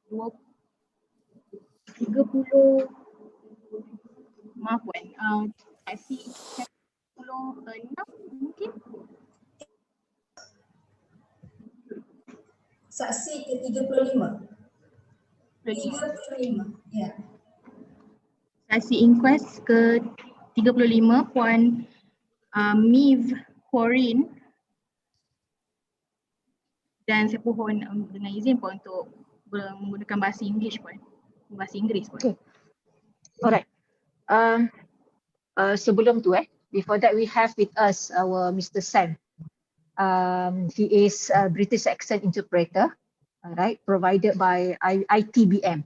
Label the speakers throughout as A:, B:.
A: 30, maaf Puan, saksi 36 mungkin?
B: Saksi ke-35. 35. Ya.
A: Saksi inquest ke-35 Puan Quoirin, dan saya mohon dengan izin Puan untuk menggunakan bahasa Inggeris Puan. Bahasa Inggeris Puan.
C: Okay. Alright. Sebelum tu before that we have with us our Mr. Sam. He is a British accent interpreter, right, provided by ITBM,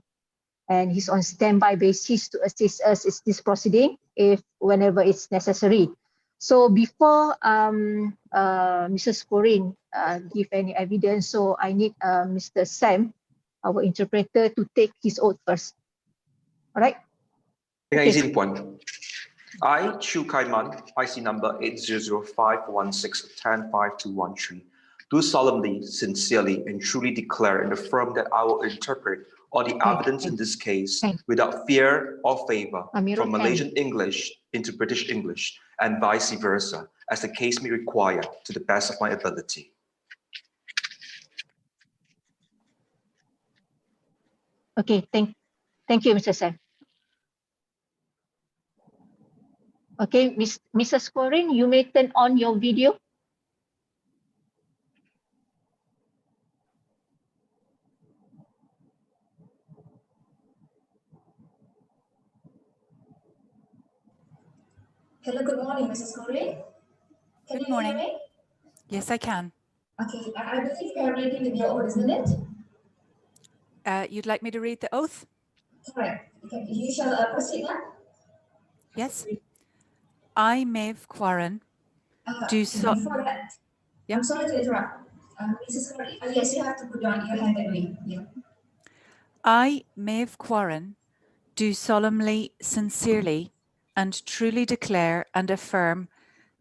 C: and he's on standby basis to assist us in this proceeding if whenever it's necessary. So before Mrs. Quoirin give any evidence, so I need Mr. Sam, our interpreter, to take his oath first. All right.
D: Dengan izin Puan. I, Chu Kaiman, IC number 800516105213, do solemnly, sincerely, and truly declare and affirm that I will interpret all the evidence in this case without fear or favor from Malaysian English into British English and vice versa, as the case may require, to the best of my ability.
C: Okay, thank you, Mr. Sam. Okay, Mrs. Quoirin, you may turn on your video.
B: Hello, good morning, Mrs. Quoirin.
E: Good morning. Hear me? Yes, I can.
B: Okay, I believe you are ready with your oath, isn't it?
E: You'd like me to read the oath?
B: Correct. Okay, you shall proceed now.
E: Yes. I, Maeve Quoirin, do so.
B: Before that,
E: yeah.
B: I'm sorry to interrupt. Mrs. Quoirin, yes, you have to put down your hand that way. Yeah.
E: I, Maeve Quoirin, do solemnly, sincerely, and truly declare and affirm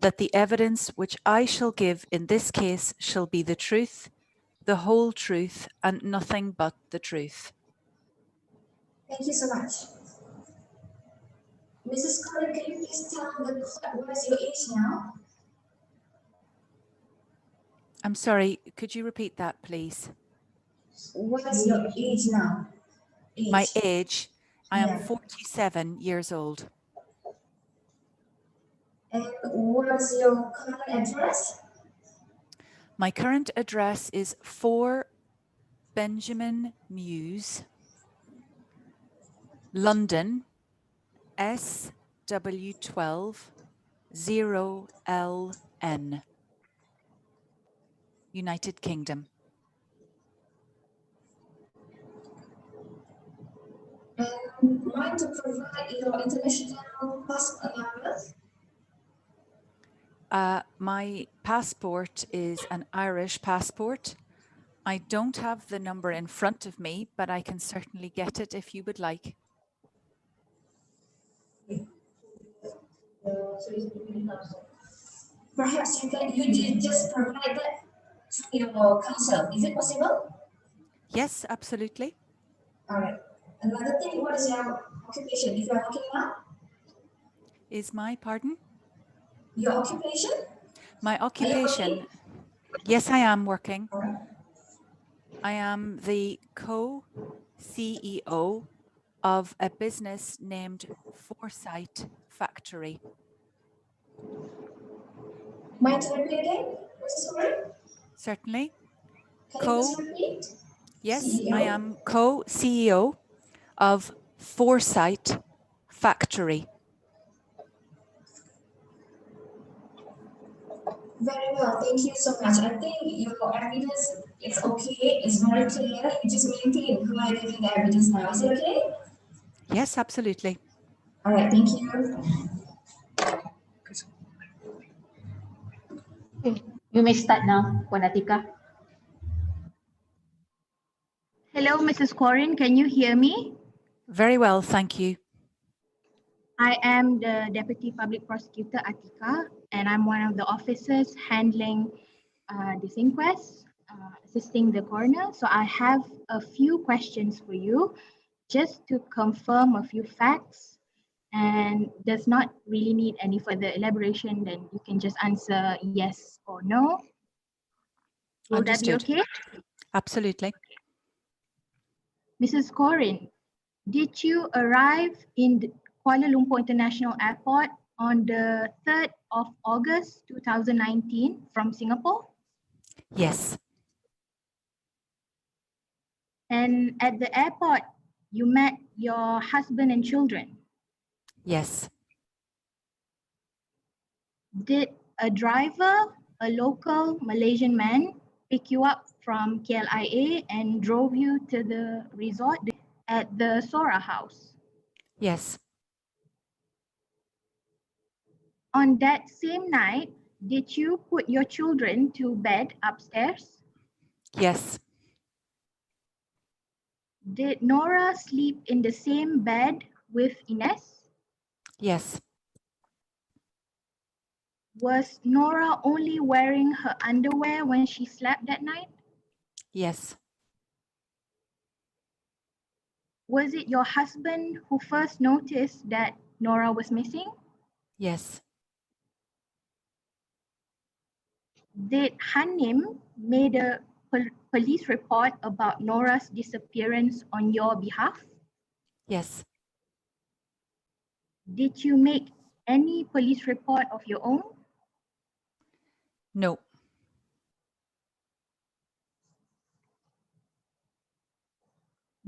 E: that the evidence which I shall give in this case shall be the truth, the whole truth, and nothing but the truth.
B: Thank you so much. Mrs. Quoirin, can you please tell the court what is your age now?
E: I'm sorry, could you repeat that, please?
B: What is your age now?
E: My age? I am 47 years old.
B: And what is your current address?
E: My current address is 4 Benjamin Mews, London, SW12 0LN, United Kingdom.
B: Mind to provide your international passport numbers?
E: My passport is an Irish passport. I don't have the number in front of me, but I can certainly get it if you would like.
B: Perhaps you just provide that to your counsel. Is it possible?
E: Yes, absolutely.
B: All right. Another thing, what is your occupation? If you are working now?
E: Is my pardon?
B: Your occupation?
E: My occupation. Yes, I am working.
B: Right.
E: I am the co-CEO of a business named Foresight Factory.
B: Mind to repeat again? Mrs. Quoirin?
E: Certainly.
B: Can you please repeat?
E: Yes,
B: CEO?
E: I am co-CEO of Foresight Factory.
B: Very well, thank you so much. I think your evidence is okay, it's very clear. You just maintain who are giving the evidence now. Is it okay?
E: Yes, absolutely.
B: All right, thank you.
C: Okay. You may start now, Puan Atika.
A: Hello, Mrs. Quoirin, can you hear me?
E: Very well, thank you.
A: I am the Deputy Public Prosecutor Atika, and I'm one of the officers handling this inquest. assisting the coroner. So I have a few questions for you just to confirm a few facts, and does not really need any further elaboration. Then you can just answer yes or no. Will that be
E: Understood.
A: okay?
E: Absolutely.
A: Mrs. Quoirin, did you arrive in the Kuala Lumpur International Airport on the 3rd of August 2019 from Singapore?
E: Yes.
A: And at the airport, you met your husband and children.
E: Yes.
A: Did a driver, a local Malaysian man, pick you up from KLIA and drove you to the resort at the Sora house?
E: Yes.
A: On that same night, did you put your children to bed upstairs?
E: Yes.
A: Did Nora sleep in the same bed with Ines?
E: Yes.
A: Was Nora only wearing her underwear when she slept that night?
E: Yes.
A: Was it your husband who first noticed that Nora was missing?
E: Yes.
A: Did Hanim made a police report about Nora's disappearance on your behalf?
E: Yes.
A: Did you make any police report of your own?
E: No.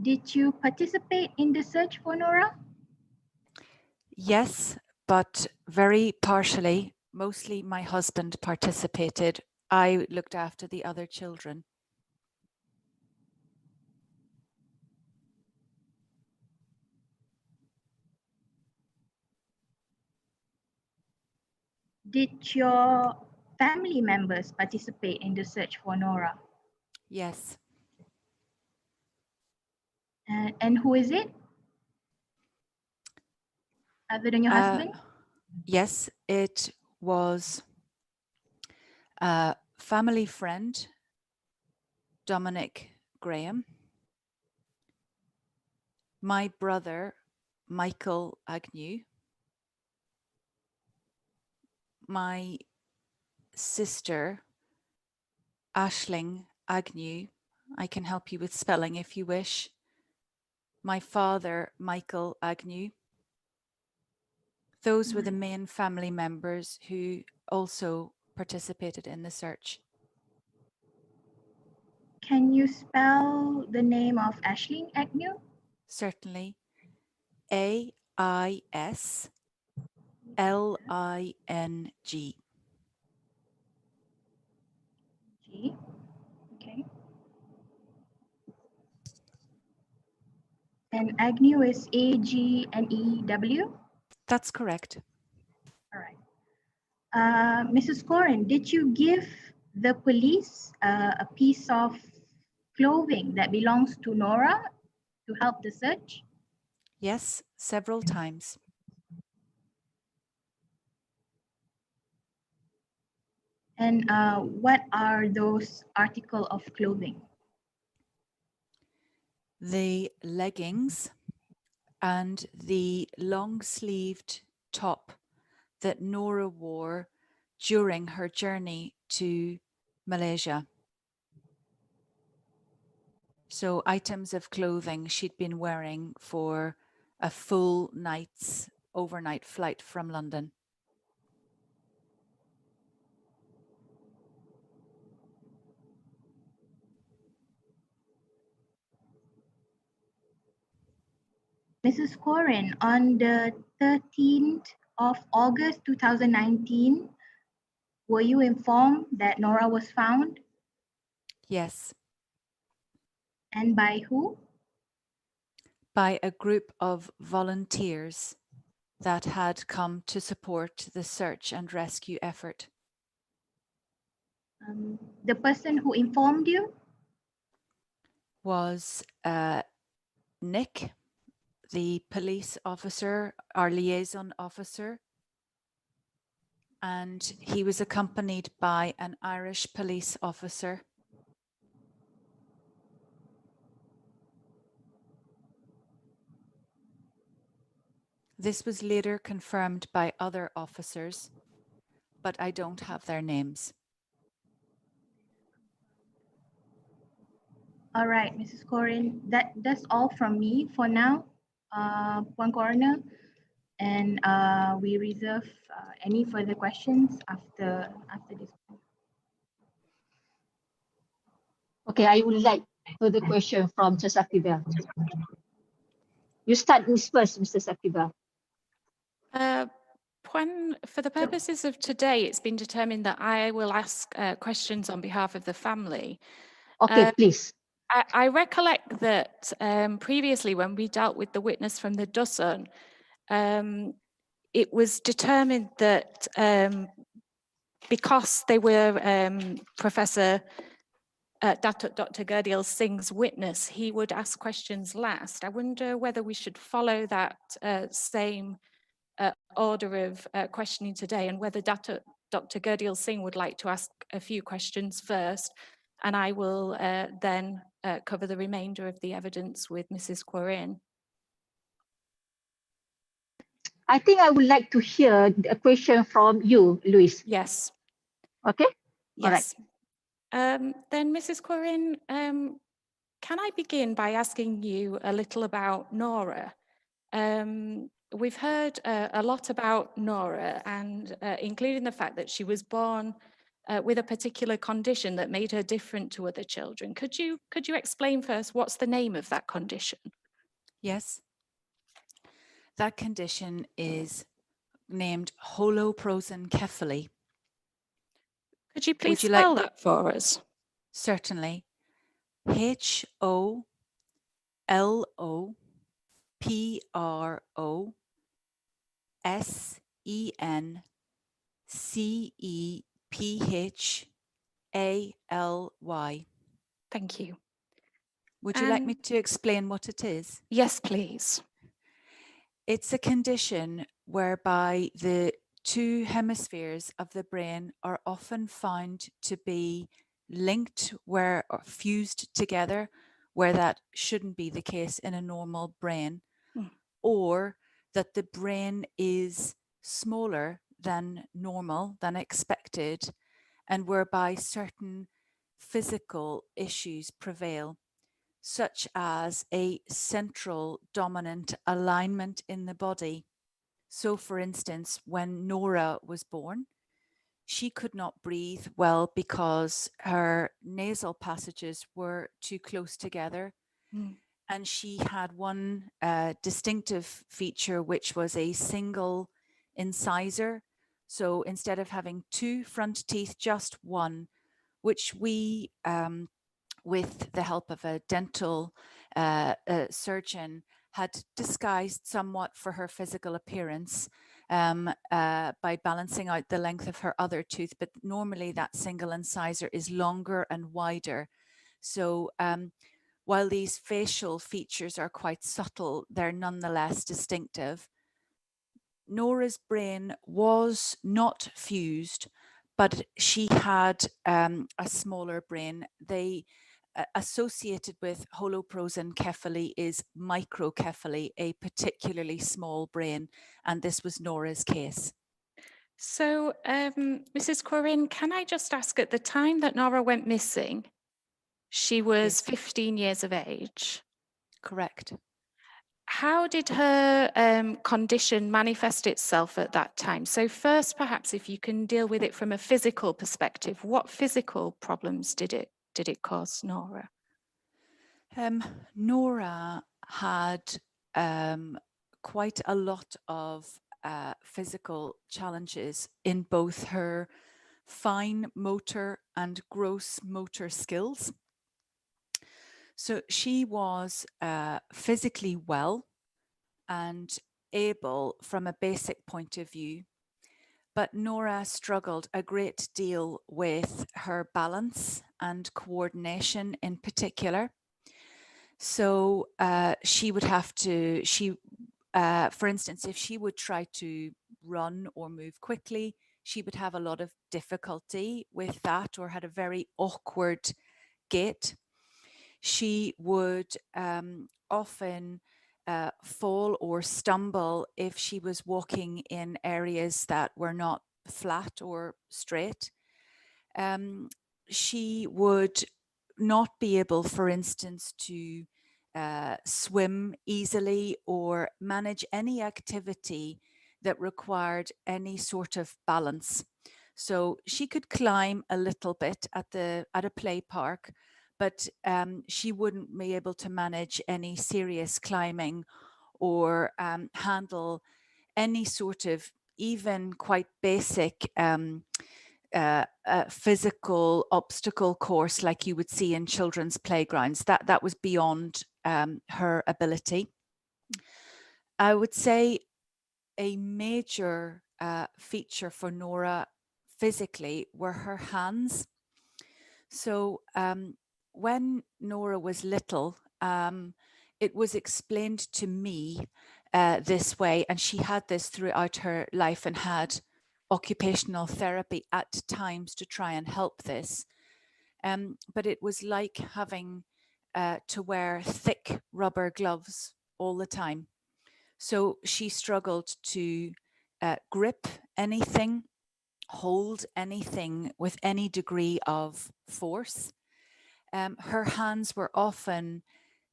A: Did you participate in the search for Nora?
E: Yes, but very partially. Mostly my husband participated. I looked after the other children.
A: Did your family members participate in the search for Nora?
E: Yes.
A: And who is it? Other than your husband?
E: Yes, it was a family friend, Dominic Graham, my brother, Michael Agnew, my sister, Aisling Agnew. I can help you with spelling if you wish. My father, Michael Agnew. Those were the main family members who also participated in the search.
A: Can you spell the name of Aisling Agnew?
E: Certainly. A-I-S-L-I-N-G.
A: G. Okay. And Agnew is A-G-N-E-W?
E: That's correct.
A: All right. Mrs. Quoirin, did you give the police a piece of clothing that belongs to Nora to help the search?
E: Yes, several times.
A: And what are those articles of clothing?
E: The leggings and the long-sleeved top that Nora wore during her journey to Malaysia. So items of clothing she'd been wearing for a full night's overnight flight from London.
A: Mrs. Quoirin, on the 13th of August 2019, were you informed that Nora was found?
E: Yes.
A: And by who?
E: By a group of volunteers that had come to support the search and rescue effort.
A: The person who informed you?
E: Was Nick, the police officer, our liaison officer, and he was accompanied by an Irish police officer. This was later confirmed by other officers, but I don't have their names.
A: All right, Mrs. Quoirin, that's all from me for now, Puan Coroner, and we reserve any further questions after this.
C: Okay, I would like further question from Mr. Sakibel. You start this first, Mr. Sakibel.
F: Puan, for the purposes of today, it's been determined that I will ask questions on behalf of the family.
C: Okay, please.
F: I recollect that previously when we dealt with the witness from the Dusun, it was determined that because they were Professor Dr. Gurdial Singh's witness, he would ask questions last. I wonder whether we should follow that same order of questioning today, and whether Dr. Gurdial Singh would like to ask a few questions first, and I will then cover the remainder of the evidence with Mrs. Quoirin.
C: I think I would like to hear a question from you, Louise.
F: Yes.
C: Okay?
F: Yes. All right. Then, Mrs. Quoirin, can I begin by asking you a little about Nora? We've heard a lot about Nora, and including the fact that she was born with a particular condition that made her different to other children. Could you explain first what's the name of that condition?
E: Yes. That condition is named holoprosencephaly.
F: Could you please spell that for us?
E: Certainly. HOLOPROSENcephaly.
F: Thank you.
E: Would you like me to explain what it is?
F: Yes, please.
E: It's a condition whereby the two hemispheres of the brain are often found to be linked or fused together, where that shouldn't be the case in a normal brain, or that the brain is smaller than normal, than expected, and whereby certain physical issues prevail, such as a central dominant alignment in the body. So, for instance, when Nora was born, she could not breathe well because her nasal passages were too close together. And she had one distinctive feature, which was a single incisor. So instead of having two front teeth, just one, which we, with the help of a dental surgeon, had disguised somewhat for her physical appearance by balancing out the length of her other tooth. But normally that single incisor is longer and wider. So while these facial features are quite subtle, they're nonetheless distinctive. Nora's brain was not fused, but she had a smaller brain. They associated with holoprosencephaly is microcephaly, a particularly small brain, and this was Nora's case.
F: So, Mrs. Quoirin, can I just ask, at the time that Nora went missing, she was 15 years of age?
E: Correct.
F: How did her condition manifest itself at that time? So first, perhaps if you can deal with it from a physical perspective, what physical problems did it cause Nora?
E: Nora had quite a lot of physical challenges in both her fine motor and gross motor skills. So she was physically well and able from a basic point of view, but Nora struggled a great deal with her balance and coordination in particular. So she would have to, for instance, if she would try to run or move quickly, she would have a lot of difficulty with that, or had a very awkward gait. She would often fall or stumble if she was walking in areas that were not flat or straight. She would not be able, for instance, to swim easily or manage any activity that required any sort of balance. So she could climb a little bit at a play park, but she wouldn't be able to manage any serious climbing or handle any sort of even quite basic physical obstacle course like you would see in children's playgrounds. That was beyond her ability. I would say a major feature for Nora physically were her hands. So when Nora was little, it was explained to me this way, and she had this throughout her life and had occupational therapy at times to try and help this. But it was like having to wear thick rubber gloves all the time. So she struggled to grip anything, hold anything with any degree of force. Her hands were often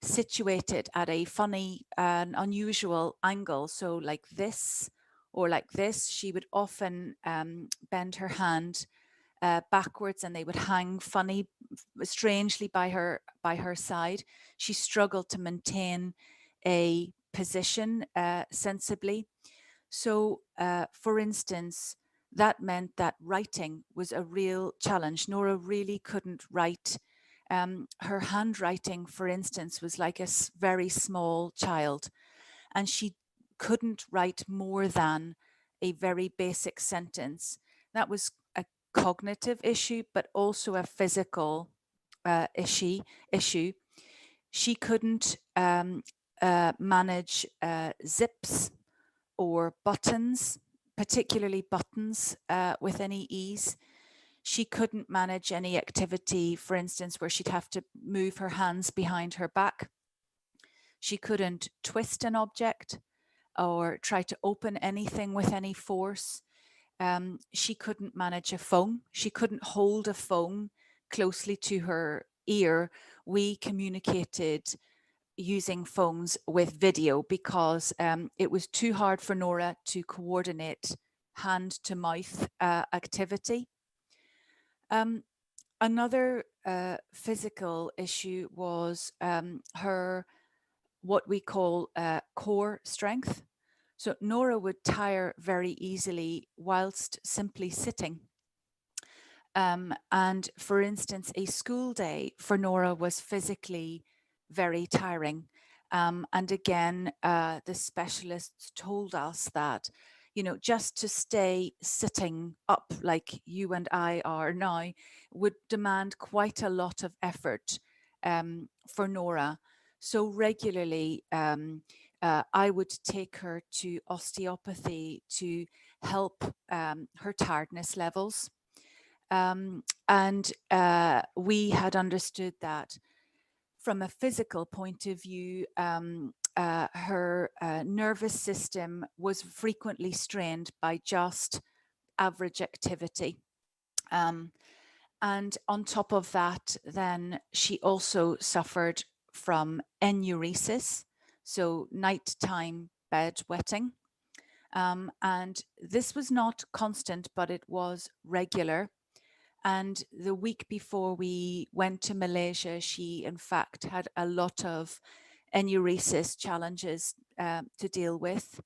E: situated at a funny and unusual angle. So like this or like this, she would often bend her hand backwards and they would hang funny, strangely by her side. She struggled to maintain a position sensibly. So for instance, that meant that writing was a real challenge. Nora really couldn't write. Her handwriting, for instance, was like a very small child, and she couldn't write more than a very basic sentence. That was a cognitive issue, but also a physical issue. She couldn't manage zips or buttons, particularly buttons, with any ease. She couldn't manage any activity, for instance, where she'd have to move her hands behind her back. She couldn't twist an object or try to open anything with any force. She couldn't manage a phone. She couldn't hold a phone closely to her ear. We communicated using phones with video because it was too hard for Nora to coordinate hand to mouth activity. Another physical issue was her, what we call core strength. So Nora would tire very easily whilst simply sitting. And for instance, a school day for Nora was physically very tiring. And again, the specialists told us that, you know, just to stay sitting up like you and I are now would demand quite a lot of effort for Nora. So regularly, I would take her to osteopathy to help her tiredness levels. And we had understood that from a physical point of view, her nervous system was frequently strained by just average activity. And on top of that, then she also suffered from enuresis, so nighttime bedwetting. And this was not constant, but it was regular. And the week before we went to Malaysia, she in fact had a lot of enuresis challenges to deal with.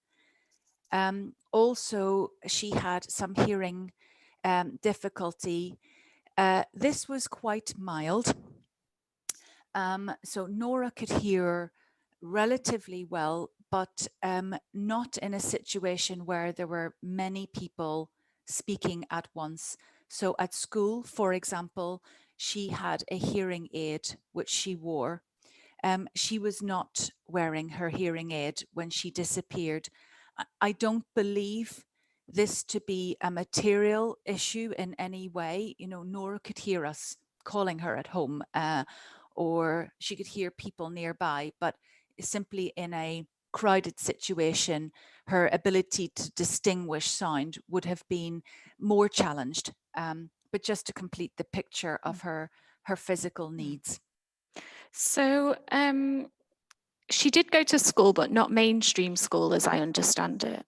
E: Also, she had some hearing difficulty. This was quite mild. So Nora could hear relatively well, but not in a situation where there were many people speaking at once. So at school, for example, she had a hearing aid which she wore. She was not wearing her hearing aid when she disappeared. I don't believe this to be a material issue in any way. You know, Nora could hear us calling her at home, or she could hear people nearby, but simply in a crowded situation, her ability to distinguish sound would have been more challenged. But just to complete the picture of her physical needs.
F: So she did go to school, but not mainstream school, as I understand it.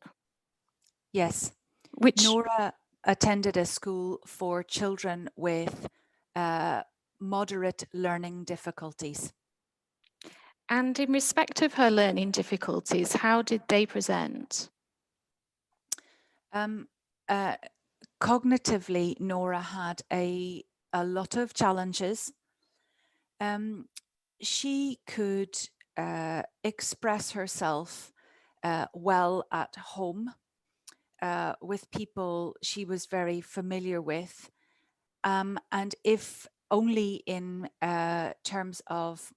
E: Yes.
F: Which
E: Nora attended a school for children with moderate learning difficulties.
F: And in respect of her learning difficulties, how did they present?
E: Cognitively, Nora had a lot of challenges. She could express herself well at home with people she was very familiar with, and if only in terms of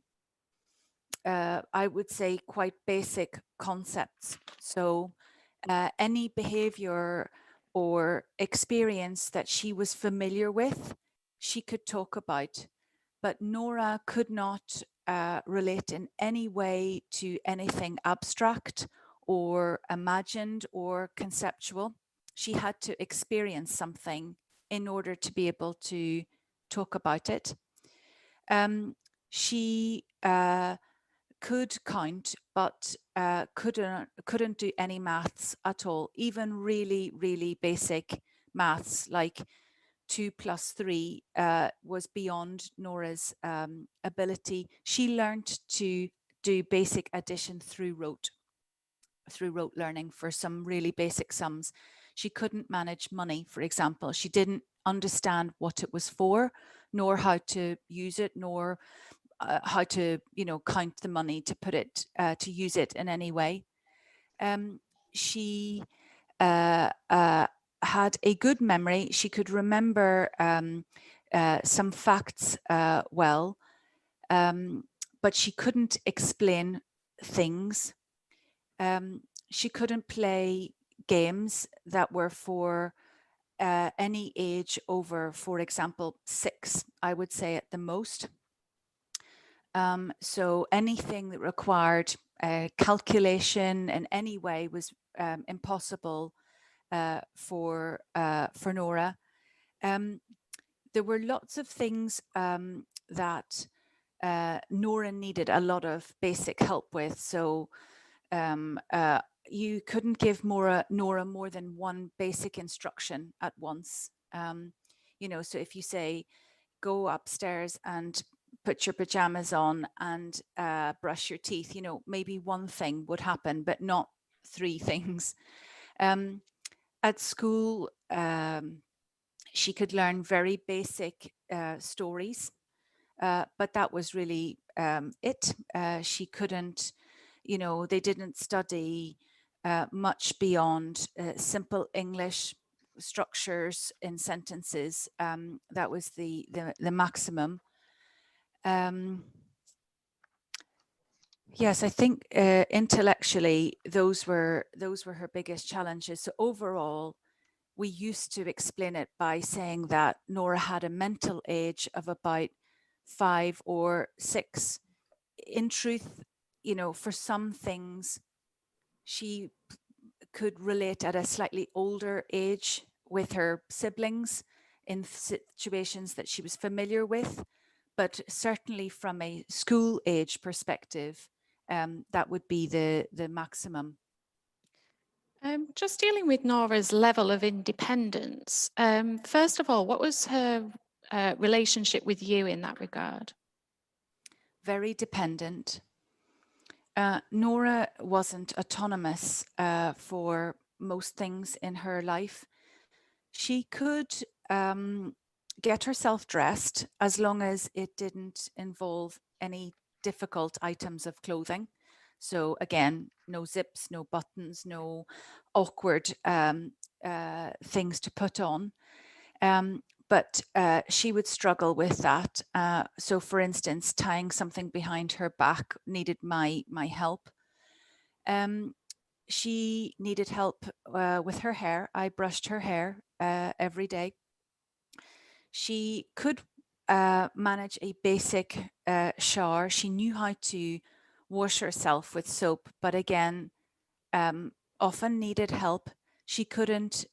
E: I would say quite basic concepts. So any behavior or experience that she was familiar with, she could talk about. But Nora could not relate in any way to anything abstract or imagined or conceptual. She had to experience something in order to be able to talk about it. She could count, but couldn't do any maths at all, even really, really basic maths like 2 + 3 was beyond Nora's ability. She learned to do basic addition through rote learning for some really basic sums. She couldn't manage money, for example. She didn't understand what it was for, nor how to use it, nor how to, count the money to put it, to use it in any way. She had a good memory. She could remember some facts well, but she couldn't explain things. She couldn't play games that were for any age over, for example, 6, I would say at the most. So anything that required calculation in any way was impossible for Nora. There were lots of things that Nora needed a lot of basic help with. So you couldn't give Nora more than one basic instruction at once. So if you say, go upstairs and put your pajamas on and brush your teeth, maybe one thing would happen, but not 3 things. At school, she could learn very basic stories, but that was really it. She couldn't, they didn't study much beyond simple English structures in sentences. That was the maximum. Yes, I think intellectually those were her biggest challenges. So overall, we used to explain it by saying that Nora had a mental age of about 5 or 6. In truth, for some things, she could relate at a slightly older age with her siblings in situations that she was familiar with. But certainly from a school age perspective, that would be the maximum.
F: Just dealing with Nora's level of independence, first of all, what was her relationship with you in that regard?
E: Very dependent. Nora wasn't autonomous for most things in her life. She could get herself dressed as long as it didn't involve any difficult items of clothing. So again, no zips, no buttons, no awkward things to put on. But she would struggle with that. So for instance, tying something behind her back needed my help. She needed help with her hair. I brushed her hair every day. She could manage a basic shower. She knew how to wash herself with soap, but again, often needed help. She couldn't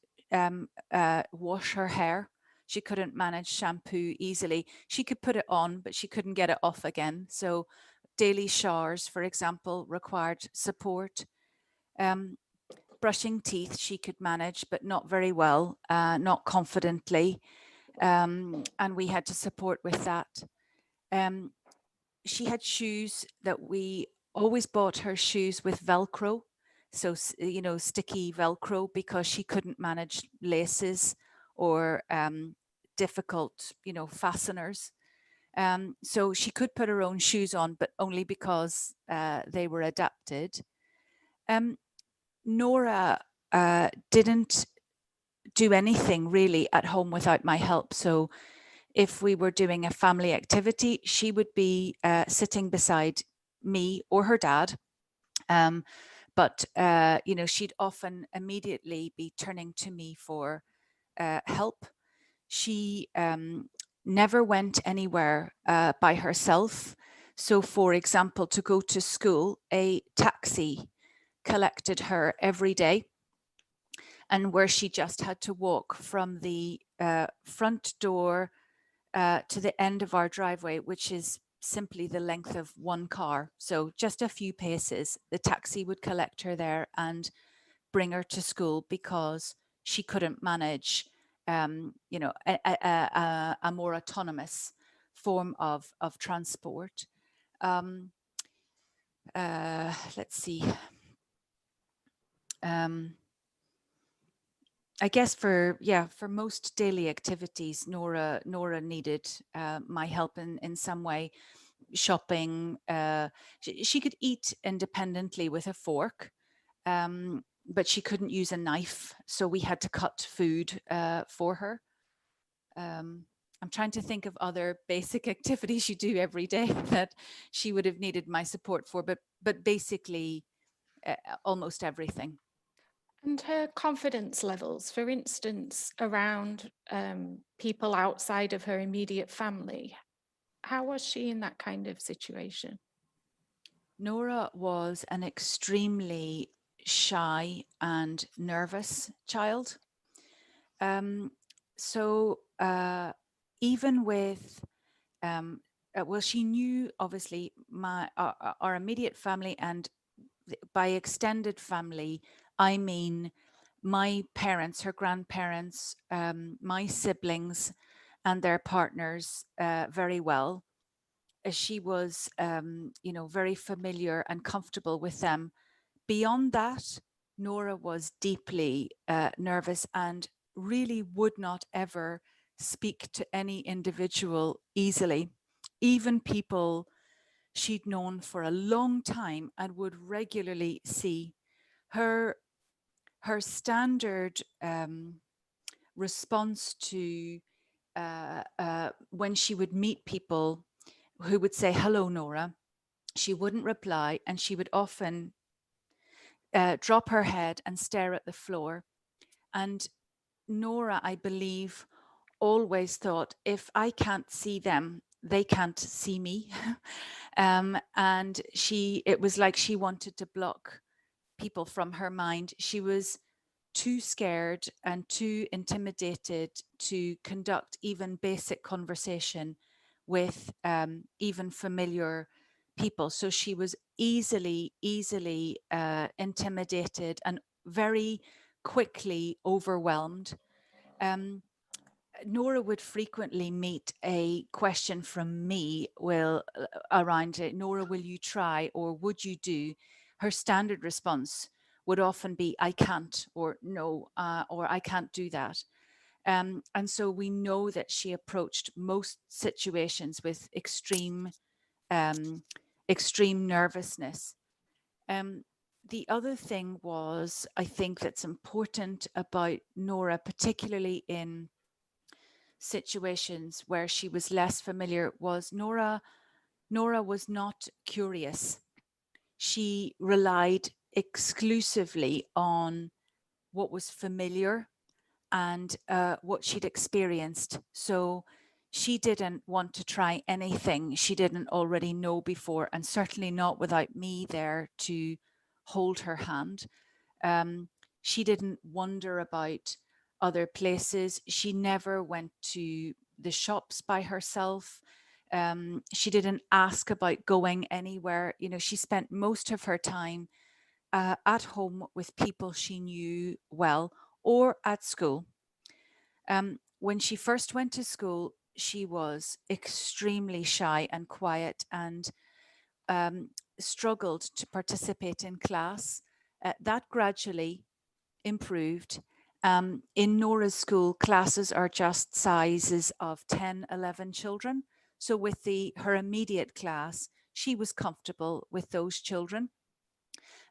E: wash her hair. She couldn't manage shampoo easily. She could put it on, but she couldn't get it off again. So daily showers, for example, required support. Brushing teeth, she could manage, but not very well, not confidently. And we had to support with that. She had shoes that we always bought her shoes with Velcro. So, you know, sticky Velcro, because she couldn't manage laces or difficult, you know, fasteners. So she could put her own shoes on, but only because they were adapted. Nora didn't do anything really at home without my help. So if we were doing a family activity, she would be sitting beside me or her dad. But you know, she'd often immediately be turning to me for help. She never went anywhere by herself. So, for example, to go to school, a taxi collected her every day, and where she just had to walk from the front door to the end of our driveway, which is simply the length of one car. So just a few paces, the taxi would collect her there and bring her to school, because she couldn't manage, you know, a more autonomous form of transport. Let's see. I guess for most daily activities, Nora needed my help in some way. Shopping, she could eat independently with a fork, but she couldn't use a knife, so we had to cut food for her. I'm trying to think of other basic activities you do every day that she would have needed my support for, but basically almost everything.
F: And her confidence levels, for instance, around people outside of her immediate family, how was she in that kind of situation?
E: Nora was an extremely shy and nervous child. So even with, well, she knew obviously our immediate family, and by extended family, I mean my parents, her grandparents, my siblings and their partners very well. She was, you know, very familiar and comfortable with them. Beyond that, Nora was deeply nervous and really would not ever speak to any individual easily, even people she'd known for a long time and would regularly see. Her standard response to when she would meet people who would say, "Hello, Nora," she wouldn't reply, and she would often drop her head and stare at the floor. And Nora, I believe, always thought, if I can't see them, they can't see me. And it was like she wanted to block people from her mind. She was too scared and too intimidated to conduct even basic conversation with even familiar people. So she was easily intimidated and very quickly overwhelmed. Nora would frequently meet a question from me around it. Nora, will you try, or would you do? Her standard response would often be, I can't, or no, or I can't do that. And so we know that she approached most situations with extreme nervousness. The other thing was, I think that's important about Nora, particularly in situations where she was less familiar, was Nora was not curious. She relied exclusively on what was familiar and what she'd experienced. So she didn't want to try anything she didn't already know before, and certainly not without me there to hold her hand. She didn't wonder about other places. She never went to the shops by herself. She didn't ask about going anywhere. You know, she spent most of her time at home with people she knew well or at school. When she first went to school, she was extremely shy and quiet and struggled to participate in class. That gradually improved. In Nora's school, classes are just sizes of 10, 11 children. So with her immediate class, she was comfortable with those children.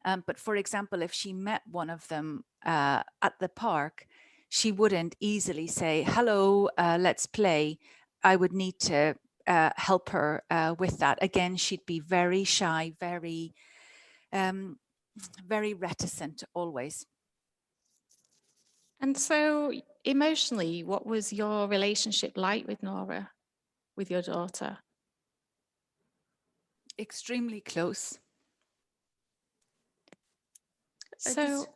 E: But for example, if she met one of them at the park, she wouldn't easily say, hello, let's play. I would need to help her with that. Again, she'd be very shy, very reticent always.
F: And so emotionally, what was your relationship like with Nora, with your daughter?
E: Extremely close.
F: So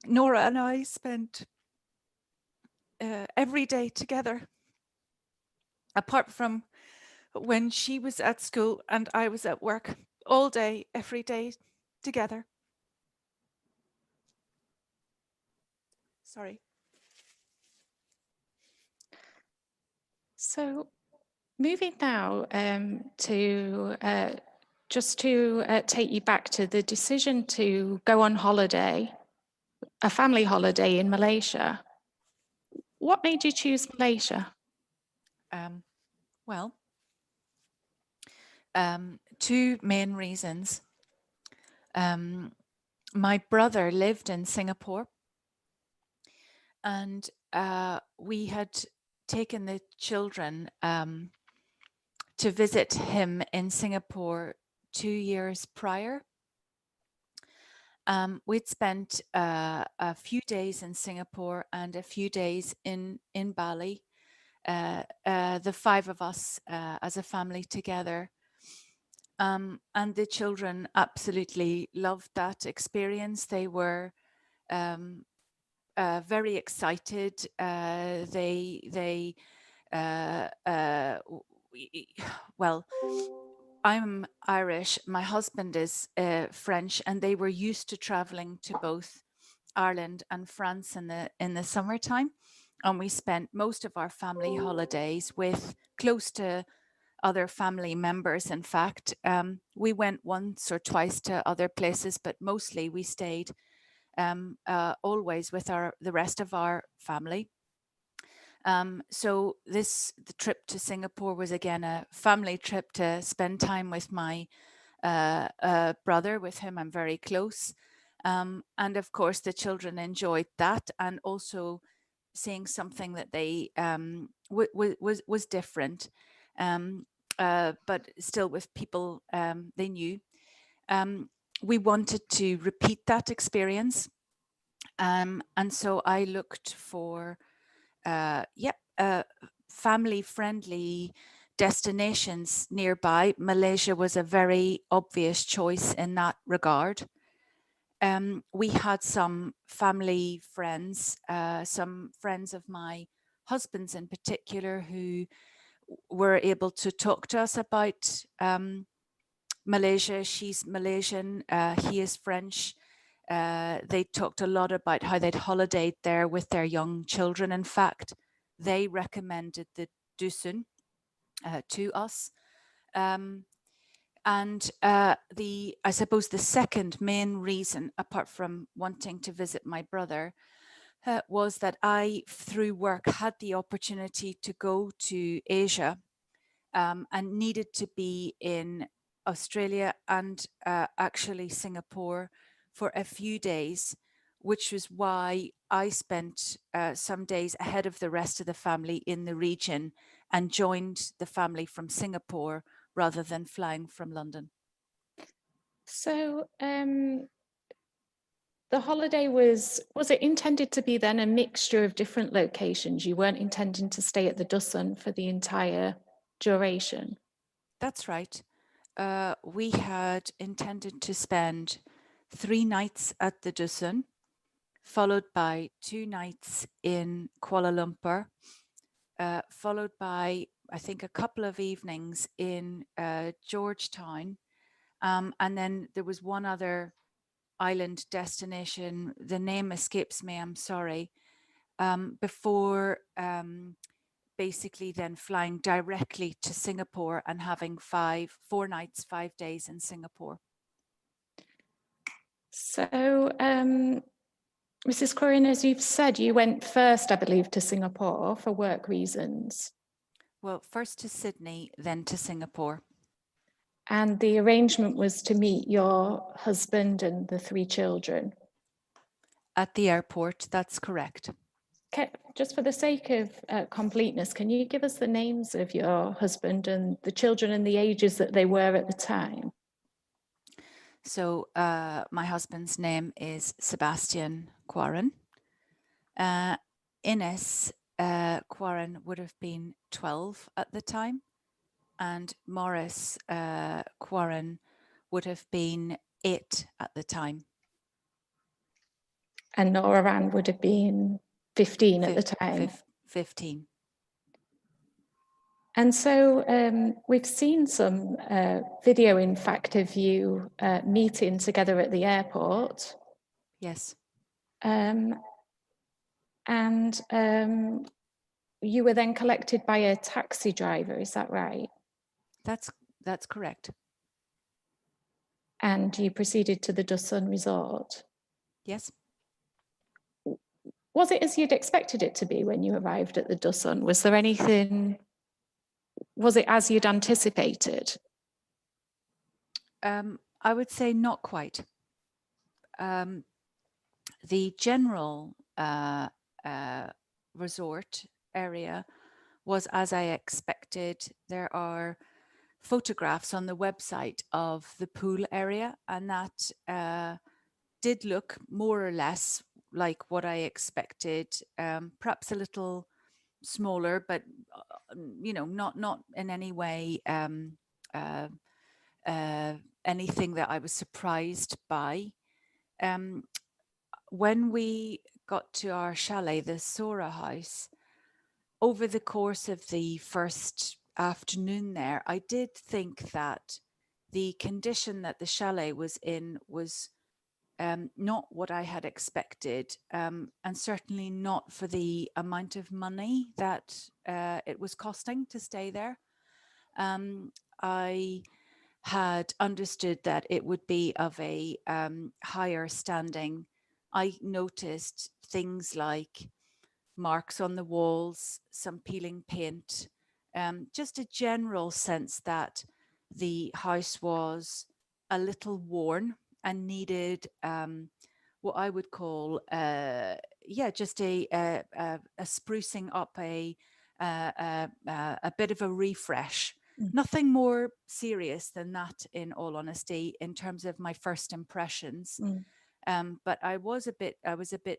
E: Nora and I spent every day together, apart from when she was at school and I was at work, all day, every day together. Sorry.
F: So moving now to take you back to the decision to go on holiday, a family holiday in Malaysia. What made you choose Malaysia?
E: Two main reasons. My brother lived in Singapore, and we had taken the children to visit him in Singapore 2 years prior. We'd spent a few days in Singapore and a few days in Bali, the five of us as a family together. And the children absolutely loved that experience. They were very excited. Well, I'm Irish, my husband is French, and they were used to traveling to both Ireland and France in the summertime. And we spent most of our family holidays with close to other family members. In fact, we went once or twice to other places, but mostly we stayed always with the rest of our family. So the trip to Singapore was again a family trip to spend time with my brother, with whom I'm very close. And of course, the children enjoyed that, and also seeing something that they was different, but still with people they knew. We wanted to repeat that experience, and so I looked for family-friendly destinations nearby. Malaysia was a very obvious choice in that regard. We had some family friends, some friends of my husband's in particular, who were able to talk to us about Malaysia. She's Malaysian, he is French. They talked a lot about how they'd holidayed there with their young children. In fact, they recommended the Dusun to us. And I suppose the second main reason, apart from wanting to visit my brother, was that I, through work, had the opportunity to go to Asia and needed to be in Australia and actually Singapore for a few days, which was why I spent some days ahead of the rest of the family in the region and joined the family from Singapore rather than flying from London.
F: So the holiday was it intended to be then a mixture of different locations? You weren't intending to stay at the Dusson for the entire duration?
E: That's right. We had intended to spend 3 nights at the Dusson, followed by 2 nights in Kuala Lumpur, followed by, I think, a couple of evenings in Georgetown. And then there was one other island destination. The name escapes me, I'm sorry. Before basically then flying directly to Singapore and having 4 nights, 5 days in Singapore.
F: So, Mrs. Quoirin, as you've said, you went first, I believe, to Singapore for work reasons.
E: Well, first to Sydney, then to Singapore.
F: And the arrangement was to meet your husband and the 3 children.
E: At the airport, that's correct.
F: Okay, just for the sake of completeness, can you give us the names of your husband and the children and the ages that they were at the time?
E: So my husband's name is Sebastian Quoirin. Ines Quoirin would have been 12 at the time, and Morris Quoirin would have been 8 at the time.
F: And Nora would have been 15 at the time.
E: 15.
F: And so we've seen some video, in fact, of you meeting together at the airport.
E: Yes.
F: And you were then collected by a taxi driver, is that right?
E: That's correct.
F: And you proceeded to the Dusson Resort?
E: Yes.
F: Was it as you'd expected it to be when you arrived at the Dusson? Was there anything, was it as you'd anticipated?
E: I would say not quite. The general resort area was as I expected. There are photographs on the website of the pool area, and that did look more or less like what I expected, perhaps a little smaller, but not in any way anything that I was surprised by. When we got to our chalet, the Sora house, over the course of the first afternoon there, I did think that the condition that the chalet was in was not what I had expected, and certainly not for the amount of money that it was costing to stay there. I had understood that it would be of a higher standing. I noticed things like marks on the walls, some peeling paint, just a general sense that the house was a little worn and needed what I would call, just a sprucing up, a bit of a refresh. Nothing more serious than that, in all honesty, in terms of my first impressions. But I was a bit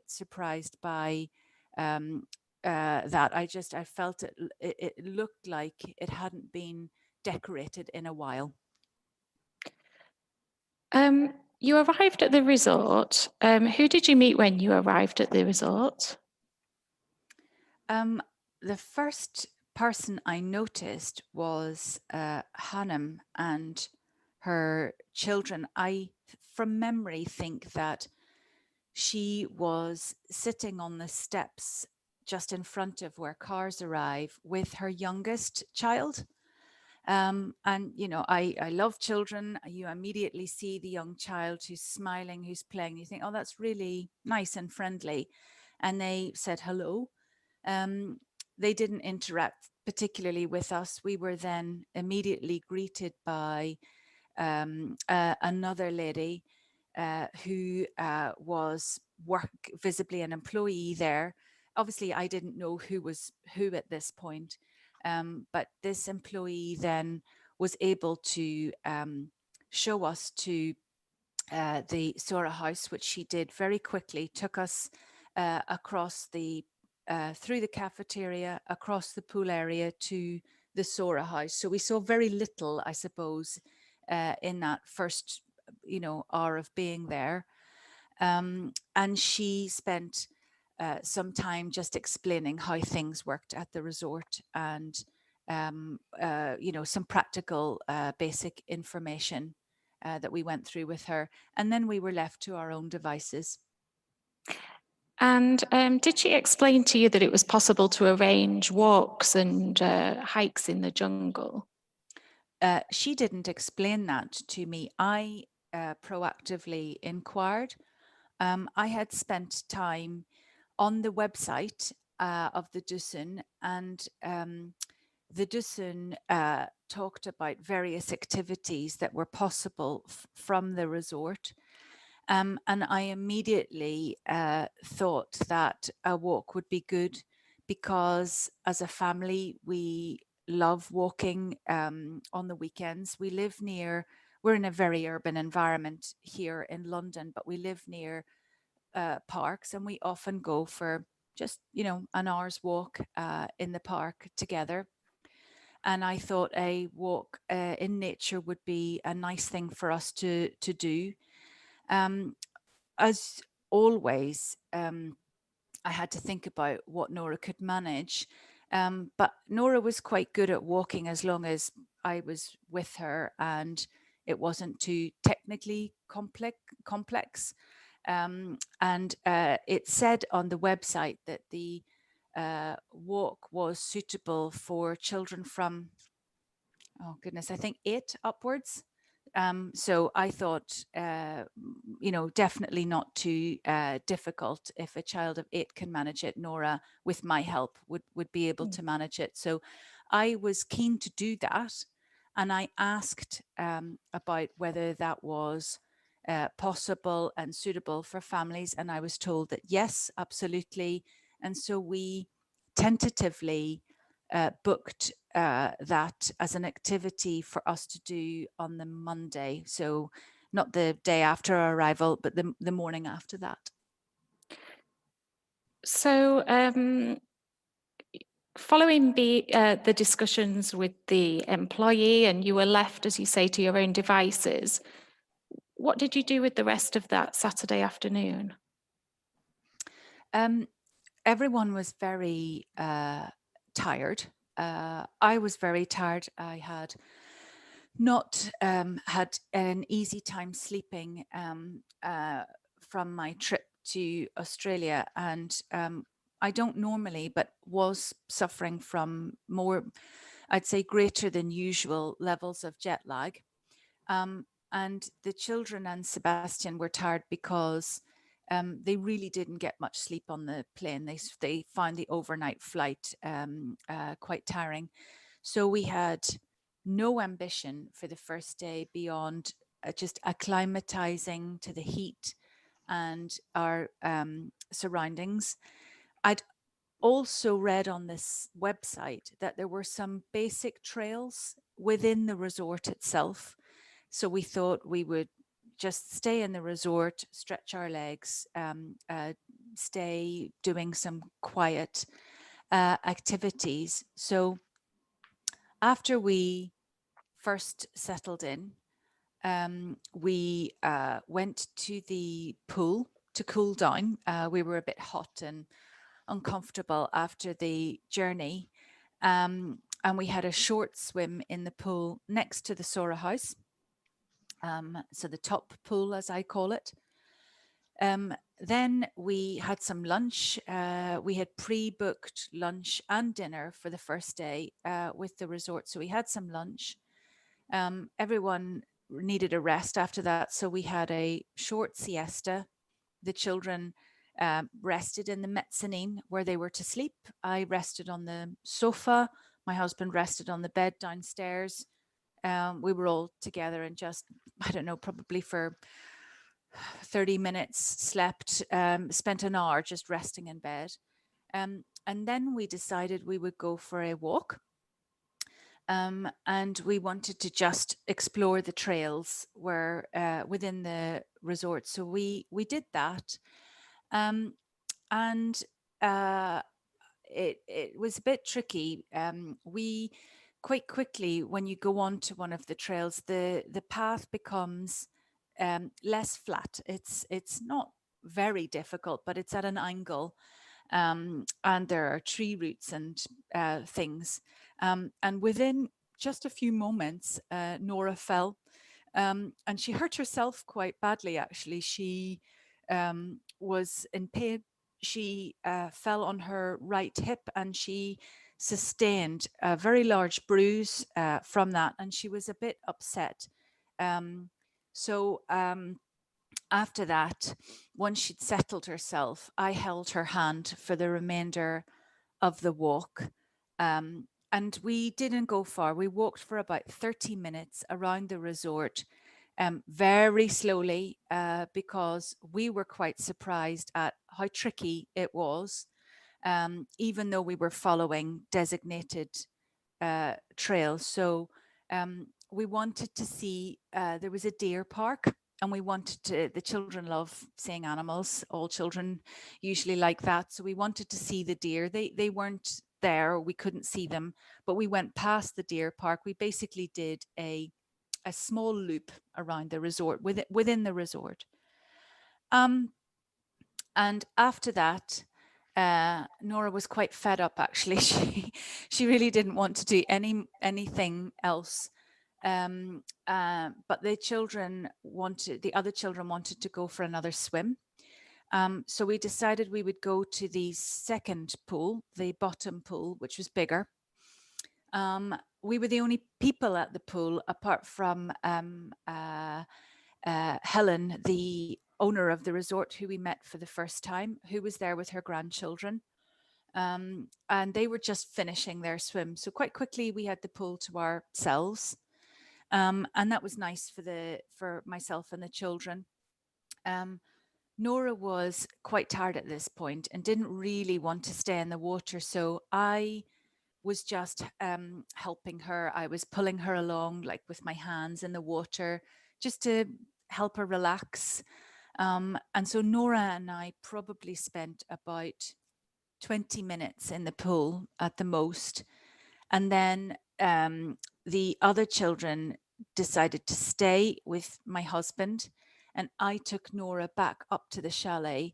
E: surprised by that. I felt it looked like it hadn't been decorated in a while.
F: You arrived at the resort. Who did you meet when you arrived at the resort?
E: The first person I noticed was Hanem and her children. I, from memory, think that she was sitting on the steps just in front of where cars arrive with her youngest child. And, I love children. You immediately see the young child who's smiling, who's playing. You think, oh, that's really nice and friendly. And they said hello. They didn't interact particularly with us. We were then immediately greeted by another lady who was visibly an employee there. Obviously, I didn't know who was who at this point. But this employee then was able to show us to the Sora house, which she did very quickly, took us across through the cafeteria, across the pool area to the Sora house. So we saw very little, I suppose, in that first, hour of being there. And she spent some time just explaining how things worked at the resort and, some practical basic information that we went through with her. And then we were left to our own devices.
F: And did she explain to you that it was possible to arrange walks and hikes in the jungle?
E: She didn't explain that to me. I proactively inquired. I had spent time on the website of the Dusun, and the Dusun talked about various activities that were possible from the resort. And I immediately thought that a walk would be good because as a family, we love walking on the weekends. We're in a very urban environment here in London, but we live near parks, and we often go for just, an hour's walk in the park together. And I thought a walk in nature would be a nice thing for us to do. As always, I had to think about what Nora could manage. But Nora was quite good at walking as long as I was with her and it wasn't too technically complex. And it said on the website that the walk was suitable for children from, oh goodness, I think 8 upwards. So I thought, definitely not too difficult. If a child of 8 can manage it, Nora, with my help, would be able to manage it. So I was keen to do that. And I asked about whether that was possible and suitable for families. And I was told that yes, absolutely. And so we tentatively booked that as an activity for us to do on the Monday. So not the day after our arrival, but the morning after that.
F: So following the discussions with the employee, and you were left, as you say, to your own devices, what did you do with the rest of that Saturday afternoon?
E: Everyone was very tired. I was very tired. I had not had an easy time sleeping from my trip to Australia, and I don't normally, but was suffering from more, I'd say greater than usual levels of jet lag. And the children and Sebastian were tired because they really didn't get much sleep on the plane. They found the overnight flight quite tiring. So we had no ambition for the first day beyond just acclimatizing to the heat and our surroundings. I'd also read on this website that there were some basic trails within the resort itself. So we thought we would just stay in the resort, stretch our legs, stay doing some quiet activities. So after we first settled in, we went to the pool to cool down. We were a bit hot and uncomfortable after the journey. And we had a short swim in the pool next to the Sora house. So the top pool, as I call it. Then we had some lunch. We had pre-booked lunch and dinner for the first day with the resort. So we had some lunch. Everyone needed a rest after that. So we had a short siesta. The children rested in the mezzanine where they were to sleep. I rested on the sofa. My husband rested on the bed downstairs. We were all together and just, I don't know, probably for 30 minutes slept, spent an hour just resting in bed. And then we decided we would go for a walk. and we wanted to just explore the trails were within the resort. So we did that, and it was a bit tricky. We quite quickly, when you go on to one of the trails, the path becomes less flat. It's not very difficult, but it's at an angle, and there are tree roots and things. And within just a few moments, Nora fell, and she hurt herself quite badly. Actually, she was in pain. She fell on her right hip, and she sustained a very large bruise from that, and she was a bit upset. So after that, once she'd settled herself, I held her hand for the remainder of the walk. And we didn't go far. We walked for about 30 minutes around the resort, very slowly, because we were quite surprised at how tricky it was, even though we were following designated trails. So we wanted to see, there was a deer park, and we wanted to, the children love seeing animals. All children usually like that. So we wanted to see the deer. They weren't there, we couldn't see them, but we went past the deer park. We basically did a small loop around the resort, within the resort. And after that, Nora was quite fed up, actually. She really didn't want to do anything else. But the other children wanted to go for another swim. So we decided we would go to the second pool, the bottom pool, which was bigger. We were the only people at the pool, apart from Helen, the owner of the resort, who we met for the first time, who was there with her grandchildren. And they were just finishing their swim. So quite quickly we had the pool to ourselves. And that was nice for myself and the children. Nora was quite tired at this point and didn't really want to stay in the water. So I was just helping her. I was pulling her along, like with my hands in the water, just to help her relax. And so Nora and I probably spent about 20 minutes in the pool at the most. And then the other children decided to stay with my husband, and I took Nora back up to the chalet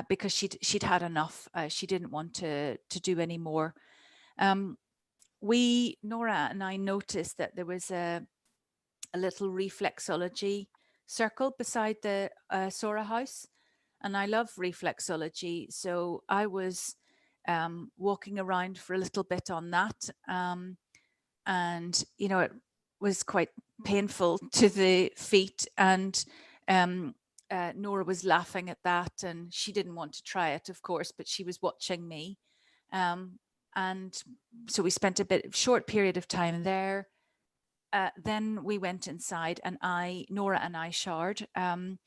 E: because she'd had enough. She didn't want to do any more. Nora and I noticed that there was a little reflexology circle beside the Sora house, and I love reflexology, so I was walking around for a little bit on that, and it was quite painful to the feet, and Nora was laughing at that, and she didn't want to try it, of course, but she was watching me, and so we spent a short period of time there. Then we went inside, and Nora and I showered, and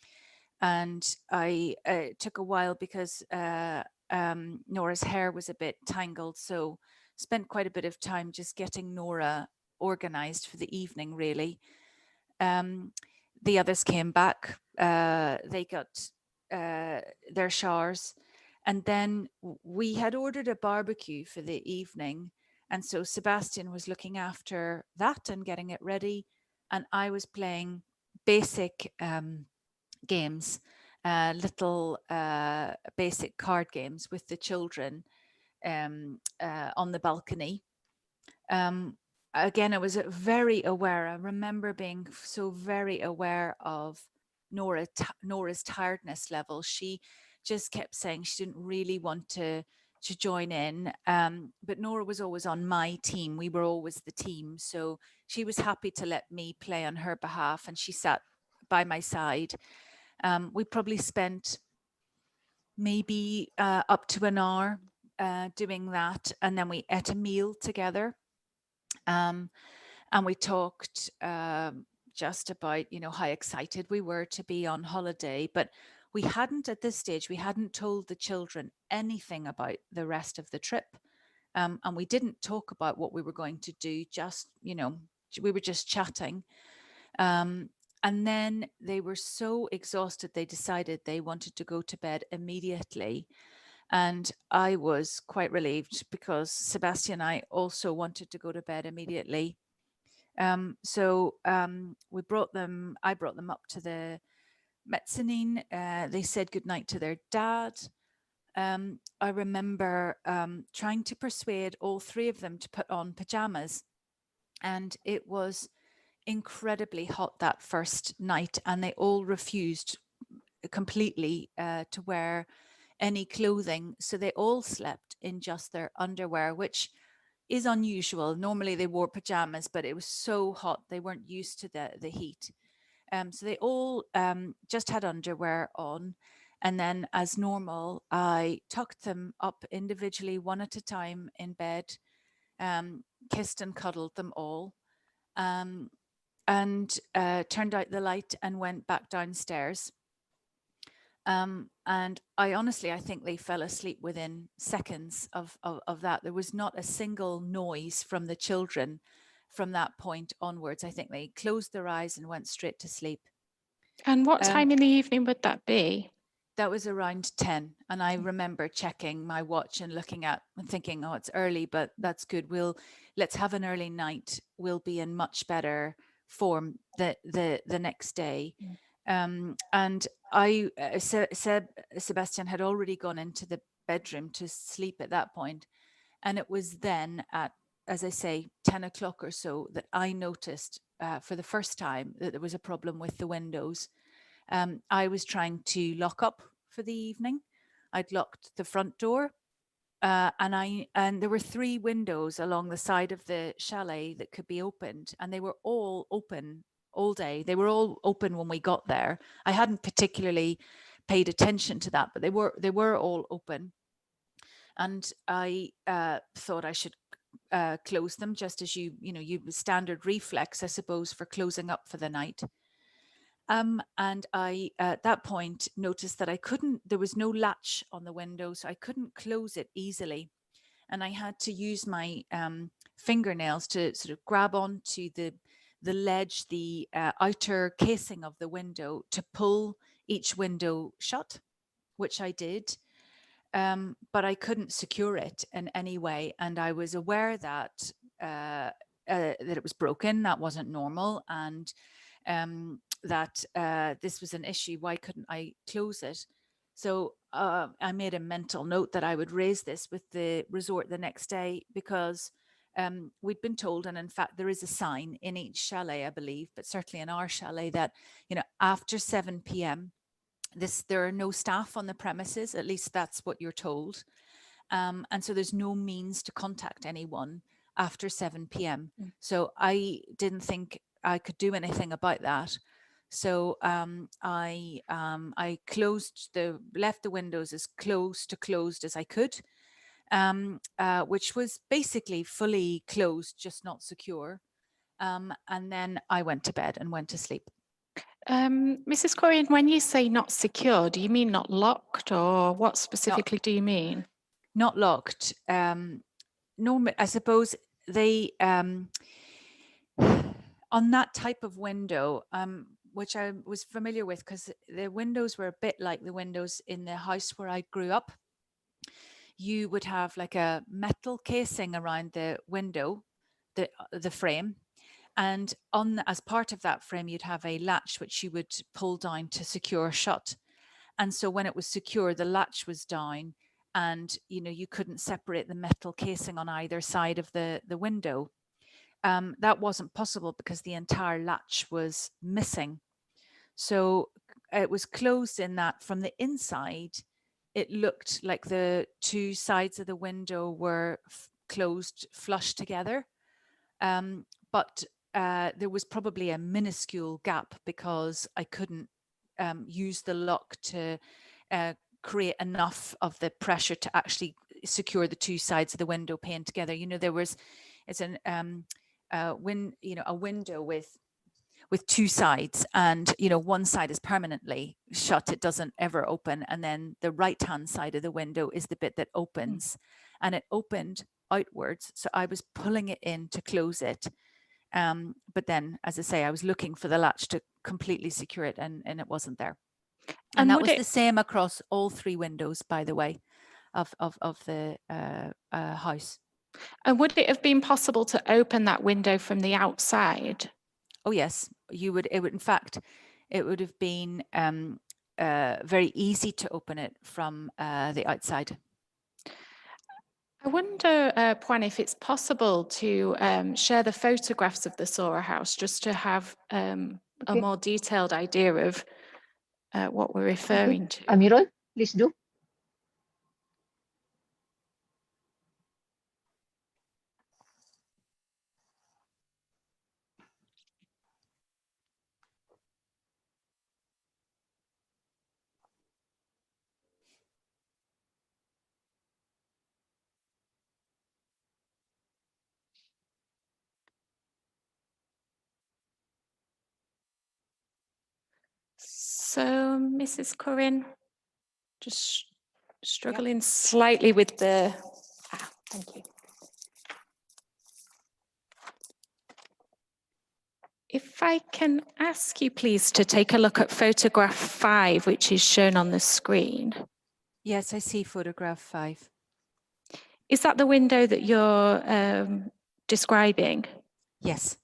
E: I took a while because Nora's hair was a bit tangled, so spent quite a bit of time just getting Nora organized for the evening, really. The others came back, they got their showers, and then we had ordered a barbecue for the evening, and so Sebastian was looking after that and getting it ready, and I was playing basic games, little basic card games with the children on the balcony. Again, I was very aware. I remember being so very aware of Nora's tiredness level. She just kept saying she didn't really want to join in, but Nora was always on my team. We were always the team, so she was happy to let me play on her behalf, and she sat by my side. We probably spent maybe up to an hour doing that, and then we ate a meal together, and we talked just about how excited we were to be on holiday, but we hadn't, at this stage, we hadn't told the children anything about the rest of the trip. And we didn't talk about what we were going to do, just, you know, we were just chatting. And then they were so exhausted, they decided they wanted to go to bed immediately. And I was quite relieved because Sebastian and I also wanted to go to bed immediately. So I brought them up to the mezzanine. They said goodnight to their dad. I remember trying to persuade all three of them to put on pajamas. And it was incredibly hot that first night, and they all refused completely to wear any clothing. So they all slept in just their underwear, which is unusual. Normally they wore pajamas, but it was so hot they weren't used to the heat. So they all just had underwear on. And then, as normal, I tucked them up individually, one at a time in bed, kissed and cuddled them all, and turned out the light and went back downstairs. And I think they fell asleep within seconds of that. There was not a single noise from the children from that point onwards. I think they closed their eyes and went straight to sleep.
F: And what time in the evening would that be?
E: That was around 10. And I remember checking my watch and looking at and thinking, oh, it's early, but that's good. Let's have an early night. We'll be in much better form the next day. And Sebastian had already gone into the bedroom to sleep at that point. And it was then at, as I say, 10 o'clock or so that I noticed for the first time that there was a problem with the windows. I was trying to lock up for the evening. I'd locked the front door, and there were 3 windows along the side of the chalet that could be opened, and they were all open all day. They were all open when we got there. I hadn't particularly paid attention to that, but they were all open. And I thought I should close them, just as you standard reflex, I suppose, for closing up for the night. And I, at that point, noticed that there was no latch on the window, so I couldn't close it easily. And I had to use my fingernails to sort of grab onto the ledge, the outer casing of the window, to pull each window shut, which I did. But I couldn't secure it in any way. And I was aware that it was broken, that wasn't normal, and that this was an issue. Why couldn't I close it? So I made a mental note that I would raise this with the resort the next day, because we'd been told, and in fact there is a sign in each chalet, I believe, but certainly in our chalet, that after 7 p.m. there are no staff on the premises. At least that's what you're told, and so there's no means to contact anyone after 7 p.m. So I didn't think I could do anything about that. So I left the windows as close to closed as I could, which was basically fully closed, just not secure. And then I went to bed and went to sleep.
F: Mrs. Quoirin, when you say not secure, do you mean not locked, or what specifically do you mean?
E: Not locked. Normally, I suppose they on that type of window, which I was familiar with, because the windows were a bit like the windows in the house where I grew up. You would have like a metal casing around the window, the frame, and as part of that frame, you'd have a latch which you would pull down to secure shut. And so when it was secure, the latch was down, and you couldn't separate the metal casing on either side of the window. That wasn't possible because the entire latch was missing. So it was closed in that from the inside, it looked like the 2 sides of the window were closed flush together. But there was probably a minuscule gap because I couldn't use the lock to create enough of the pressure to actually secure the 2 sides of the window pane together. It's a window with 2 sides, and one side is permanently shut, it doesn't ever open, and then the right hand side of the window is the bit that opens. And it opened outwards. So I was pulling it in to close it. But then, as I say, I was looking for the latch to completely secure it, and it wasn't there. And that was the same across all 3 windows, by the way, of the house.
F: And would it have been possible to open that window from the outside?
E: Oh yes, you would. It would, in fact, it would have been very easy to open it from the outside.
F: I wonder, Puan, if it's possible to share the photographs of the Sora house, just to have a more detailed idea of what we're referring to.
C: Amirul, please do.
F: So, Mrs. Quoirin, just struggling slightly with the, thank you. If I can ask you, please, to take a look at photograph 5, which is shown on the screen.
E: Yes, I see photograph 5.
F: Is that the window that you're describing?
E: Yes.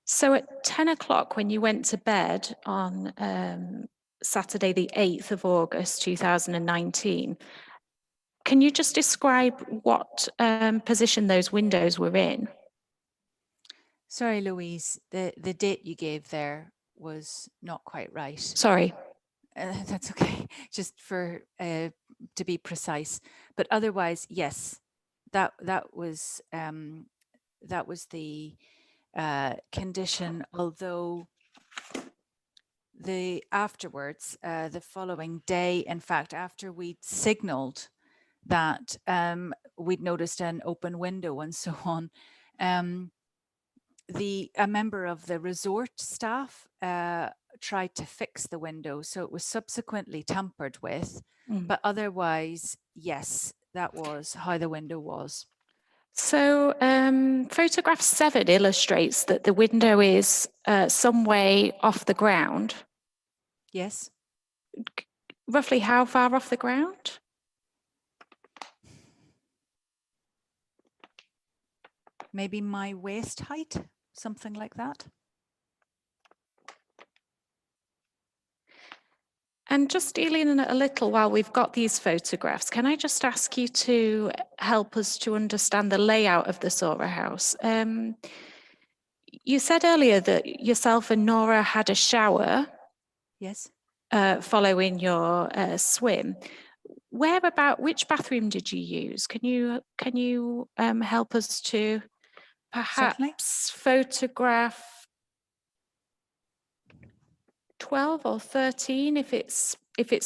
F: So at 10 o'clock, when you went to bed on Saturday, the 8th of August, 2019, can you just describe what position those windows were in?
E: Sorry, Louise, the date you gave there was not quite right.
F: Sorry.
E: That's okay, just for to be precise. But otherwise, yes, that was the condition, although afterwards, the following day, in fact, after we'd signaled that we'd noticed an open window and so on, a member of the resort staff tried to fix the window, so it was subsequently tampered with, but otherwise, yes, that was how the window was.
F: So photograph 7 illustrates that the window is some way off the ground.
E: Yes.
F: Roughly how far off the ground?
E: Maybe my waist height, something like that.
F: And just dealing a little while we've got these photographs, can I just ask you to help us to understand the layout of the Sora house? You said earlier that yourself and Nora had a shower.
E: Yes.
F: Following your swim. Which bathroom did you use? Can you help us to perhaps
E: Certainly.
F: Photograph 12 or 13, if it's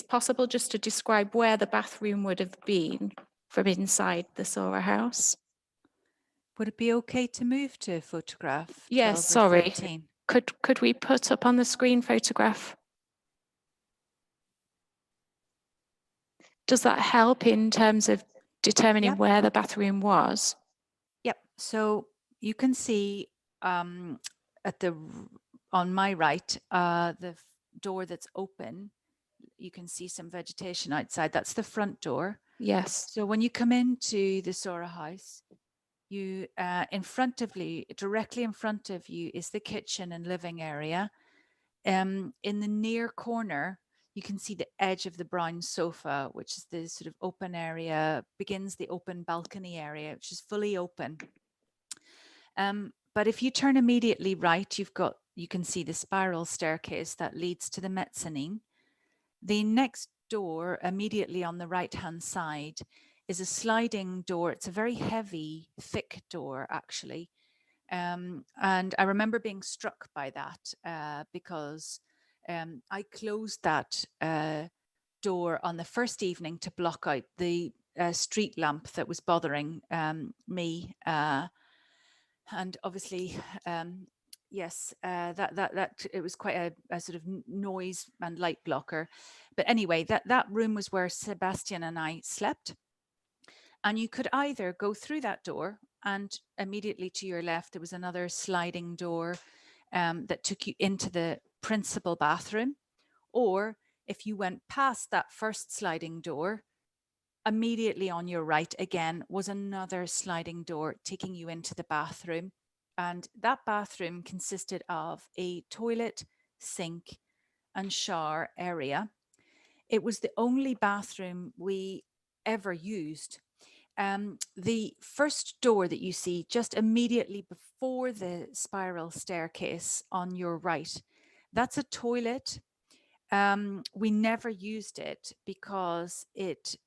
F: possible, just to describe where the bathroom would have been from inside the Sora house?
E: Would it be okay to move to photograph?
F: Yes,
E: 12 or
F: sorry.
E: 13?
F: Could we put up on the screen photograph? Does that help in terms of determining where the bathroom was?
E: Yep. So you can see on my right, the door that's open, you can see some vegetation outside. That's the front door.
F: Yes.
E: So when you come into the Sora house, you directly in front of you is the kitchen and living area. In the near corner, you can see the edge of the brown sofa, which is the sort of open area, begins the open balcony area, which is fully open. But if you turn immediately right, you can see the spiral staircase that leads to the mezzanine. The next door, immediately on the right-hand side, is a sliding door. It's a very heavy, thick door, actually. And I remember being struck by that because I closed that door on the first evening to block out the street lamp that was bothering me. And obviously, yes, that it was quite a sort of noise and light blocker. But anyway, that room was where Sebastian and I slept. And you could either go through that door, and immediately to your left, there was another sliding door that took you into the principal bathroom. Or if you went past that first sliding door, immediately on your right again was another sliding door taking you into the bathroom. And that bathroom consisted of a toilet, sink, and shower area. It was the only bathroom we ever used. The first door that you see just immediately before the spiral staircase on your right, that's a toilet. We never used it because it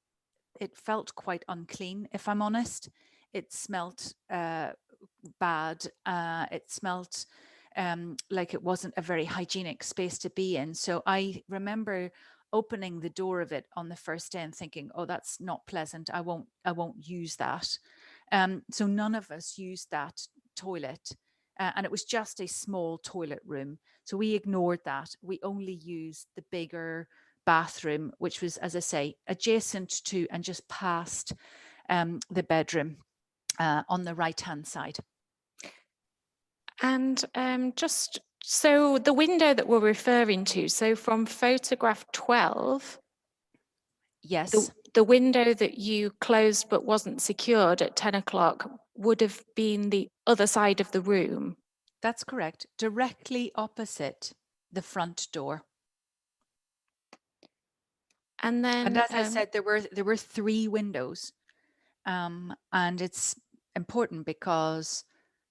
E: felt quite unclean, if I'm honest. It smelt bad. It smelt like it wasn't a very hygienic space to be in. So I remember opening the door of it on the first day and thinking, oh, that's not pleasant. I won't use that. So none of us used that toilet. And it was just a small toilet room. So we ignored that. We only used the bigger bathroom, which was, as I say, adjacent to and just past the bedroom on the right-hand side.
F: And just so the window that we're referring to, so from photograph 12,
E: yes,
F: the window that you closed but wasn't secured at 10 o'clock would have been the other side of the room.
E: That's correct, directly opposite the front door.
F: And then,
E: and as I said, there were 3 windows, and it's important because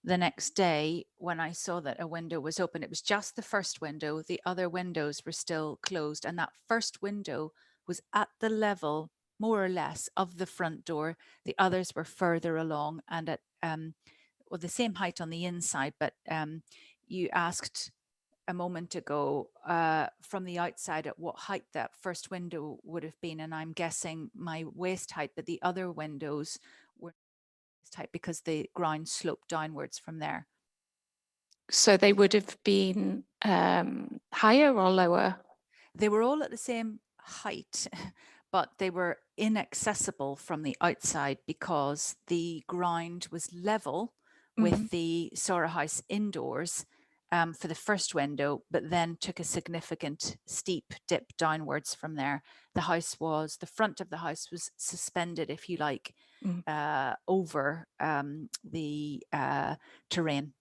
E: the next day when I saw that a window was open, it was just the first window. The other windows were still closed, and that first window was at the level, more or less, of the front door. The others were further along and at well, the same height on the inside. But you asked a moment ago from the outside at what height that first window would have been, and I'm guessing my waist height, but the other windows were waist height because the ground sloped downwards from there.
F: So they would have been higher or lower?
E: They were all at the same height, but they were inaccessible from the outside because the ground was level with the Sora house indoors for the first window, but then took a significant steep dip downwards from there. The front of the house was suspended, if you like, over the terrain.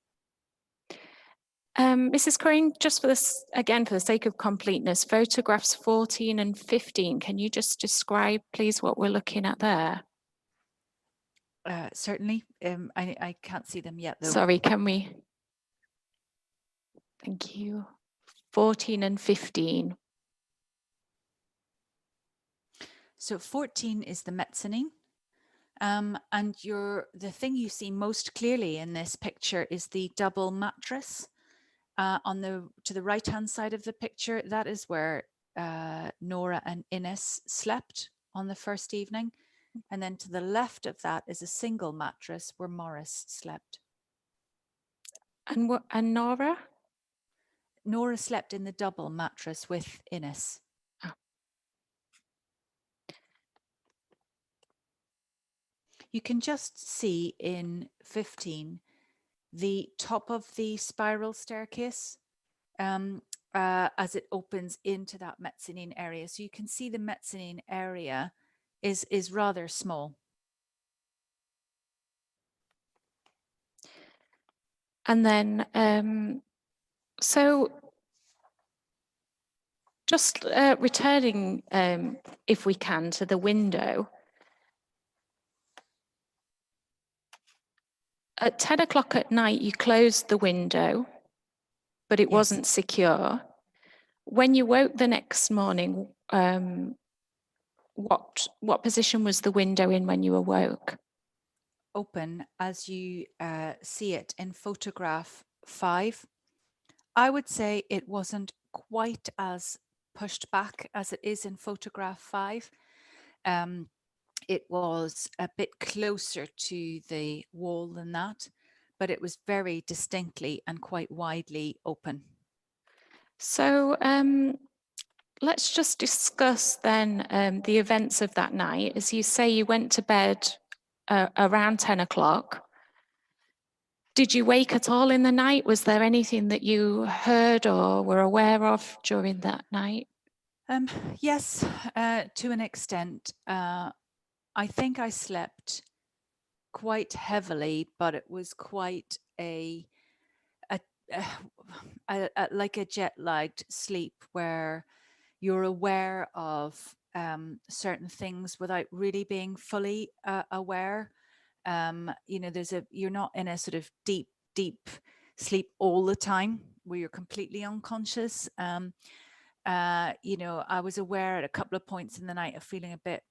F: Mrs. Quoirin, just for this, again, for the sake of completeness, photographs 14 and 15, can you just describe, please, what we're looking at there?
E: Certainly. I can't see them yet, though.
F: Sorry, can we? Thank you. 14 and 15.
E: So 14 is the mezzanine. And the thing you see most clearly in this picture is the double mattress. To the right-hand side of the picture, that is where Nora and Ines slept on the first evening. And then to the left of that is a single mattress where Morris slept.
F: And Nora?
E: Nora slept in the double mattress with Ines.
F: Oh.
E: You can just see in 15 the top of the spiral staircase as it opens into that mezzanine area. So you can see the mezzanine area is rather small.
F: And then, so just returning, if we can, to the window. At 10 o'clock at night, you closed the window, but it wasn't secure. When you woke the next morning, what position was the window in when you awoke?
E: Open, as you see it in photograph 5. I would say it wasn't quite as pushed back as it is in photograph 5. It was a bit closer to the wall than that, but it was very distinctly and quite widely open.
F: So let's just discuss then the events of that night. As you say, you went to bed around 10 o'clock. Did you wake at all in the night? Was there anything that you heard or were aware of during that night?
E: Yes, to an extent. I think I slept quite heavily, but it was quite like a jet-lagged sleep where you're aware of certain things without really being fully aware. You know, you're not in a sort of deep sleep all the time where you're completely unconscious. You know, I was aware at a couple of points in the night of feeling a bit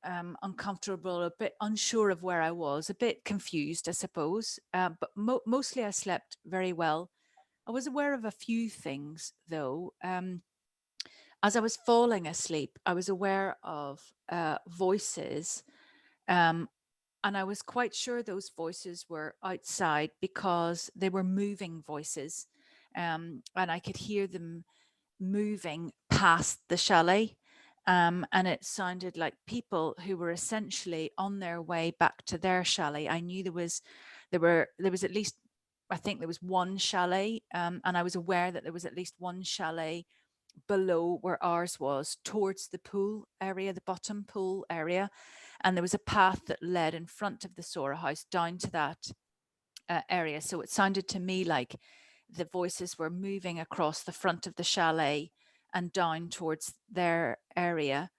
E: uncomfortable, a bit unsure of where I was, a bit confused, I suppose. But mostly I slept very well. I was aware of a few things, though. As I was falling asleep, I was aware of voices. And I was quite sure those voices were outside because they were moving voices. And I could hear them moving past the chalet. And it sounded like people who were essentially on their way back to their chalet. I knew there was at least, I think there was one chalet, and I was aware that there was at least one chalet below where ours was, towards the pool area, the bottom pool area, and there was a path that led in front of the Sora house down to that area. So it sounded to me like the voices were moving across the front of the chalet and down towards their area.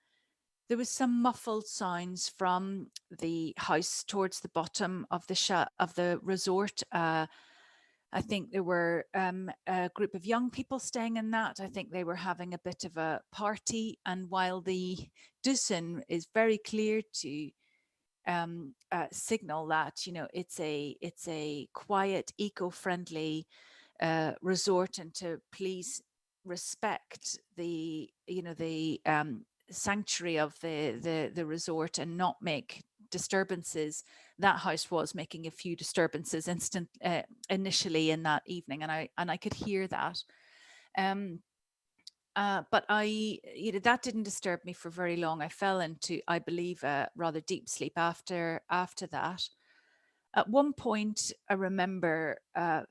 E: There was some muffled sounds from the house towards the bottom of the resort. I think there were a group of young people staying in that. I think they were having a bit of a party. And while the Dusun is very clear to signal that, you know, it's a quiet, eco-friendly resort, and to please respect the, you know, the sanctuary of the resort and not make disturbances. That house was making a few disturbances initially in that evening, and I could hear that. But you know, that didn't disturb me for very long. I fell into, I believe, a rather deep sleep after that. At one point, I remember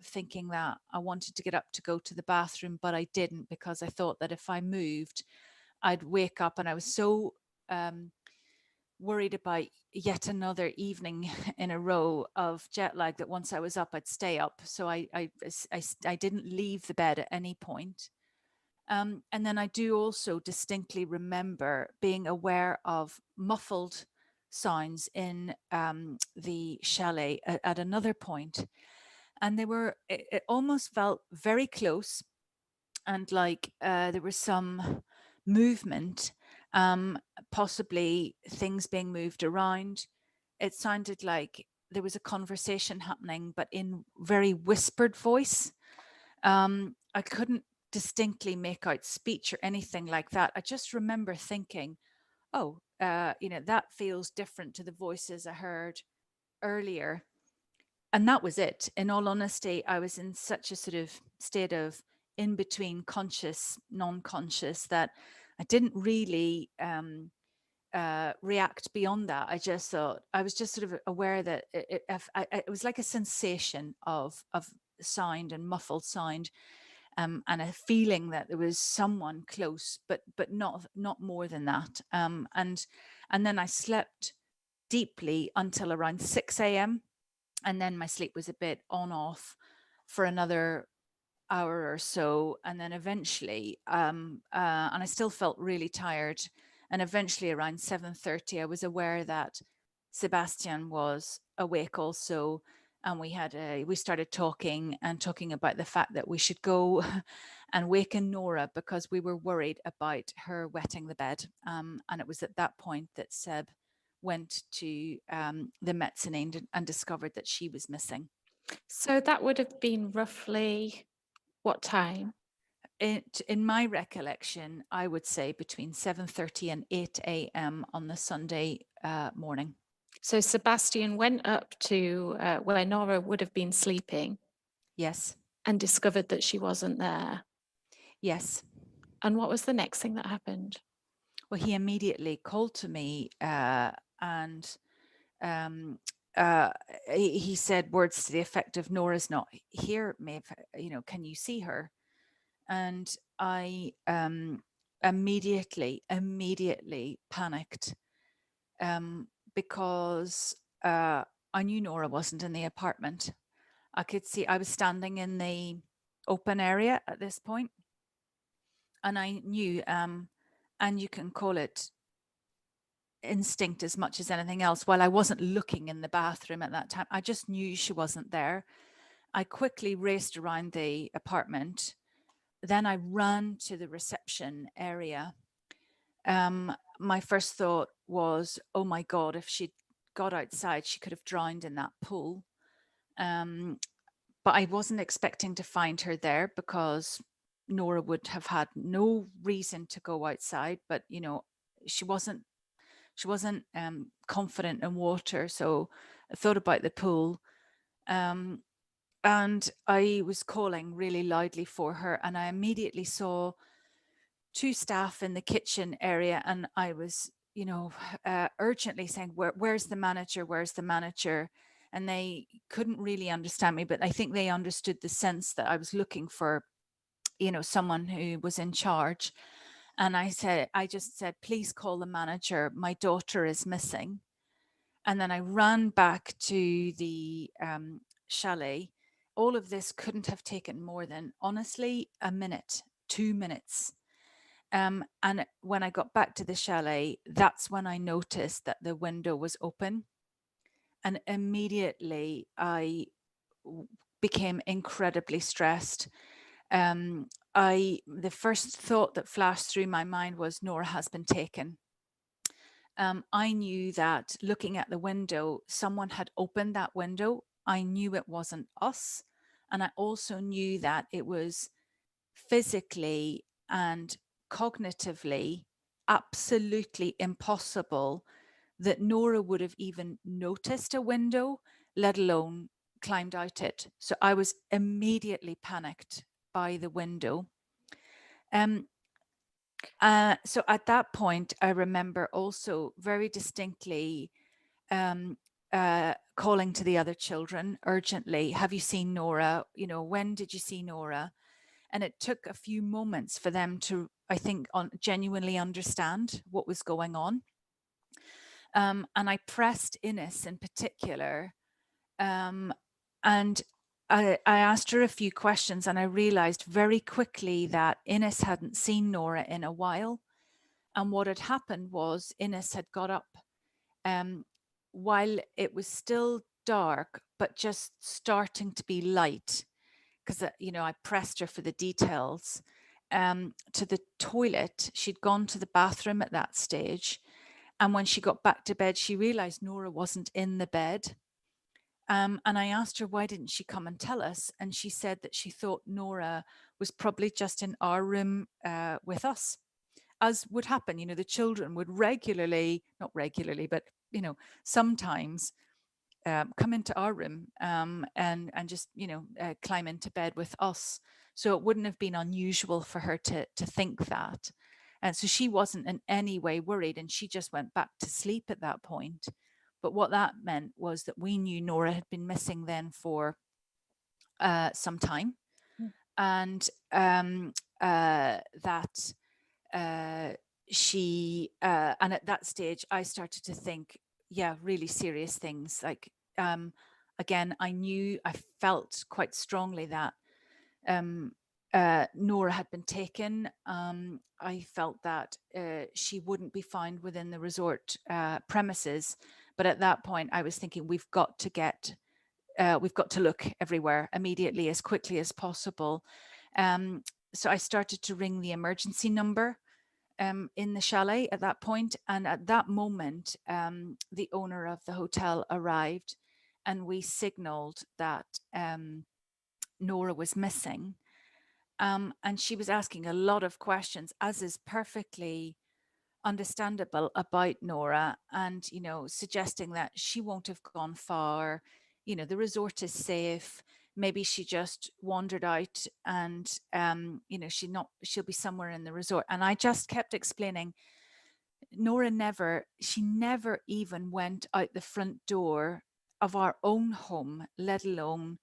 E: thinking that I wanted to get up to go to the bathroom, but I didn't, because I thought that if I moved, I'd wake up, and I was so worried about yet another evening in a row of jet lag that once I was up, I'd stay up. So I didn't leave the bed at any point. And then I do also distinctly remember being aware of muffled sounds in the chalet at another point. And it almost felt very close, and like there was some movement, possibly things being moved around. It sounded like there was a conversation happening, but in very whispered voice. I couldn't distinctly make out speech or anything like that. I just remember thinking, oh, you know, that feels different to the voices I heard earlier. And that was it. In all honesty, I was in such a sort of state of in between conscious, non-conscious, that I didn't really react beyond that. I just thought, I was just sort of aware that it was like a sensation of sound and muffled sound. And a feeling that there was someone close, but not more than that. And then I slept deeply until around 6 a.m. And then my sleep was a bit on off for another hour or so. And then eventually, and I still felt really tired. And eventually around 7:30, I was aware that Sebastian was awake also. And we started talking about the fact that we should go and waken Nora, because we were worried about her wetting the bed. And it was at that point that Seb went to the mezzanine and discovered that she was missing.
F: So that would have been roughly what time?
E: In my recollection, I would say between 7:30 and 8 a.m. on the Sunday morning.
F: So Sebastian went up to where Nora would have been sleeping.
E: Yes.
F: And discovered that she wasn't there.
E: Yes.
F: And what was the next thing that happened?
E: Well, he immediately called to me and he said words to the effect of, "Nora's not here, Maeve, can you see her?" And I immediately panicked, because I knew Nora wasn't in the apartment. I could see, I was standing in the open area at this point, and I knew, and you can call it instinct as much as anything else. While I wasn't looking in the bathroom at that time, I just knew she wasn't there. I quickly raced around the apartment. Then I ran to the reception area. My first thought was, oh my God, if she'd got outside, she could have drowned in that pool. But I wasn't expecting to find her there, because Nora would have had no reason to go outside. But, she wasn't confident in water. So I thought about the pool. And I was calling really loudly for her, and I immediately saw two staff in the kitchen area, and I was, urgently saying, where's the manager? Where's the manager? And they couldn't really understand me, but I think they understood the sense that I was looking for, someone who was in charge. And I just said, please call the manager. My daughter is missing. And then I ran back to the chalet. All of this couldn't have taken more than, honestly, a minute, 2 minutes. And when I got back to the chalet, that's when I noticed that the window was open. And immediately I became incredibly stressed. The first thought that flashed through my mind was, Nora has been taken. I knew that looking at the window, someone had opened that window. I knew it wasn't us. And I also knew that it was physically and cognitively absolutely impossible that Nora would have even noticed a window, let alone climbed out it. So I was immediately panicked by the window. So at that point, I remember also very distinctly calling to the other children urgently, have you seen Nora? When did you see Nora? And it took a few moments for them to, I think, genuinely understand what was going on. And I pressed Ines in particular, and I asked her a few questions, and I realized very quickly that Ines hadn't seen Nora in a while. And what had happened was Ines had got up while it was still dark, but just starting to be light, because, I pressed her for the details, to the toilet. She'd gone to the bathroom at that stage. And when she got back to bed, she realized Nora wasn't in the bed. And I asked her, why didn't she come and tell us? And she said that she thought Nora was probably just in our room with us, as would happen. The children would not regularly, but, sometimes come into our room and just, climb into bed with us. So it wouldn't have been unusual for her to think that. And so she wasn't in any way worried, and she just went back to sleep at that point. But what that meant was that we knew Nora had been missing then for some time, and that she and at that stage I started to think, really serious things. Like, again, I felt quite strongly that Nora had been taken. I felt that she wouldn't be found within the resort premises. But at that point, I was thinking, we've got to look everywhere immediately, as quickly as possible. So I started to ring the emergency number in the chalet at that point. And at that moment, the owner of the hotel arrived, and we signaled that Nora was missing. And she was asking a lot of questions, as is perfectly understandable, about Nora, and, suggesting that she won't have gone far. The resort is safe. Maybe she just wandered out, and, she'll be somewhere in the resort. And I just kept explaining, Nora never even went out the front door of our own home, let alone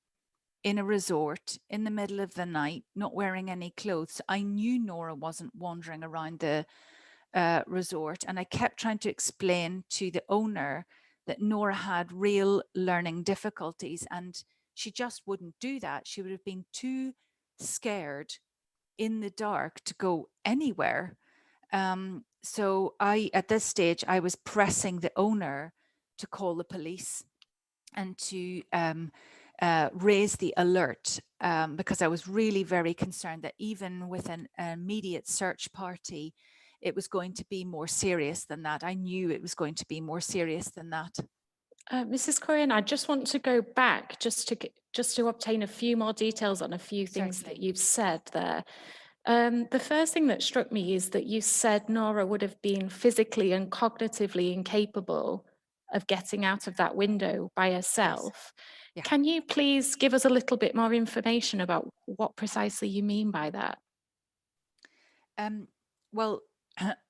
E: in a resort in the middle of the night, not wearing any clothes. I knew Nora wasn't wandering around the resort, and I kept trying to explain to the owner that Nora had real learning difficulties, and she just wouldn't do that. She would have been too scared in the dark to go anywhere. So at this stage, I was pressing the owner to call the police and to raise the alert, because I was really very concerned that even with an immediate search party, it was going to be more serious than that. I knew it was going to be more serious than that.
F: Mrs. Quoirin, I just want to go back just to obtain a few more details on a few things that you've said there. The first thing that struck me is that you said Nora would have been physically and cognitively incapable of getting out of that window by herself. Yes. Yeah. Can you please give us a little bit more information about what precisely you mean by that?
E: Well,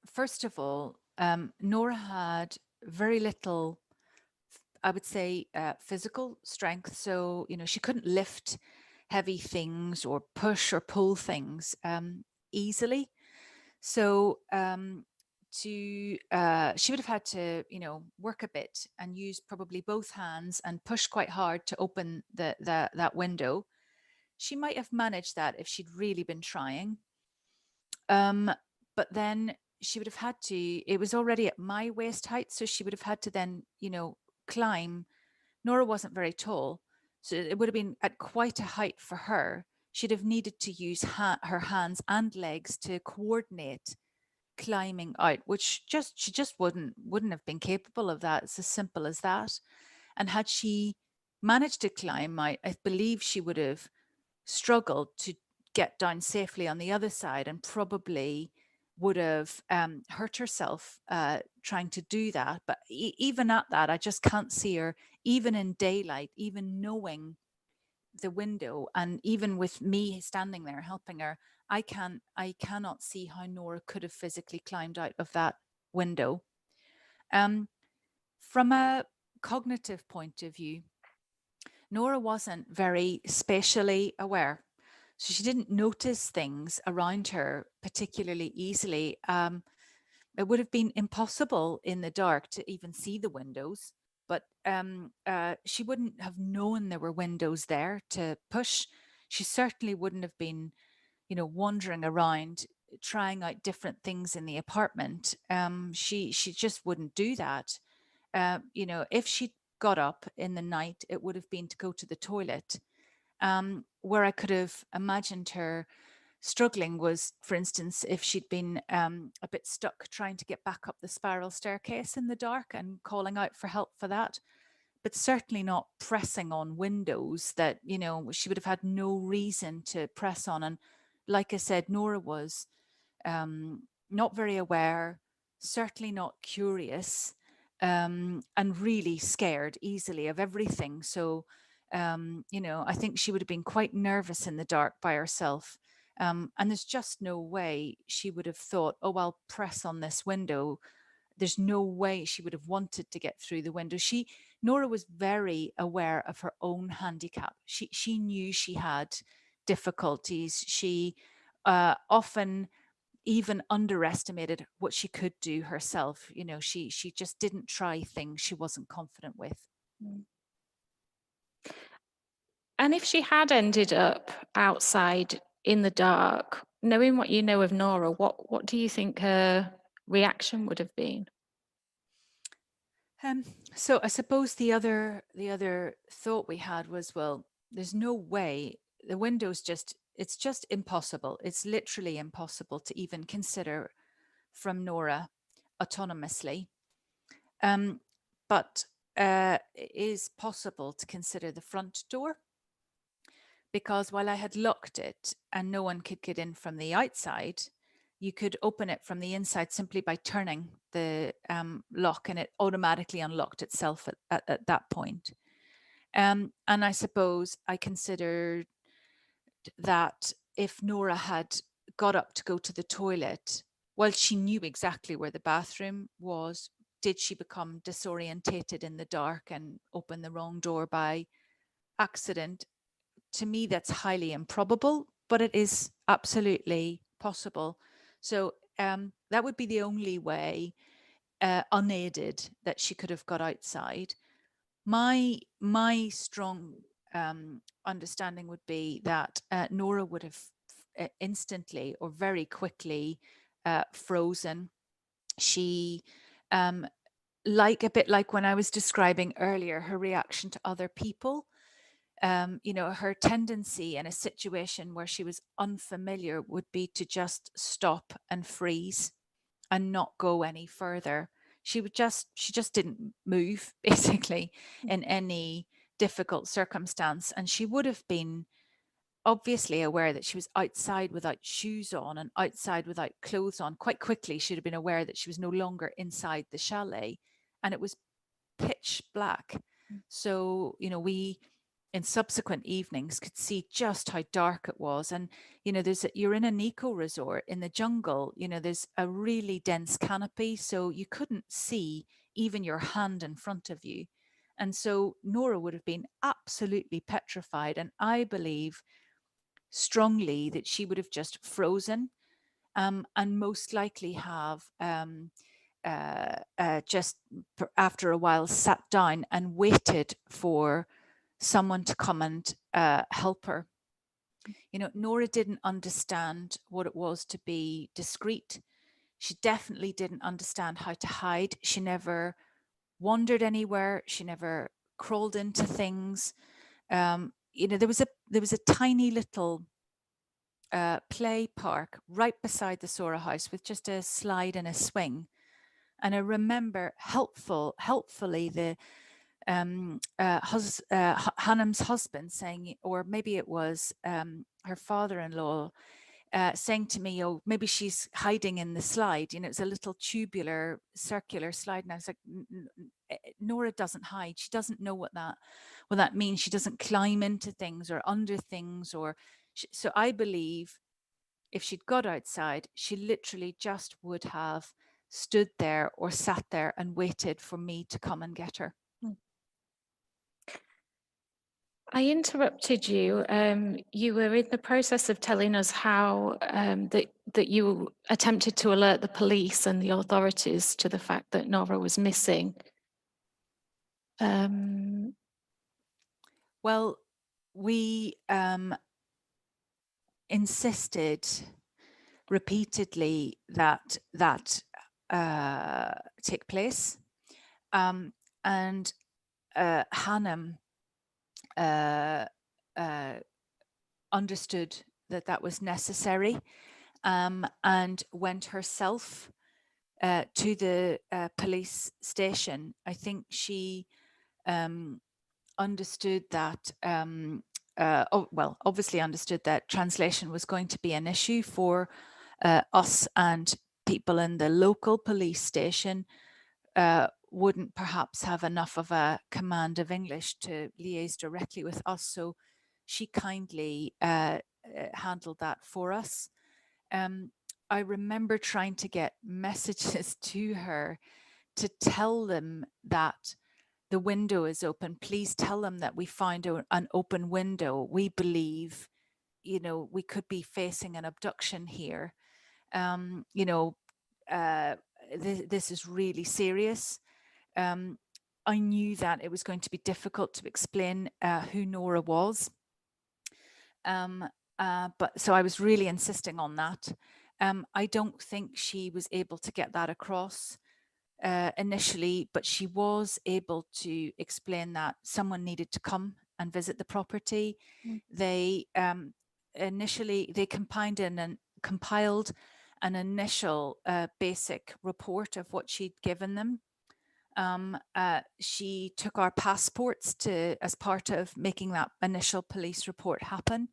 E: first of all, Nora had very little, I would say, physical strength. So, she couldn't lift heavy things or push or pull things easily. So she would have had to, work a bit and use probably both hands and push quite hard to open that window. She might have managed that if she'd really been trying. But then she would have had to, it was already at my waist height, so she would have had to then, climb. Nora wasn't very tall, so it would have been at quite a height for her. She'd have needed to use her hands and legs to coordinate climbing out, which she just wouldn't have been capable of that. It's as simple as that. And had she managed to climb out, I believe she would have struggled to get down safely on the other side, and probably would have hurt herself trying to do that. But even at that, I just can't see her, even in daylight, even knowing the window, and even with me standing there helping her, I cannot see how Nora could have physically climbed out of that window. From a cognitive point of view, Nora wasn't very spatially aware. So she didn't notice things around her particularly easily. It would have been impossible in the dark to even see the windows, but she wouldn't have known there were windows there to push. She certainly wouldn't have been, wandering around trying out different things in the apartment. She just wouldn't do that. If she got up in the night, it would have been to go to the toilet. Where I could have imagined her struggling was, for instance, if she'd been a bit stuck trying to get back up the spiral staircase in the dark and calling out for help for that, but certainly not pressing on windows that, she would have had no reason to press on. And like I said, Nora was not very aware, certainly not curious, and really scared easily of everything. So I think she would have been quite nervous in the dark by herself. And there's just no way she would have thought, oh, I'll press on this window. There's no way she would have wanted to get through the window. Nora was very aware of her own handicap. She knew she had difficulties. She often even underestimated what she could do herself. She just didn't try things she wasn't confident with.
F: And if she had ended up outside in the dark, knowing what you know of Nora, what do you think her reaction would have been?
E: So I suppose the other thought we had was, well, there's no way the window's it's just impossible. It's literally impossible to even consider from Nora autonomously. But it is possible to consider the front door, because while I had locked it and no one could get in from the outside, you could open it from the inside simply by turning the lock, and it automatically unlocked itself at that point. And I suppose I considered that if Nora had got up to go to the toilet while she knew exactly where the bathroom was, did she become disorientated in the dark and open the wrong door by accident? To me, that's highly improbable, but it is absolutely possible. So that would be the only way, unaided, that she could have got outside. My strong understanding would be that Nora would have instantly or very quickly frozen. She, a bit like when I was describing earlier, her reaction to other people, you know, her tendency in a situation where she was unfamiliar would be to just stop and freeze and not go any further. She just didn't move, basically, in any difficult circumstance. And she would have been obviously aware that she was outside without shoes on and outside without clothes on. Quite quickly, she'd have been aware that she was no longer inside the chalet, and it was pitch black. So, you know, we in subsequent evenings could see just how dark it was. And, you know, you're in an eco resort in the jungle, you know, there's a really dense canopy, so you couldn't see even your hand in front of you. And so Nora would have been absolutely petrified. And I believe strongly that she would have just frozen, and most likely have just after a while sat down and waited for someone to come and help her. You know, Nora didn't understand what it was to be discreet. She definitely didn't understand how to hide. She never wandered anywhere. She never crawled into things. You know, there was a tiny little play park right beside the Sora house with just a slide and a swing. And I remember helpfully the Hanum's husband saying, or maybe it was her father-in-law saying to me, oh, maybe she's hiding in the slide. You know, it's a little tubular circular slide. And I was like, Nora doesn't hide. She doesn't know what that means. She doesn't climb into things or under things. So I believe if she'd got outside, she literally just would have stood there or sat there and waited for me to come and get her.
F: I interrupted you. You were in the process of telling us how that you attempted to alert the police and the authorities to the fact that Nora was missing.
E: Well, we insisted repeatedly that take place, and Hanum understood that was necessary, and went herself to the police station. I think she understood that, obviously understood that translation was going to be an issue for us, and people in the local police station wouldn't perhaps have enough of a command of English to liaise directly with us. So she kindly handled that for us. I remember trying to get messages to her to tell them that the window is open. Please tell them that we found an open window. We believe, you know, we could be facing an abduction here. You know, this is really serious. I knew that it was going to be difficult to explain who Nora was. But so I was really insisting on that. I don't think she was able to get that across initially, but she was able to explain that someone needed to come and visit the property. They initially compiled an initial basic report of what she'd given them. She took our passports as part of making that initial police report happen.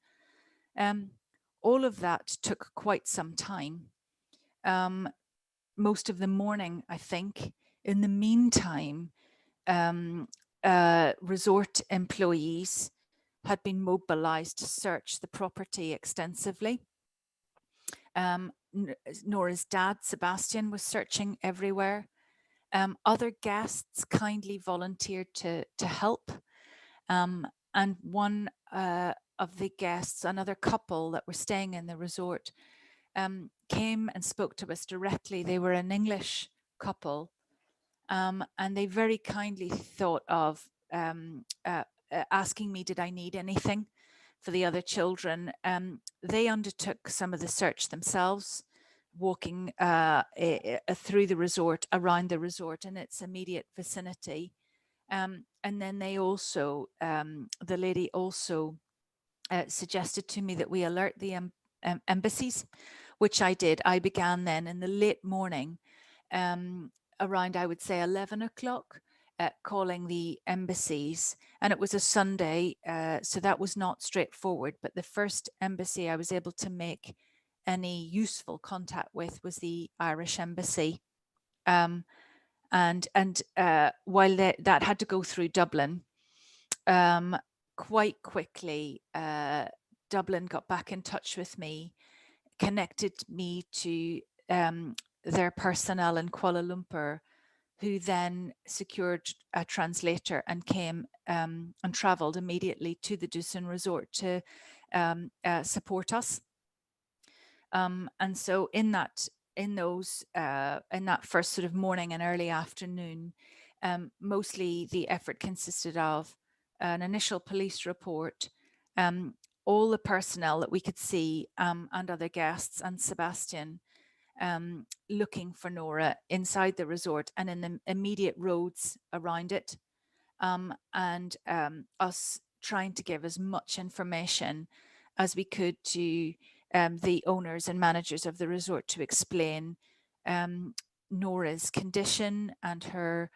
E: All of that took quite some time. Most of the morning, I think. In the meantime, resort employees had been mobilized to search the property extensively. Nora's dad, Sebastian, was searching everywhere. Other guests kindly volunteered to help. And one of the guests, another couple that were staying in the resort, came and spoke to us directly. They were an English couple, and they very kindly thought of asking me, did I need anything for the other children? They undertook some of the search themselves, walking through the resort, around the resort and its immediate vicinity. And then they also, the lady also suggested to me that we alert the embassies, which I did. I began then in the late morning, around, I would say, 11 o'clock, calling the embassies. And it was a Sunday, so that was not straightforward. But the first embassy I was able to make any useful contact with was the Irish embassy. And while that had to go through Dublin, quite quickly, Dublin got back in touch with me, connected me to their personnel in Kuala Lumpur, who then secured a translator and came and travelled immediately to the Dusun Resort to support us. And so in that first sort of morning and early afternoon, mostly the effort consisted of an initial police report, all the personnel that we could see, and other guests, and Sebastian looking for Nora inside the resort and in the immediate roads around it, and us trying to give as much information as we could to the owners and managers of the resort to explain Nora's condition and her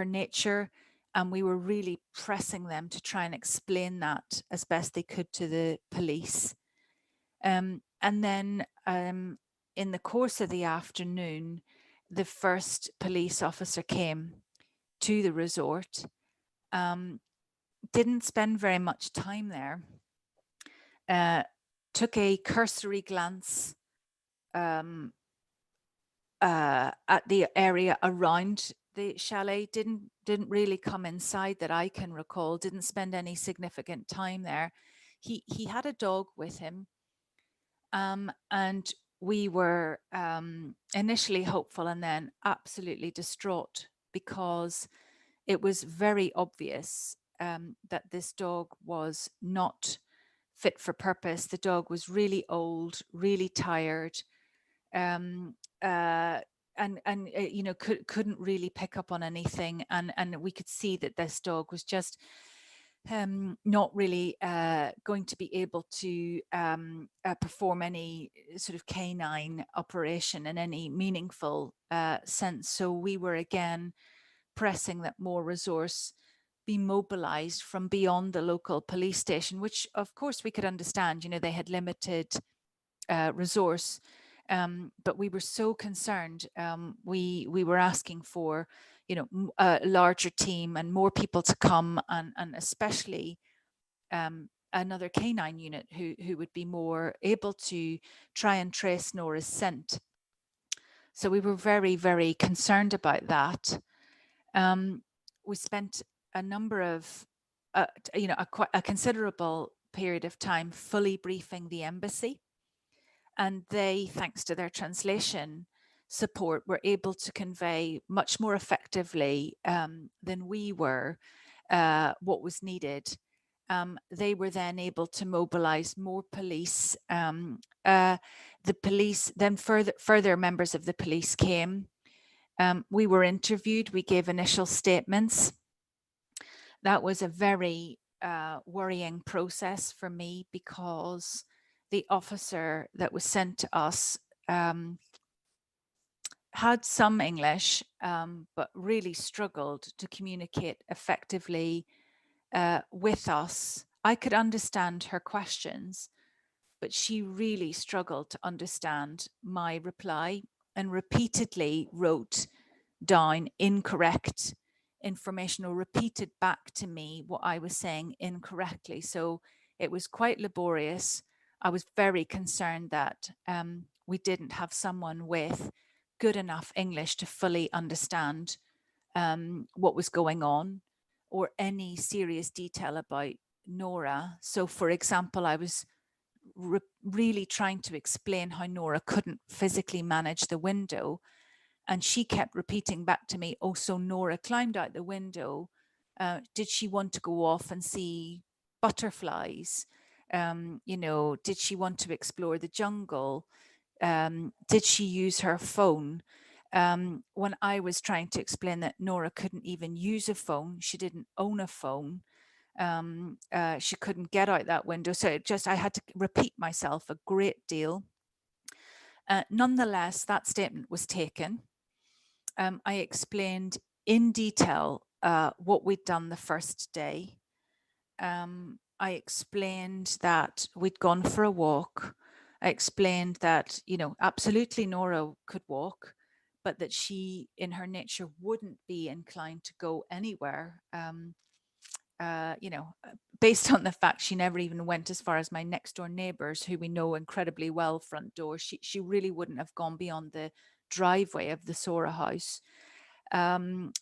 E: nature. And we were really pressing them to try and explain that as best they could to the police. And then in the course of the afternoon, the first police officer came to the resort, didn't spend very much time there, took a cursory glance at the area around the chalet, didn't really come inside that I can recall, didn't spend any significant time there. He had a dog with him, and we were initially hopeful and then absolutely distraught, because it was very obvious that this dog was not fit for purpose. The dog was really old, really tired, and you know, couldn't really pick up on anything, and we could see that this dog was just not really going to be able to perform any sort of canine operation in any meaningful sense. So we were again pressing that more resource be mobilized from beyond the local police station, which of course we could understand, you know, they had limited resource, but we were so concerned. We were asking for, you know, a larger team and more people to come, and especially another canine unit who would be more able to try and trace Nora's scent. So we were very, very concerned about that. We spent a number of, you know, a considerable period of time fully briefing the embassy, and they, thanks to their translation support, were able to convey much more effectively than we were what was needed. They were then able to mobilize more police. The police, then further members of the police came. We were interviewed, we gave initial statements. That was a very worrying process for me, because the officer that was sent to us had some English, but really struggled to communicate effectively with us. I could understand her questions, but she really struggled to understand my reply, and repeatedly wrote down incorrect information, or repeated back to me what I was saying incorrectly. So it was quite laborious. I was very concerned that we didn't have someone with good enough English to fully understand what was going on or any serious detail about Nora. So, for example, I was really trying to explain how Nora couldn't physically manage the window. And she kept repeating back to me, oh, so Nora climbed out the window. Did she want to go off and see butterflies? You know, did she want to explore the jungle? Did she use her phone? When I was trying to explain that Nora couldn't even use a phone, she didn't own a phone. She couldn't get out that window. So I had to repeat myself a great deal. Nonetheless, that statement was taken. I explained in detail what we'd done the first day. I explained that we'd gone for a walk. I explained that, you know, absolutely Nora could walk, but that she, in her nature, wouldn't be inclined to go anywhere. You know, based on the fact she never even went as far as my next door neighbors, who we know incredibly well, front door. She really wouldn't have gone beyond the driveway of the Sora house by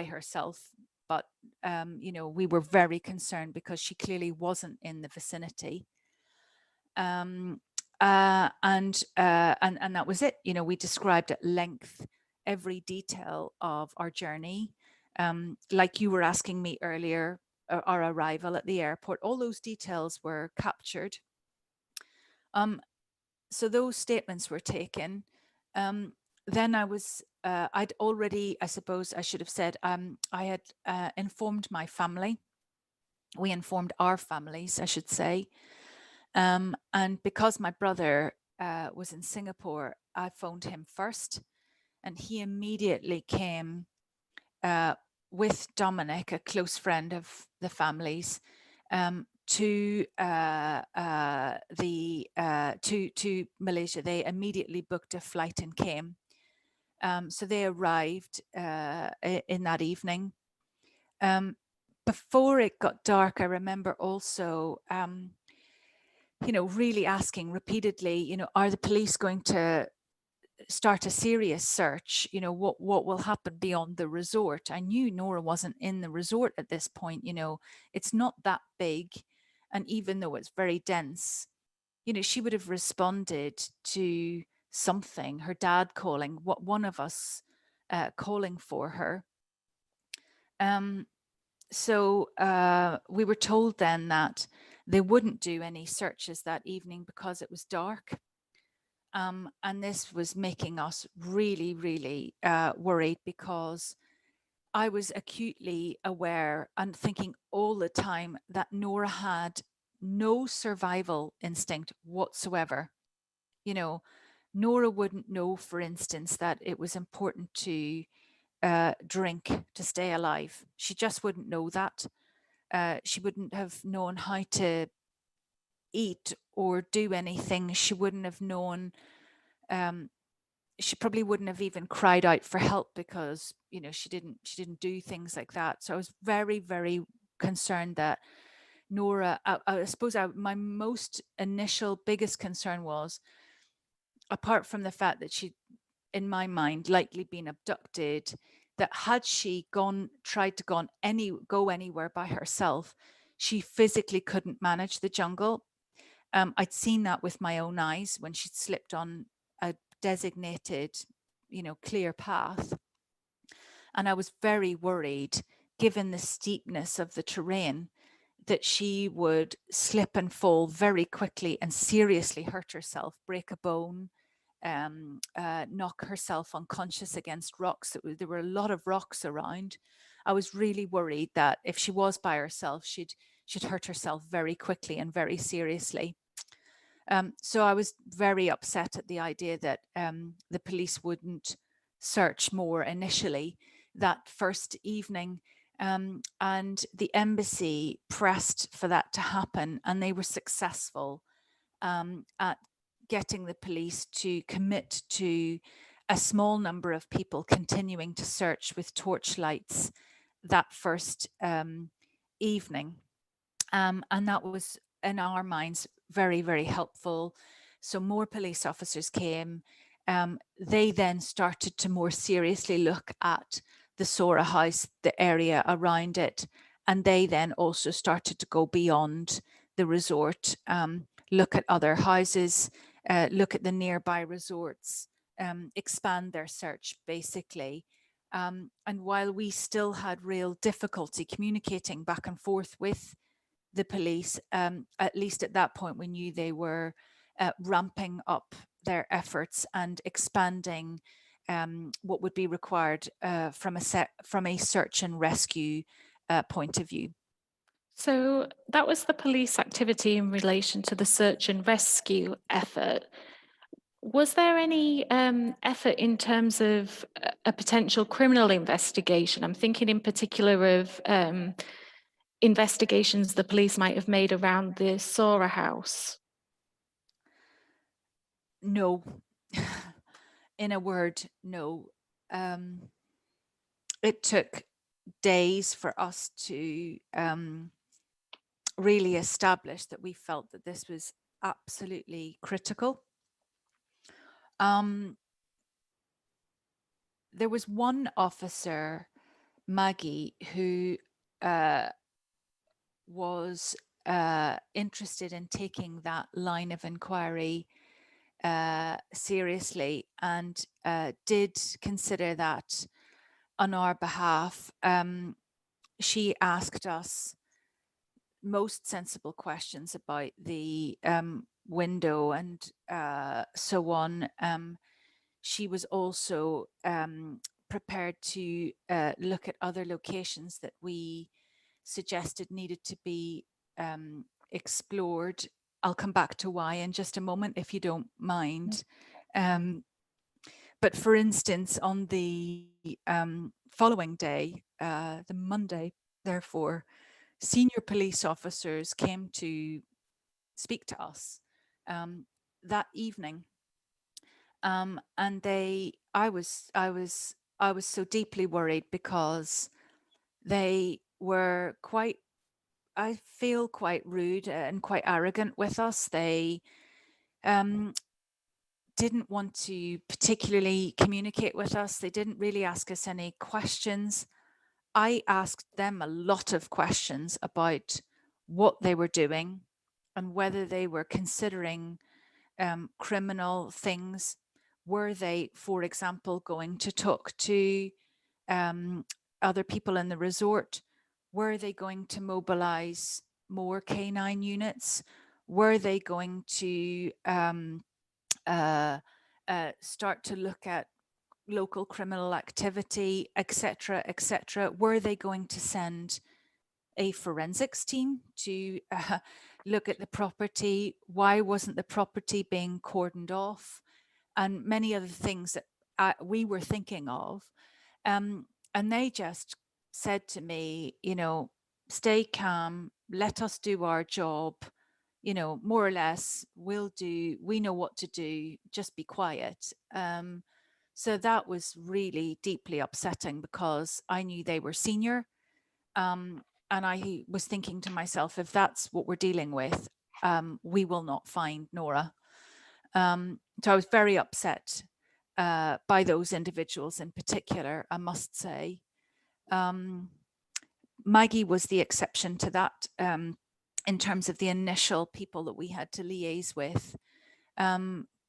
E: herself. But, you know, we were very concerned because she clearly wasn't in the vicinity. And that was it. You know, we described at length every detail of our journey. Like you were asking me earlier, our arrival at the airport, all those details were captured. So those statements were taken. Then I'd already, I suppose I should have said, I had informed my family. We informed our families, I should say. And because my brother was in Singapore, I phoned him first, and he immediately came with Dominic, a close friend of the family's, to Malaysia. They immediately booked a flight and came. So they arrived in that evening. Before it got dark, I remember also, you know, really asking repeatedly, you know, are the police going to start a serious search? You know, what will happen beyond the resort? I knew Nora wasn't in the resort at this point. You know, it's not that big. And even though it's very dense, you know, she would have responded to something, her dad calling, one of us calling for her. So we were told then that they wouldn't do any searches that evening because it was dark. And this was making us really, really worried, because I was acutely aware and thinking all the time that Nora had no survival instinct whatsoever. You know, Nora wouldn't know, for instance, that it was important to drink to stay alive. She just wouldn't know that. She wouldn't have known how to eat or do anything. She wouldn't have known. She probably wouldn't have even cried out for help, because, you know, she didn't do things like that. So I was very, very concerned that Nora, I suppose my most initial biggest concern was, apart from the fact that she'd, in my mind, likely been abducted, that had she tried to go anywhere by herself, she physically couldn't manage the jungle. I'd seen that with my own eyes when she'd slipped on a designated, you know, clear path. And I was very worried, given the steepness of the terrain, that she would slip and fall very quickly and seriously hurt herself, break a bone, knock herself unconscious against rocks. There were a lot of rocks around. I was really worried that if she was by herself, she'd hurt herself very quickly and very seriously. So I was very upset at the idea that the police wouldn't search more initially that first evening. And the embassy pressed for that to happen, and they were successful at getting the police to commit to a small number of people continuing to search with torchlights that first evening. And that was, in our minds, very, very helpful. So more police officers came. They then started to more seriously look at the Sora house, the area around it, and they then also started to go beyond the resort, look at other houses, look at the nearby resorts, expand their search basically. And while we still had real difficulty communicating back and forth with the police, at least at that point we knew they were ramping up their efforts and expanding what would be required from a search and rescue point of view.
F: So that was the police activity in relation to the search and rescue effort. Was there any effort in terms of a potential criminal investigation? I'm thinking in particular of investigations the police might have made around the Sora house.
E: No. In a word, no. It took days for us to really establish that we felt that this was absolutely critical. There was one officer, Maggie, who was interested in taking that line of inquiry seriously and did consider that on our behalf. She asked us most sensible questions about the window and so on. She was also prepared to look at other locations that we suggested needed to be explored. I'll come back to why in just a moment, if you don't mind. But for instance, on the following day, the Monday, therefore, senior police officers came to speak to us that evening, and I was so deeply worried because they were quite, I feel, quite rude and quite arrogant with us. They didn't want to particularly communicate with us. They didn't really ask us any questions. I asked them a lot of questions about what they were doing and whether they were considering criminal things. Were they, for example, going to talk to other people in the resort? Were they going to mobilize more K9 units? Were they going to start to look at local criminal activity, etc., etc.? Were they going to send a forensics team to look at the property? Why wasn't the property being cordoned off? And many other things that we were thinking of. And they just said to me, you know, stay calm, let us do our job, you know, more or less, we know what to do, just be quiet. So that was really deeply upsetting because I knew they were senior. And I was thinking to myself, if that's what we're dealing with, we will not find Nora. So I was very upset by those individuals in particular, I must say. Maggie was the exception to that in terms of the initial people that we had to liaise with.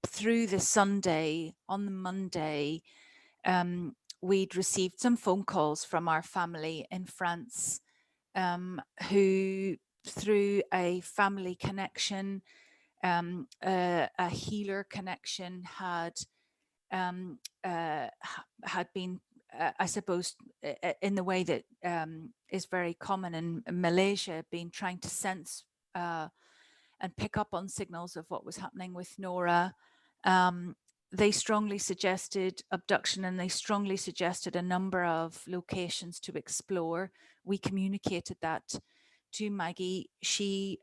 E: Through the Sunday, on the Monday, we'd received some phone calls from our family in France who, through a family connection, a healer connection, had been, I suppose, in the way that is very common in Malaysia, been trying to sense and pick up on signals of what was happening with Nora. They strongly suggested abduction, and they strongly suggested a number of locations to explore. We communicated that to Maggie. She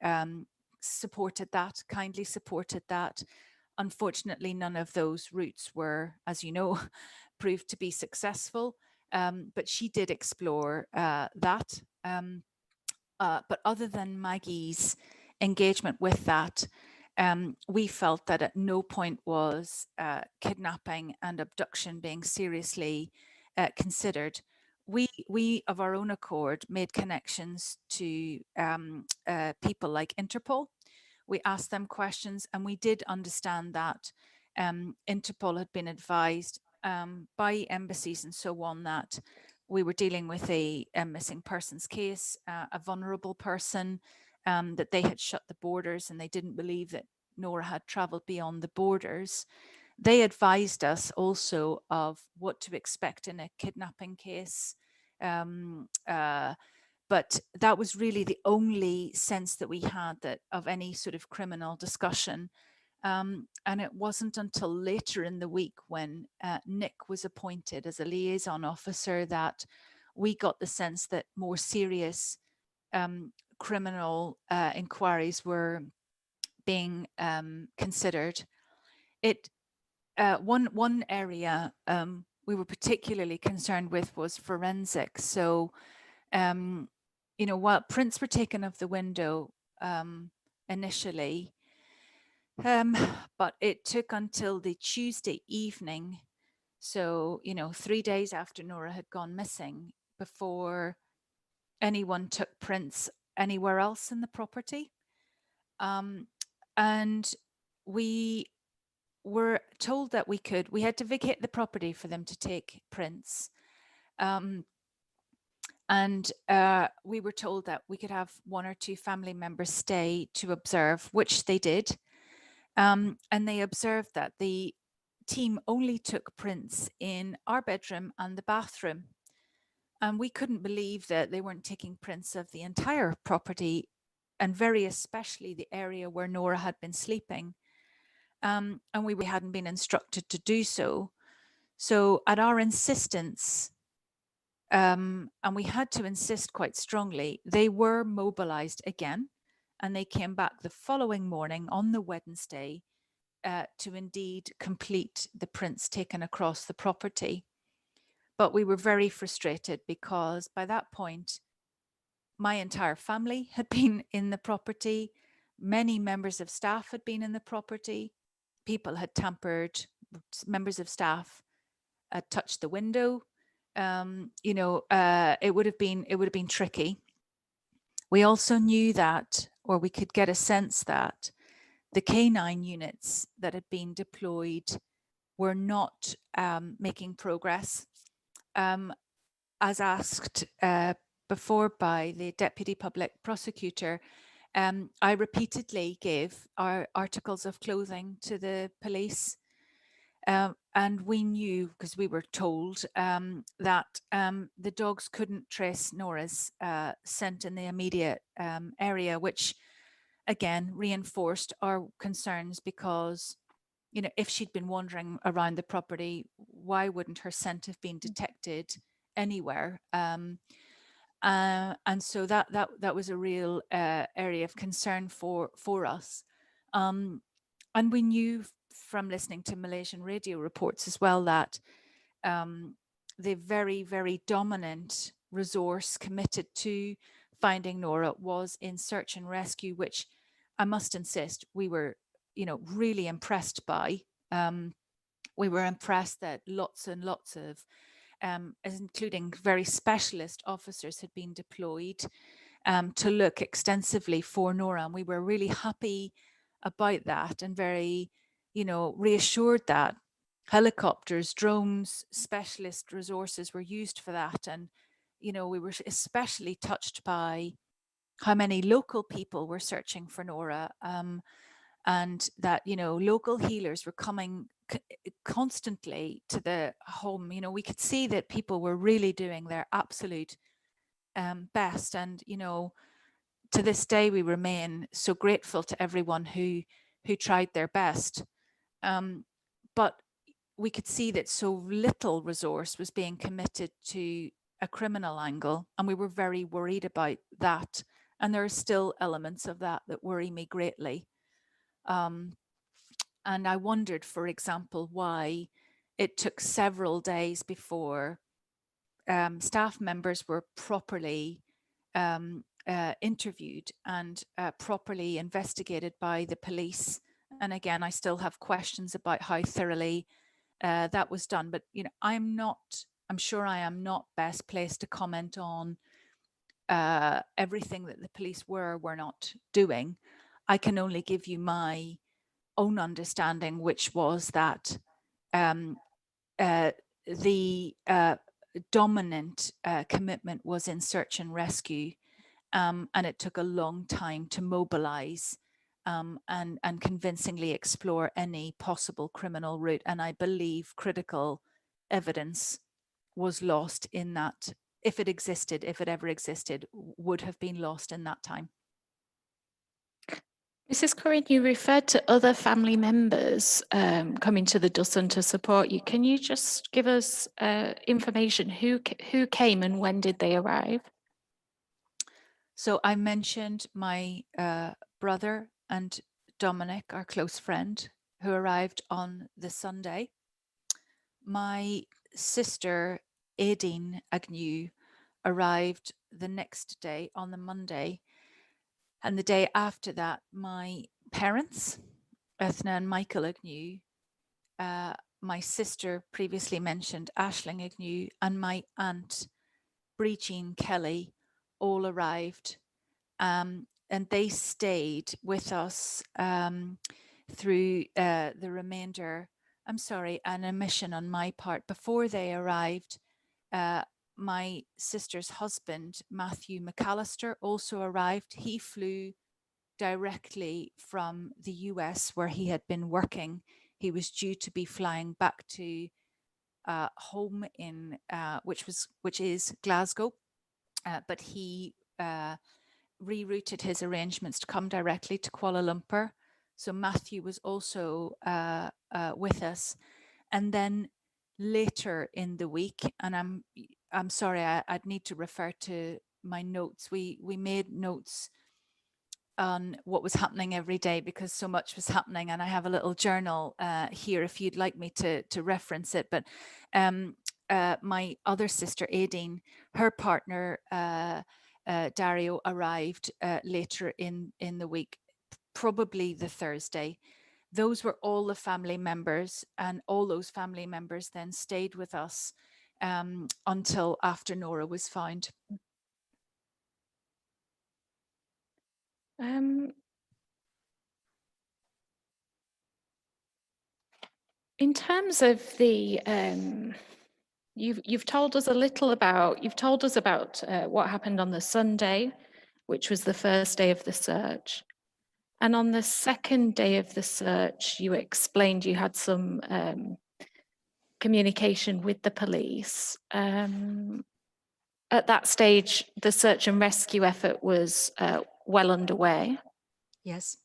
E: supported that, kindly supported that. Unfortunately, none of those routes were, as you know, proved to be successful. But she did explore that. But other than Maggie's engagement with that, we felt that at no point was kidnapping and abduction being seriously considered. We of our own accord made connections to people like Interpol. We asked them questions, and we did understand that Interpol had been advised by embassies and so on that we were dealing with a missing persons case, a vulnerable person, that they had shut the borders and they didn't believe that Nora had travelled beyond the borders. They advised us also of what to expect in a kidnapping case. But that was really the only sense that we had that of any sort of criminal discussion. And it wasn't until later in the week when Nick was appointed as a liaison officer that we got the sense that more serious criminal inquiries were being considered. One area we were particularly concerned with was forensics. So, while prints were taken of the window initially, but it took until the Tuesday evening, so 3 days after Nora had gone missing, before anyone took prints anywhere else in the property. And we were told that we had to vacate the property for them to take prints. And we were told that we could have 1 or 2 family members stay to observe, which they did. And they observed that the team only took prints in our bedroom and the bathroom. And we couldn't believe that they weren't taking prints of the entire property, and very especially the area where Nora had been sleeping. And we hadn't been instructed to do so. So at our insistence, and we had to insist quite strongly, they were mobilized again, and they came back the following morning on the Wednesday to indeed complete the prints taken across the property. But we were very frustrated because by that point, my entire family had been in the property. Many members of staff had been in the property. People had tampered. Members of staff had touched the window. It would have been tricky. We also knew that, or we could get a sense that, the K9 units that had been deployed were not making progress. As asked before by the Deputy Public Prosecutor, I repeatedly gave our articles of clothing to the police. And we knew, because we were told, that the dogs couldn't trace Nora's scent in the immediate area, which again reinforced our concerns, because if she'd been wandering around the property, why wouldn't her scent have been detected anywhere? And so that was a real area of concern for us. And we knew from listening to Malaysian radio reports as well that the very, very dominant resource committed to finding Nora was in search and rescue, which I must insist we were, really impressed by. We were impressed that lots and lots of, including very specialist officers, had been deployed to look extensively for Nora. And we were really happy about that, and very, reassured that helicopters, drones, specialist resources were used for that. And, we were especially touched by how many local people were searching for Nora, and that, local healers were coming constantly to the home. We could see that people were really doing their absolute best. And, to this day, we remain so grateful to everyone who tried their best. But we could see that so little resource was being committed to a criminal angle, and we were very worried about that. And there are still elements of that worry me greatly. And I wondered, for example, why it took several days before staff members were properly interviewed and properly investigated by the police. And again, I still have questions about how thoroughly that was done. But I'm sure I am not best placed to comment on everything that the police were not doing. I can only give you my own understanding, which was that the dominant commitment was in search and rescue, and it took a long time to mobilize and convincingly explore any possible criminal route. And I believe critical evidence was lost in that, if it existed, if it ever existed, would have been lost in that time.
F: Mrs. Quoirin, you referred to other family members coming to the Dusson to support you. Can you just give us information? Who came and when did they arrive?
E: So I mentioned my brother and Dominic, our close friend, who arrived on the Sunday. My sister, Aideen Agnew, arrived the next day on the Monday. And the day after that, my parents, Ethna and Michael Agnew, my sister, previously mentioned Aisling Agnew, and my aunt, Bridget Kelly, all arrived. And they stayed with us through the remainder. I'm sorry, an omission on my part. Before they arrived, my sister's husband, Matthew McAllister, also arrived. He flew directly from the US, where he had been working. He was due to be flying back to home in which is Glasgow, but he rerouted his arrangements to come directly to Kuala Lumpur. So Matthew was also with us. And then later in the week, and I'm sorry, I'd need to refer to my notes. We made notes on what was happening every day because so much was happening, and I have a little journal here if you'd like me to reference it. But my other sister, Aideen, her partner, Dario, arrived later in the week, probably the Thursday. Those were all the family members, and all those family members then stayed with us until after Nora was found.
F: In terms of the, you've told us a little about, what happened on the Sunday, which was the first day of the search. And on the second day of the search, you explained you had some communication with the police. At that stage, the search and rescue effort was well underway.
E: Yes.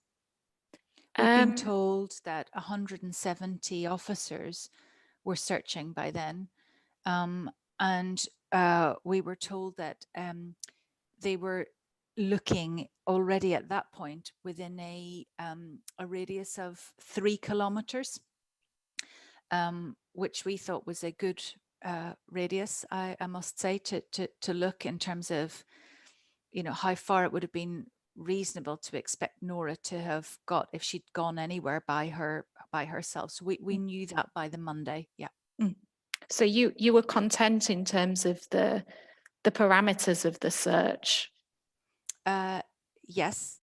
E: We've been told that 170 officers were searching by then. And we were told that they were looking already at that point within a radius of 3 kilometers, which we thought was a good radius, I must say, to look in terms of, how far it would have been reasonable to expect Nora to have got if she'd gone anywhere by herself. So we knew that by the Monday. Yeah.
F: So you were content in terms of the parameters of the search?
E: Yes,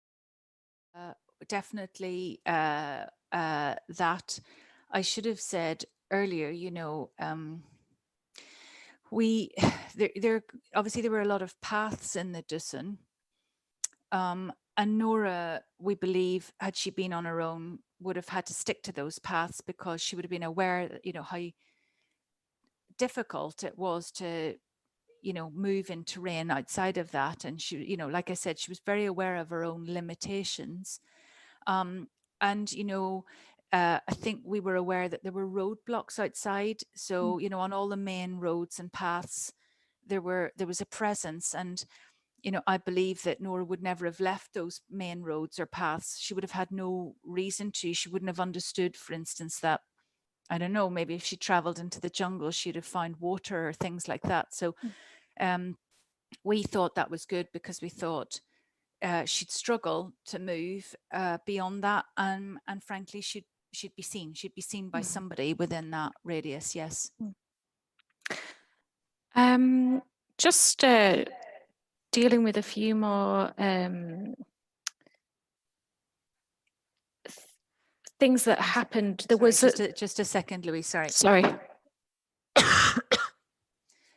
E: definitely that. I should have said earlier, there obviously there were a lot of paths in the Dusson. And Nora, we believe, had she been on her own, would have had to stick to those paths because she would have been aware that, how difficult it was to, move in terrain outside of that. And she, like I said, she was very aware of her own limitations. And, I think we were aware that there were roadblocks outside. So, on all the main roads and paths, there was a presence. And, I believe that Nora would never have left those main roads or paths. She would have had no reason to. She wouldn't have understood, for instance, that, I don't know, maybe if she traveled into the jungle, she'd have found water or things like that. So we thought that was good because we thought she'd struggle to move beyond that, and frankly, she'd be seen by somebody within that radius. Yes.
F: Just dealing with a few more things that happened. There was
E: just a second, Louise. Sorry.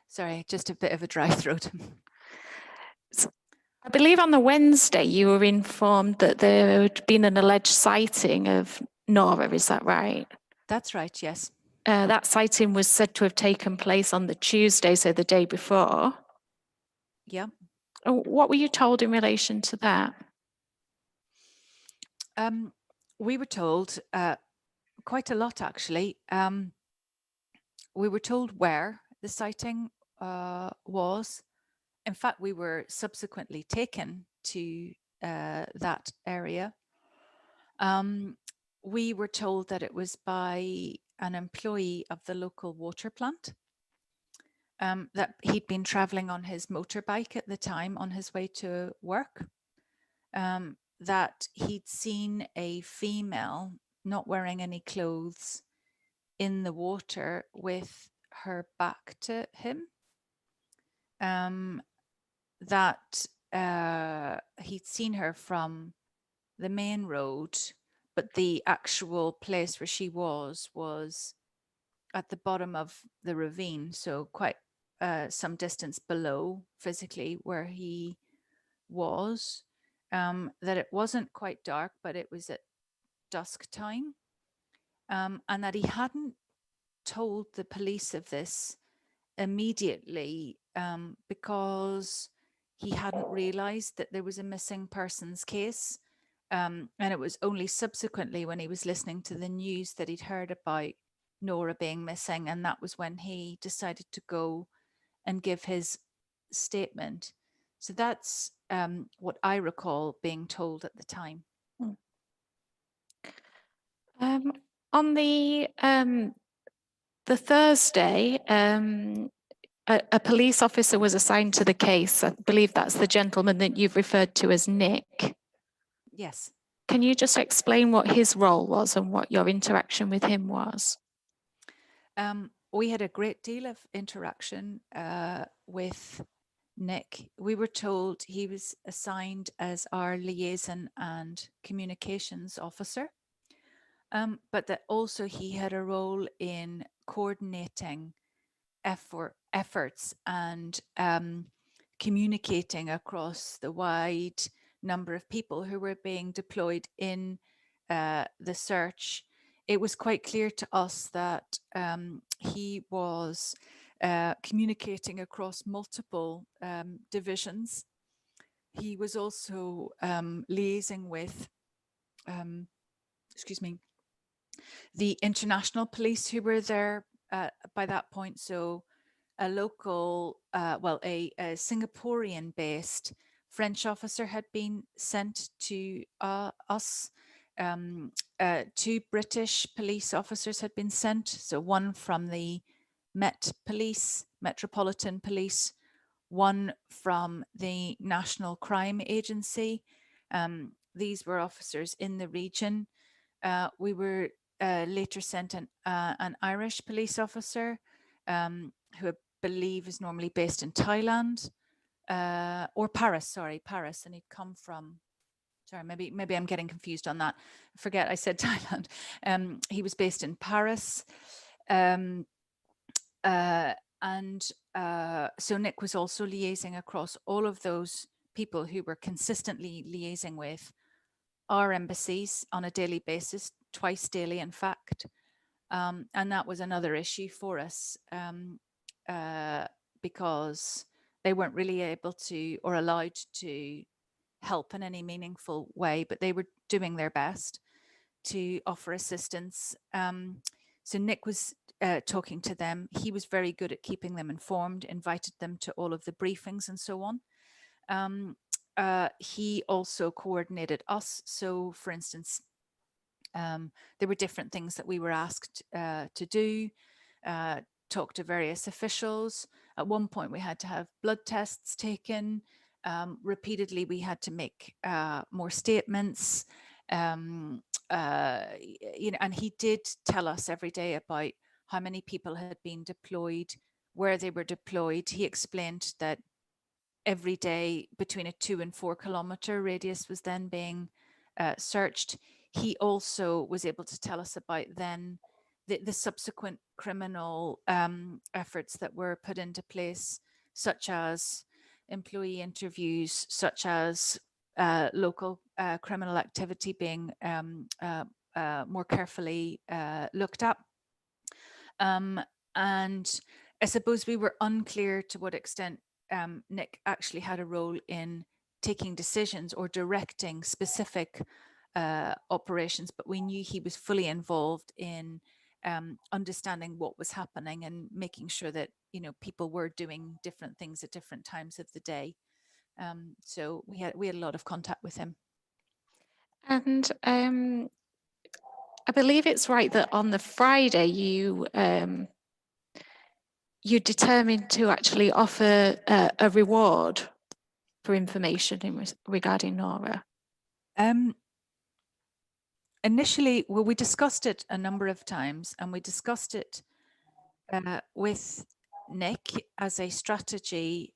E: Sorry, just a bit of a dry throat.
F: I believe on the Wednesday you were informed that there had been an alleged sighting of Nora. Is that right?
E: That's right. Yes.
F: That sighting was said to have taken place on the Tuesday, so the day before.
E: Yeah.
F: What were you told in relation to that?
E: We were told quite a lot, actually. We were told where the sighting was. In fact, we were subsequently taken to that area. We were told that it was by an employee of the local water plant, that he'd been traveling on his motorbike at the time on his way to work, that he'd seen a female not wearing any clothes in the water with her back to him, that he'd seen her from the main road, but the actual place where she was at the bottom of the ravine, so quite some distance below physically where he was, that it wasn't quite dark, but it was at dusk time, and that he hadn't told the police of this immediately because he hadn't realized that there was a missing persons case. And it was only subsequently when he was listening to the news that he'd heard about Nora being missing. And that was when he decided to go and give his statement. So that's what I recall being told at the time.
F: On the Thursday, a police officer was assigned to the case. I believe that's the gentleman that you've referred to as Nick.
E: Yes.
F: Can you just explain what his role was and what your interaction with him was?
E: We had a great deal of interaction with Nick. We were told he was assigned as our liaison and communications officer, but that also he had a role in coordinating efforts and communicating across the wide number of people who were being deployed in the search. It was quite clear to us that he was communicating across multiple divisions. He was also liaising with, the international police who were there by that point. So a local, a Singaporean-based French officer had been sent to us. 2 British police officers had been sent. So one from the Met Police, Metropolitan Police, one from the National Crime Agency. These were officers in the region. We were later sent an Irish police officer who I believe is normally based in Thailand or Paris, and he'd come from, maybe I'm getting confused on that. I forget I said Thailand. He was based in Paris. So Nick was also liaising across all of those people who were consistently liaising with our embassies on a daily basis, twice daily, in fact. And that was another issue for us because they weren't really able to or allowed to help in any meaningful way, but they were doing their best to offer assistance. So Nick was talking to them. He was very good at keeping them informed, invited them to all of the briefings and so on. He also coordinated us. So, for instance, there were different things that we were asked to do, talk to various officials. At one point, we had to have blood tests taken. Repeatedly, we had to make more statements. And he did tell us every day about how many people had been deployed, where they were deployed. He explained that every day between a 2 and 4 kilometer radius was then being searched. He also was able to tell us about then the subsequent criminal efforts that were put into place, such as employee interviews, such as local criminal activity being more carefully looked at. And I suppose we were unclear to what extent Nick actually had a role in taking decisions or directing specific operations, but we knew he was fully involved in understanding what was happening and making sure that, you know, people were doing different things at different times of the day. So we had a lot of contact with him.
F: And I believe it's right that on the Friday you determined to actually offer a reward for information regarding Nora.
E: Initially, well, we discussed it a number of times, and we discussed it with Nick as a strategy.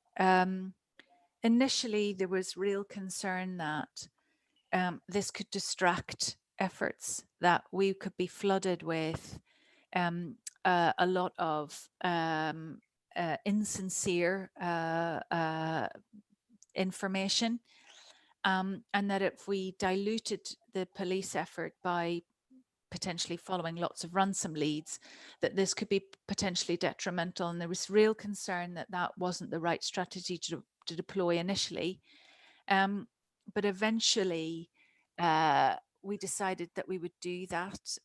E: Initially, there was real concern that this could distract efforts, that we could be flooded with a lot of insincere information, and that if we diluted the police effort by potentially following lots of ransom leads, that this could be potentially detrimental. And there was real concern that that wasn't the right strategy to deploy initially. But eventually, we decided that we would do that.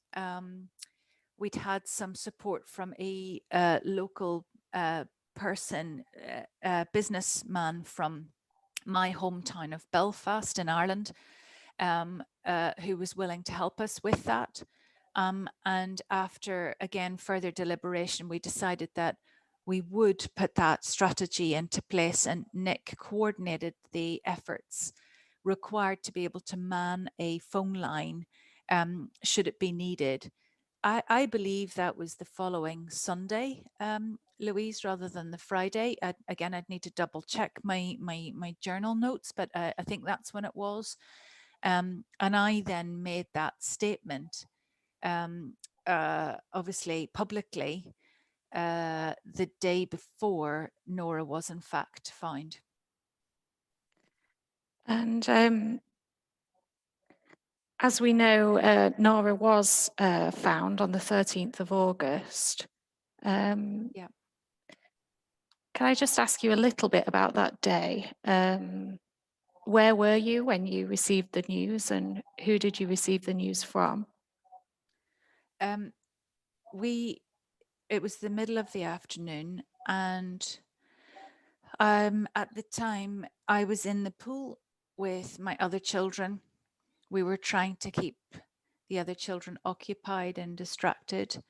E: We'd had some support from a local person, businessman from my hometown of Belfast in Ireland, who was willing to help us with that. And after, again, further deliberation, we decided that we would put that strategy into place, and Nick coordinated the efforts required to be able to man a phone line should it be needed. I believe that was the following Sunday, Louise, rather than the Friday. Again, I'd need to double check my journal notes, but I think that's when it was. And I then made that statement, obviously publicly, the day before Nora was in fact found.
F: And as we know, Nora was found on the 13th of August.
E: Yeah.
F: Can I just ask you a little bit about that day? Where were you when you received the news, and who did you receive the news from?
E: It was the middle of the afternoon, and at the time I was in the pool with my other children. We were trying to keep the other children occupied and distracted.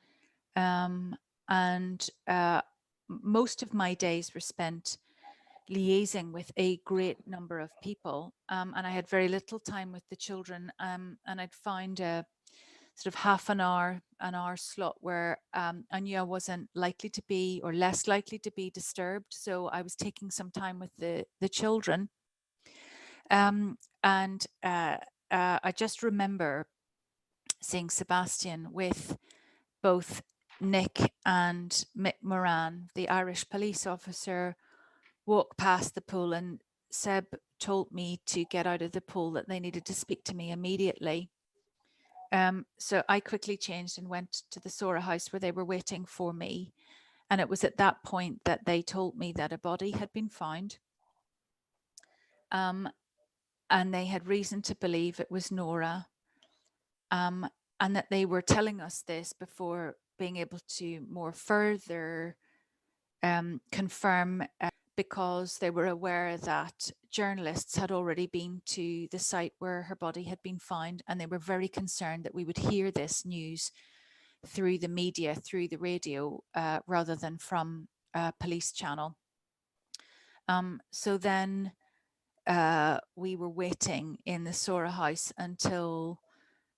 E: And most of my days were spent liaising with a great number of people. And I had very little time with the children. And I'd find a sort of half an hour slot where I knew I wasn't likely to be, or less likely to be, disturbed. So I was taking some time with the children. And I just remember seeing Sebastian with both Nick and Mick Moran, the Irish police officer, walk past the pool, and Seb told me to get out of the pool, that they needed to speak to me immediately. So I quickly changed and went to the Sora house where they were waiting for me. And it was at that point that they told me that a body had been found. And they had reason to believe it was Nora. And that they were telling us this before being able to more further confirm, because they were aware that journalists had already been to the site where her body had been found, and they were very concerned that we would hear this news through the media, through the radio, rather than from a police channel. So then we were waiting in the Sora house until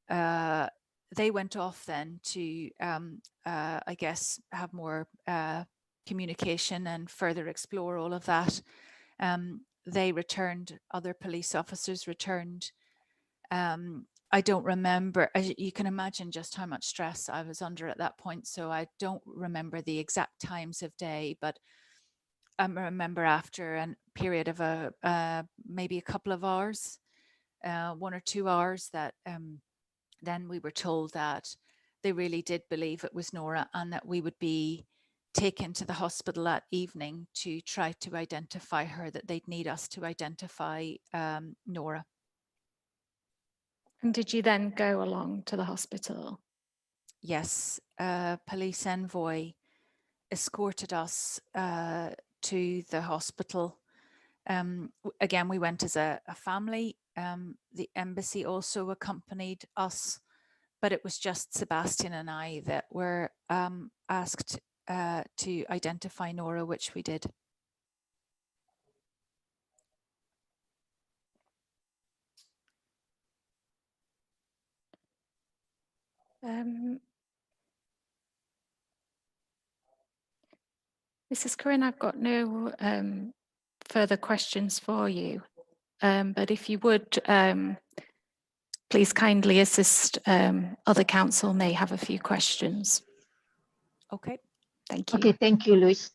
E: they went off then to, I guess, have more communication and further explore all of that. They returned, other police officers returned. I don't remember, as you can imagine just how much stress I was under at that point. So I don't remember the exact times of day, but I remember after a period of maybe a couple of hours, 1 or 2 hours, that then we were told that they really did believe it was Nora and that we would be taken to the hospital that evening to try to identify her, that they'd need us to identify Nora.
F: And did you then go along to the hospital?
E: Yes, police envoy escorted us to the hospital. Again, we went as a family. The embassy also accompanied us, but it was just Sebastian and I that were asked to identify Nora, which we did.
F: Mrs. Quoirin, I've got no further questions for you, but if you would please kindly assist, other counsel may have a few questions.
E: Okay.
F: Thank you.
C: Okay, thank you, Louise.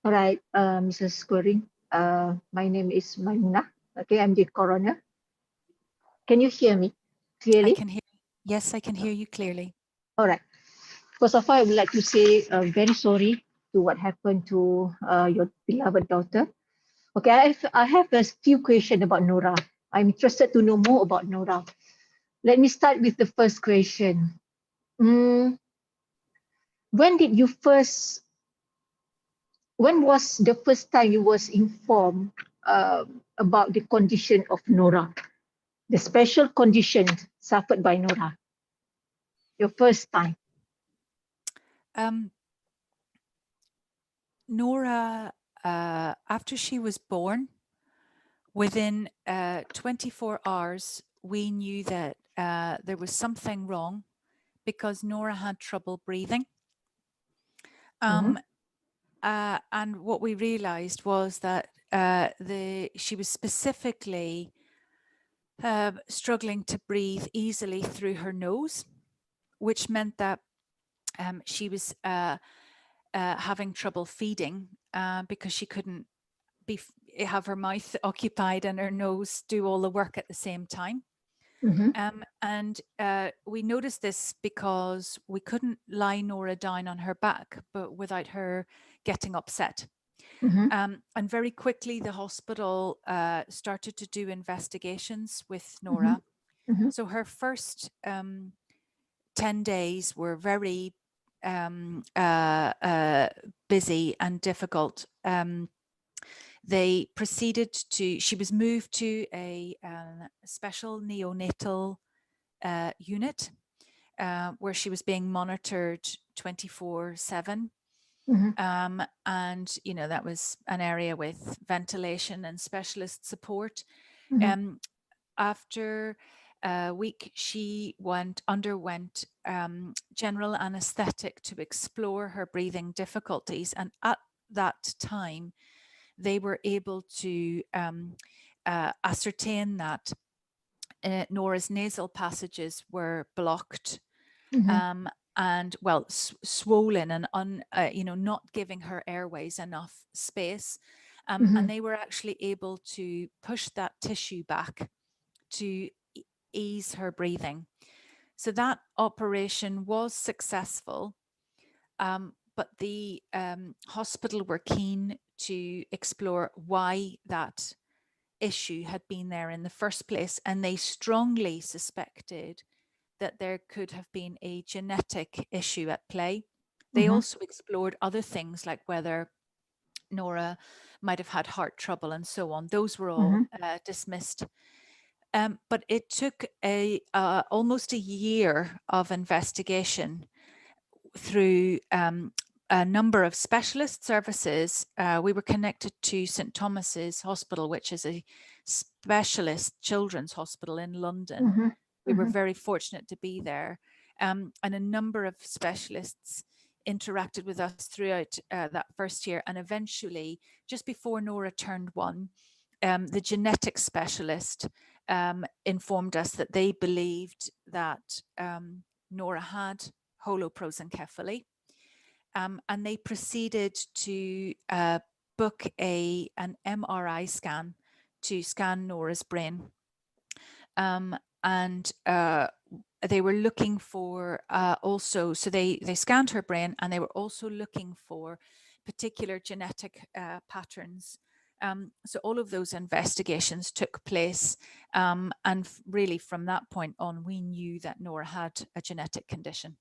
C: All right, Mrs. Quoirin, my name is Maimoonah. Okay, I'm the coroner. Can you hear me clearly?
E: I can hear. Yes, I can hear you clearly.
C: All right. First of all, I would like to say very sorry to what happened to your beloved daughter. Okay, I have a few questions about Nora. I'm interested to know more about Nora. Let me start with the first question. When was the first time you was informed about the condition of Nora, the special condition suffered by Nora? Your first time.
E: Nora, after she was born, within 24 hours, we knew that there was something wrong because Nora had trouble breathing. And what we realized was that she was specifically struggling to breathe easily through her nose, which meant that she was having trouble feeding because she couldn't have her mouth occupied and her nose do all the work at the same time. And we noticed this because we couldn't lie Nora down on her back, but without her getting upset. And very quickly, the hospital started to do investigations with Nora. So her first 10 days were very busy and difficult. They proceeded to, she was moved to a special neonatal unit where she was being monitored 24/7. And, you know, that was an area with ventilation and specialist support. After a week, she underwent general anesthetic to explore her breathing difficulties. And at that time, they were able to ascertain that Nora's nasal passages were blocked and, well, swollen and not giving her airways enough space. And they were actually able to push that tissue back to ease her breathing. So that operation was successful, but the hospital were keen to explore why that issue had been there in the first place, and they strongly suspected that there could have been a genetic issue at play. They also explored other things like whether Nora might have had heart trouble and so on. Those were all dismissed. But it took almost a year of investigation through a number of specialist services. We were connected to St. Thomas's Hospital, which is a specialist children's hospital in London. We were very fortunate to be there. And a number of specialists interacted with us throughout that first year. And eventually, just before Nora turned 1, the genetic specialist informed us that they believed that Nora had holoprosencephaly. And they proceeded to book an MRI scan to scan Nora's brain. And they were looking for also, so they scanned her brain, and they were also looking for particular genetic patterns. So all of those investigations took place. And really from that point on, we knew that Nora had a genetic condition.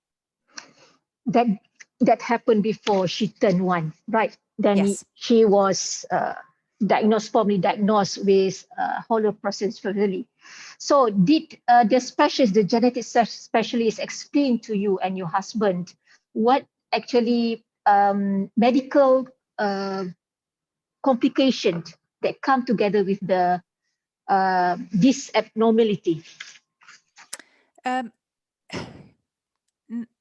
C: That happened before she turned 1, right? Then
E: Yes.
C: she was formally diagnosed with holoprosencephaly. So did the genetic specialist explain to you and your husband what actually medical complications that come together with this abnormality?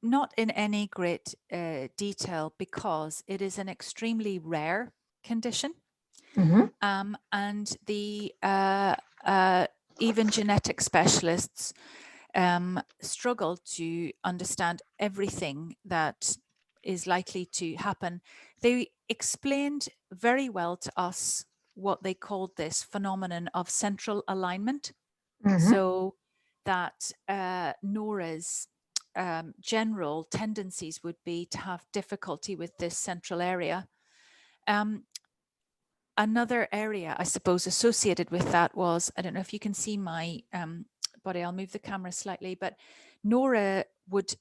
E: Not in any great detail, because it is an extremely rare condition. And the even genetic specialists struggle to understand everything that is likely to happen. They explained very well to us what they called this phenomenon of central alignment. So that Nora's general tendencies would be to have difficulty with this central area. Another area, I suppose, associated with that was, I don't know if you can see my body, I'll move the camera slightly, but Nora would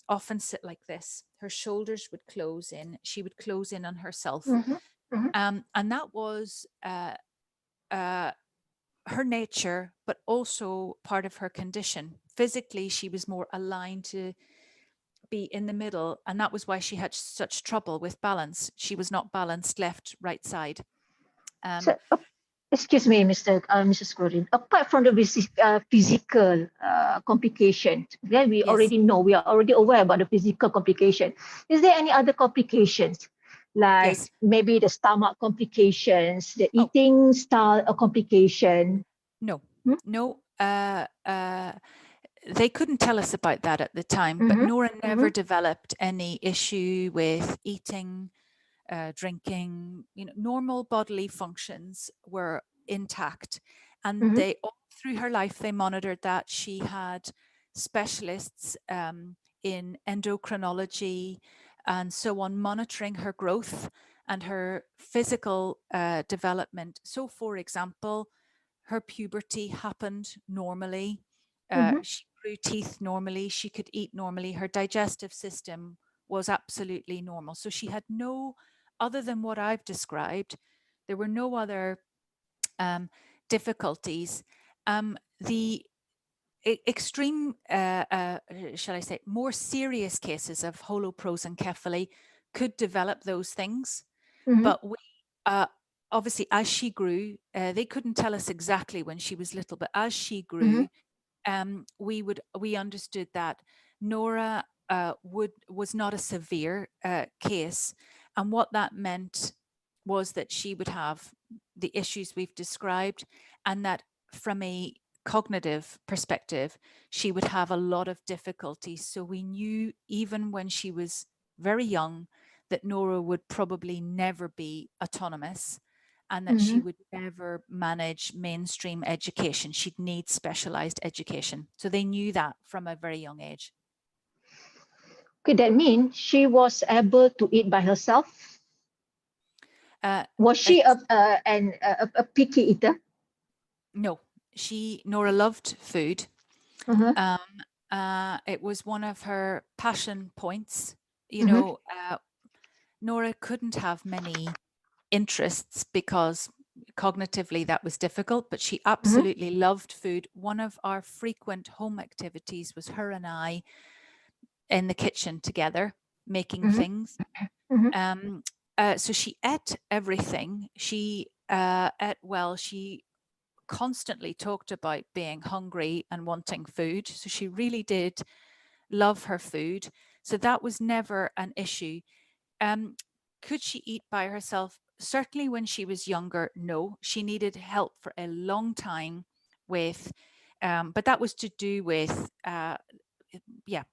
E: often sit like this. Her shoulders would close in. She would close in on herself. And that was her nature, but also part of her condition. Physically, she was more aligned to be in the middle, and that was why she had such trouble with balance. She was not balanced left, right side.
C: So, excuse me, Mrs. Quoirin, apart from the physical complications, then we already know, we are already aware about the physical complication. Is there any other complications? Like maybe the stomach complications, the eating style complication?
E: No, no. They couldn't tell us about that at the time, but Nora never developed any issue with eating, drinking. Normal bodily functions were intact, and they all through her life they monitored that. She had specialists in endocrinology and so on, monitoring her growth and her physical development. So, for example, her puberty happened normally. She grew teeth normally. She could eat normally. Her digestive system was absolutely normal. So she had no, other than what I've described, there were no other difficulties. The extreme, shall I say, more serious cases of holoprosencephaly could develop those things. But we, obviously, as she grew, they couldn't tell us exactly when she was little, but as she grew, we understood that Nora was not a severe case, and what that meant was that she would have the issues we've described, and that from a cognitive perspective, she would have a lot of difficulties. So we knew even when she was very young that Nora would probably never be autonomous, and that she would never manage mainstream education. She'd need specialized education. So they knew that from a very young age.
C: Could that mean she was able to eat by herself? Was she a picky eater?
E: No, Nora loved food. It was one of her passion points. Nora couldn't have many interests because cognitively that was difficult, but she absolutely loved food. One of our frequent home activities was her and I in the kitchen together making things. So she ate everything. She ate well. She constantly talked about being hungry and wanting food. So she really did love her food. So that was never an issue. Could she eat by herself? Certainly when she was younger, no. She needed help for a long time with, but that was to do with,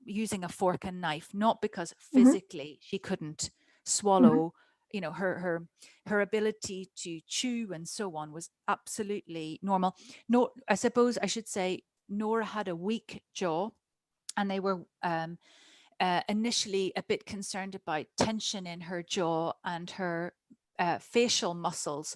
E: using a fork and knife, not because physically she couldn't swallow. You know, her ability to chew and so on was absolutely normal. No, I suppose I should say Nora had a weak jaw, and they were initially a bit concerned about tension in her jaw and her facial muscles,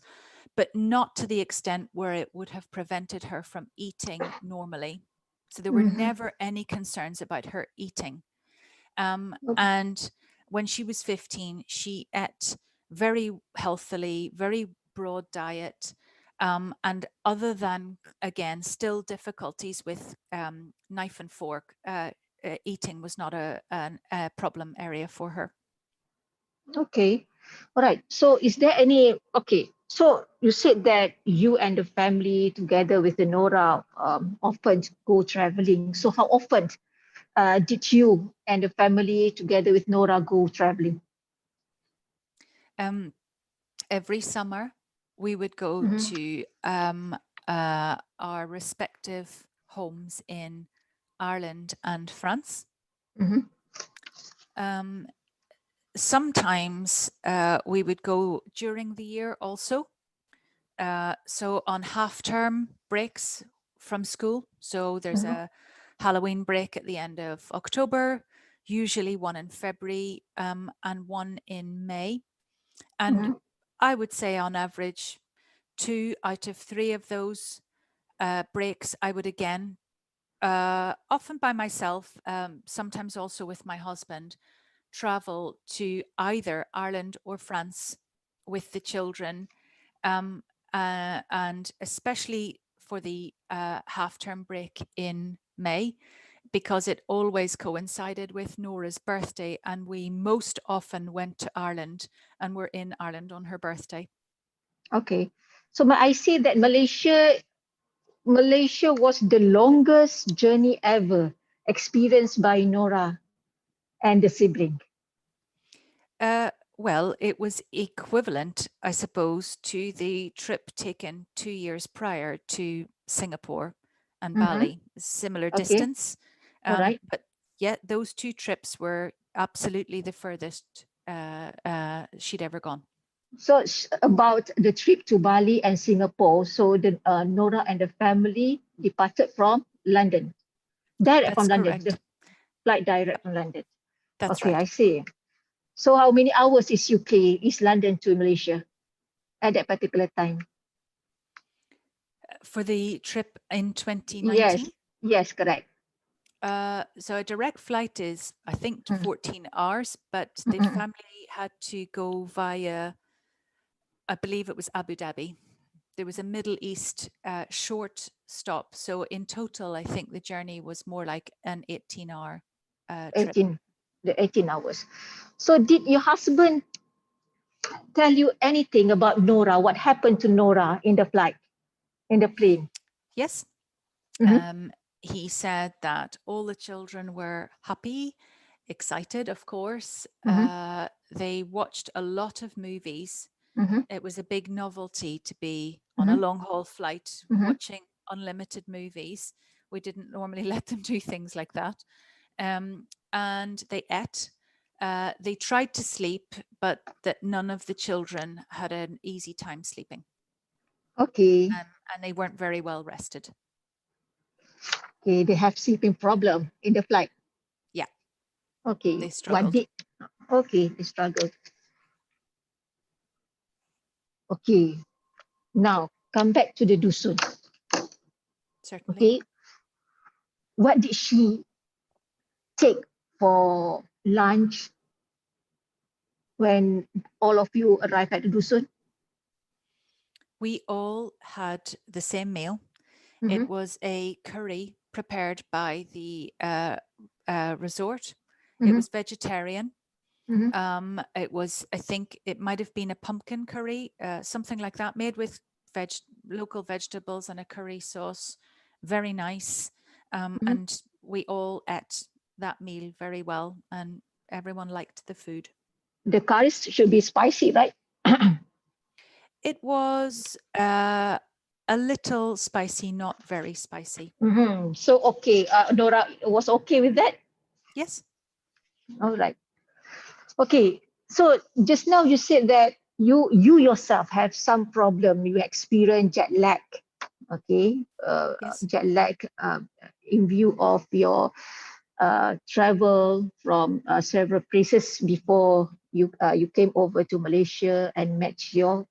E: but not to the extent where it would have prevented her from eating normally. So there were never any concerns about her eating. And when she was 15, she ate very healthily, very broad diet. And other than, again, still difficulties with knife and fork, eating was not a problem area for her.
C: Okay. All right. So is there any, okay. So you said that you and the family together with the Nora often go traveling. So how often did you and the family together with Nora go traveling?
E: Every summer we would go to our respective homes in Ireland and France. Sometimes we would go during the year also. So on half-term breaks from school. So there's a Halloween break at the end of October, usually one in February and one in May. And I would say on average, 2 out of 3 of those breaks, I would again, often by myself, sometimes also with my husband, travel to either Ireland or France with the children. And especially for the half-term break in May, because it always coincided with Nora's birthday, and we most often went to Ireland and were in Ireland on her birthday.
C: Okay. So I see that Malaysia was the longest journey ever experienced by Nora and the sibling.
E: Well, it was equivalent, I suppose, to the trip taken 2 years prior to Singapore and Bali, similar distance.
C: All right.
E: But yet those 2 trips were absolutely the furthest she'd ever gone.
C: So about the trip to Bali and Singapore, so the Nora and the family departed from London, direct from London, the flight direct from London.
E: That's
C: okay,
E: right.
C: I see. So how many hours is London to Malaysia at that particular time?
E: For the trip in 2019?
C: Yes, correct.
E: So a direct flight is, I think, 14 hours, but the family had to go via, I believe it was Abu Dhabi. There was a Middle East short stop. So in total, I think the journey was more like an 18-hour trip.
C: 18 hours. So did your husband tell you anything about Nora? What happened to Nora in the flight, in the plane?
E: Yes. He said that all the children were happy, excited, of course. They watched a lot of movies. It was a big novelty to be on a long haul flight watching unlimited movies. We didn't normally let them do things like that. And they ate. They tried to sleep, but that none of the children had an easy time sleeping.
C: Okay.
E: And they weren't very well rested.
C: Okay, they have sleeping problem in the flight.
E: Yeah.
C: Okay.
E: They struggled.
C: They struggled. Okay. Now come back to the dusun.
E: Certainly.
C: Okay. What did she take for lunch when all of you arrived at the dusun?
E: We all had the same meal. It was a curry prepared by the resort. It was vegetarian. It was, I think it might have been a pumpkin curry, something like that, made with local vegetables and a curry sauce. Very nice. And we all ate that meal very well, and everyone liked the food.
C: The curries should be spicy, right?
E: It was a little spicy, not very spicy.
C: So, okay, Nora was okay with that?
E: Yes.
C: All right. Okay, so just now you said that you yourself have some problem, you experience jet lag, okay?
E: Yes.
C: Jet lag in view of your travel from several places before you came over to Malaysia and met your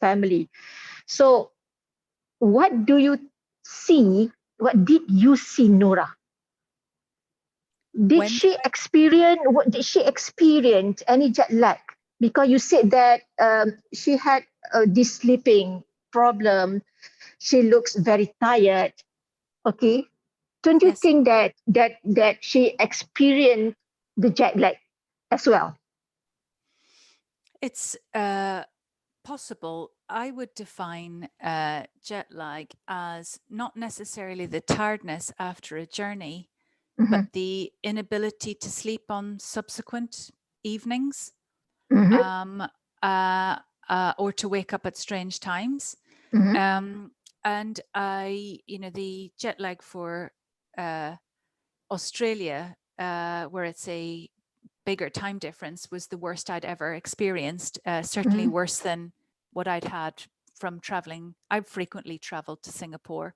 C: family. So what do you see? What did you see, Nora? Did she experience any jet lag? Because you said that she had this sleeping problem. She looks very tired. Okay, don't you think that she experienced the jet lag as well?
E: It's possible. I would define jet lag as not necessarily the tiredness after a journey, but the inability to sleep on subsequent evenings, or to wake up at strange times. And the jet lag for Australia, where it's a bigger time difference, was the worst I'd ever experienced, certainly worse than what I'd had from traveling. I've frequently traveled to Singapore.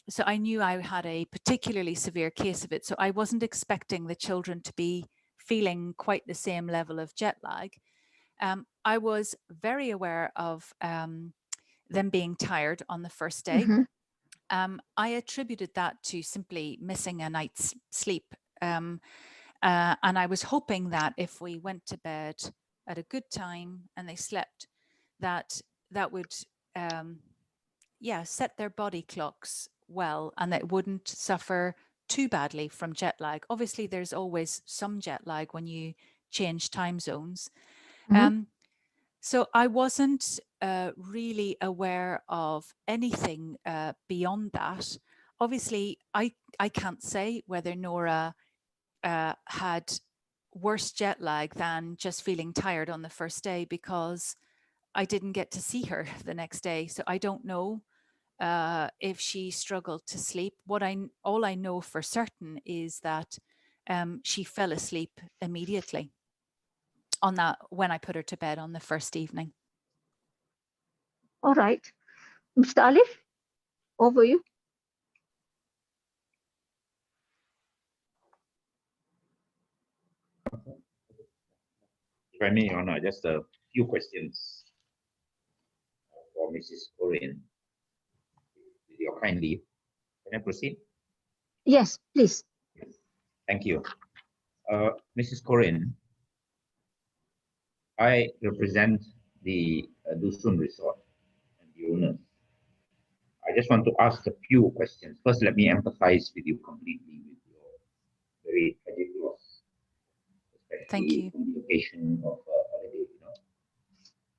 E: So I knew I had a particularly severe case of it. So I wasn't expecting the children to be feeling quite the same level of jet lag. I was very aware of them being tired on the first day. I attributed that to simply missing a night's sleep. And I was hoping that if we went to bed at a good time and they slept, that would set their body clocks well, and that wouldn't suffer too badly from jet lag. Obviously, there's always some jet lag when you change time zones. So I wasn't really aware of anything beyond that. Obviously, I can't say whether Nora had worse jet lag than just feeling tired on the first day, because I didn't get to see her the next day. So I don't know if she struggled to sleep. All I know for certain is that she fell asleep immediately on that when I put her to bed on the first evening.
C: All right, Mr. Alif, over you.
G: If I may, Your Honor, just a few questions for Mrs. Quoirin. With your kind leave, can I proceed?
C: Yes, please.
G: Thank you. Mrs. Quoirin, I represent the Dusun Resort and the owners. I just want to ask a few questions. First, let me empathize with you completely with your very tragic loss, especially
E: Thank you.
G: on the occasion of a holiday,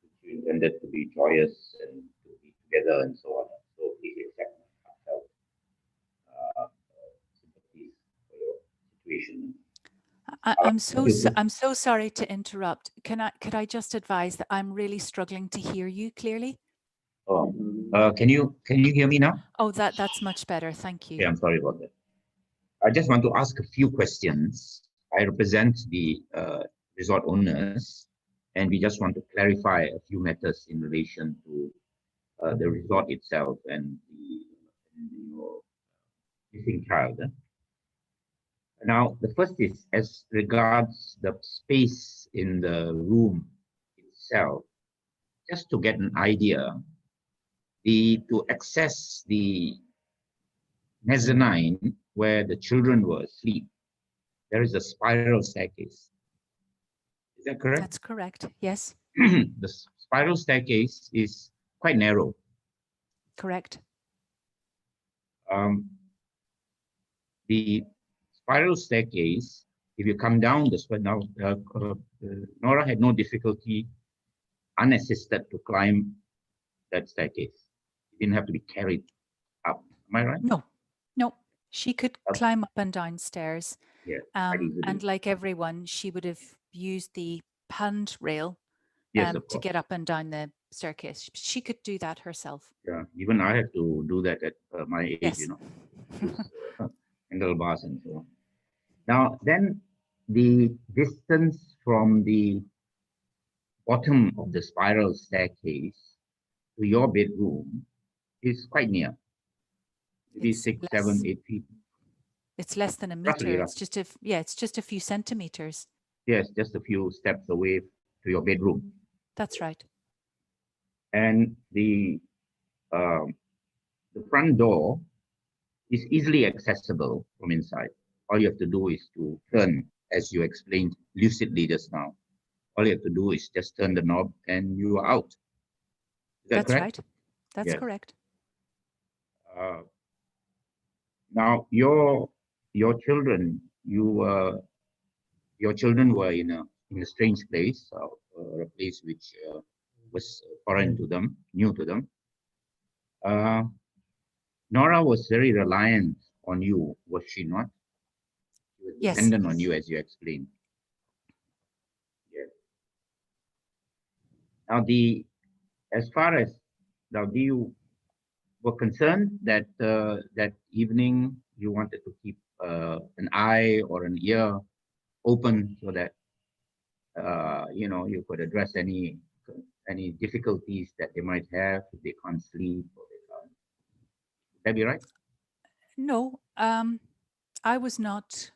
G: which you intended to be joyous and to be together and so on. So please accept my heartfelt sympathies for your situation.
E: I'm so sorry to interrupt. Could I just advise that I'm really struggling to hear you clearly?
G: Oh, can you hear me now?
E: Oh, that's much better. Thank you.
G: Yeah, I'm sorry about that. I just want to ask a few questions. I represent the resort owners, and we just want to clarify a few matters in relation to the resort itself and the missing child. Now, the first is as regards the space in the room itself, just to get an idea, to access the mezzanine where the children were asleep, there is a spiral staircase. Is that correct?
E: That's correct. Yes.
G: The spiral staircase is quite narrow.
E: Correct.
G: The spiral staircase if you come down this way now, Nora had no difficulty unassisted to climb that staircase. You didn't have to be carried up. Am I right?
E: No, no. She could climb up and down stairs.
G: Yeah.
E: And like everyone, she would have used the handrail
G: Yes, of
E: to
G: course.
E: get up and down the staircase. She could do that herself.
G: Yeah, even I have to do that at my age,
E: Yes.
G: you know, handlebars and so on. Now, then the distance from the bottom of the spiral staircase to your bedroom is quite near. Maybe
E: It's
G: 6,
E: less.
G: 7, 8 feet.
E: It's less than a meter.
G: Roughly,
E: It's just it's just a few centimeters.
G: Yes, just a few steps away to your bedroom.
E: That's right.
G: And the front door is easily accessible from inside. All you have to do is to turn, as you explained lucidly just now. All you have to do is just turn the knob and you are out. Is that
E: That's
G: correct?
E: right. That's correct.
G: Now, your children, your children were in a strange place, a place which was foreign to them, new to them. Nora was very reliant on you, was she not? She was
E: Yes.
G: dependent on you, as you explained. Yes. Now, as far as now, you were concerned that that evening you wanted to keep an eye or an ear open so that you know, you could address any difficulties that they might have if they can't sleep or they can't. Would that be right?
E: No, I was not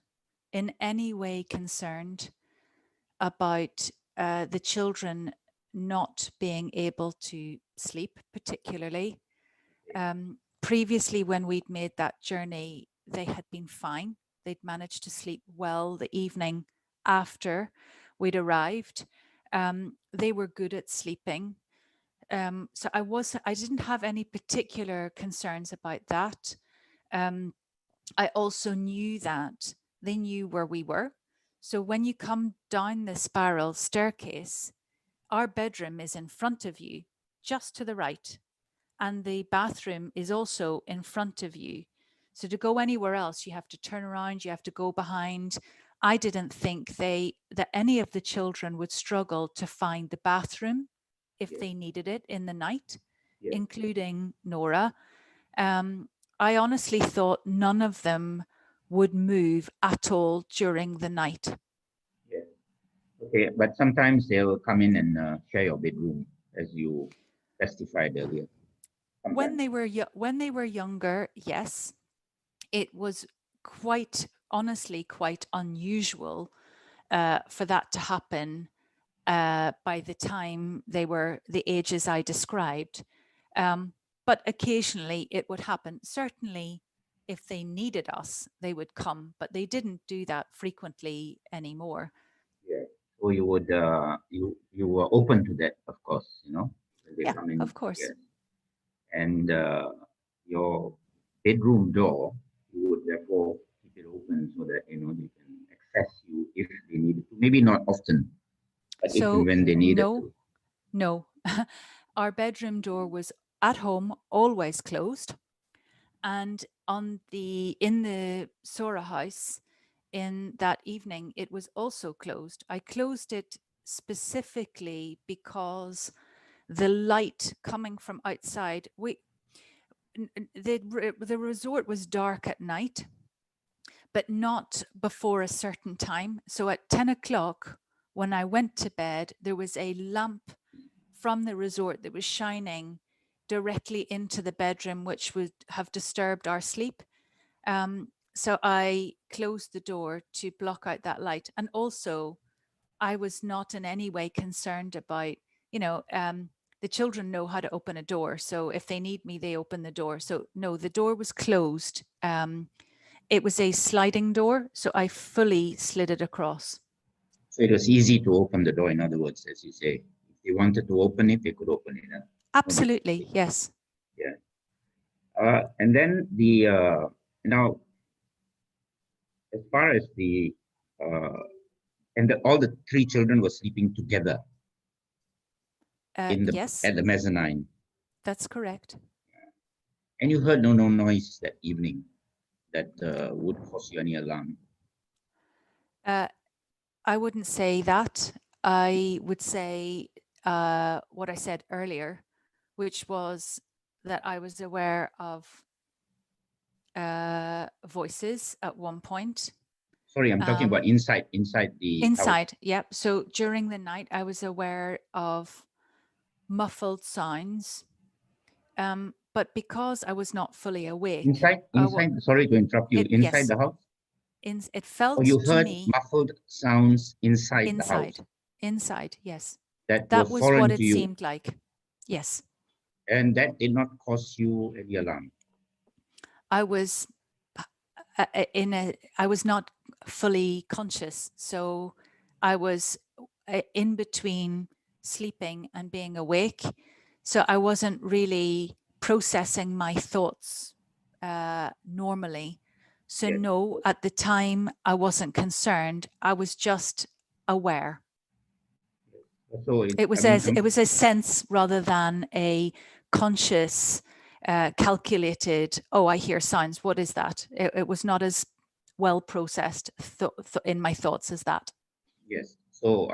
E: in any way concerned about the children not being able to sleep, particularly. Previously, when we'd made that journey, they had been fine. They'd managed to sleep well the evening after we'd arrived. They were good at sleeping. So I didn't have any particular concerns about that. I also knew that they knew where we were. So when you come down the spiral staircase, our bedroom is in front of you, just to the right. And the bathroom is also in front of you. So to go anywhere else, you have to turn around, you have to go behind. I didn't think that any of the children would struggle to find the bathroom if they needed it in the night, including Nora. I honestly thought none of them would move at all during the night.
G: Yeah. Okay, but sometimes they'll come in and share your bedroom, as you testified earlier.
E: When they were younger, yes, it was honestly quite unusual for that to happen by the time they were the ages I described. But occasionally it would happen. Certainly, if they needed us, they would come, but they didn't do that frequently anymore.
G: Yeah. So you would you were open to that, of course, you know. When they come in,
E: of course.
G: Yes. And your bedroom door, you would therefore keep it open so that, you know, they can access you if they needed to. Maybe not often, but if and when they needed to.
E: No. Our bedroom door was at home always closed, and in the Sora house in that evening it was also closed. I closed it specifically because the light coming from outside, the resort was dark at night, but not before a certain time. So at 10 o'clock when I went to bed, there was a lamp from the resort that was shining directly into the bedroom, which would have disturbed our sleep. So I closed the door to block out that light. And also, I was not in any way concerned about, you know, the children know how to open a door. So if they need me, they open the door. So no, the door was closed. It was a sliding door, so I fully slid it across.
G: So it was easy to open the door, in other words, as you say. If they wanted to open it, they could open it. Huh?
E: Absolutely, yes.
G: Yeah. And then now, as far as the And all the three children were sleeping together
E: Yes,
G: at the mezzanine.
E: that's correct.
G: And you heard no noise that evening that would cause you any alarm.
E: I wouldn't say that. I would say what I said earlier, which was that I was aware of voices at one point.
G: Sorry, I'm talking about inside the
E: inside,
G: house.
E: yep. So during the night, I was aware of muffled sounds, but because I was not fully awake.
G: Inside. Sorry to interrupt you. Inside
E: yes,
G: the house.
E: It felt
G: you
E: to
G: heard
E: me
G: muffled sounds inside the house.
E: Inside, yes.
G: That
E: was
G: foreign
E: what
G: to
E: it
G: you.
E: seemed like. Yes.
G: And that did not cause you any alarm.
E: I was I was not fully conscious, so I was in between sleeping and being awake. So I wasn't really processing my thoughts normally. So
G: Yes.
E: no, at the time I wasn't concerned. I was just aware.
G: So
E: it was a sense rather than a conscious, calculated, oh, I hear sounds. What is that? It was not as well processed in my thoughts as that.
G: Yes. So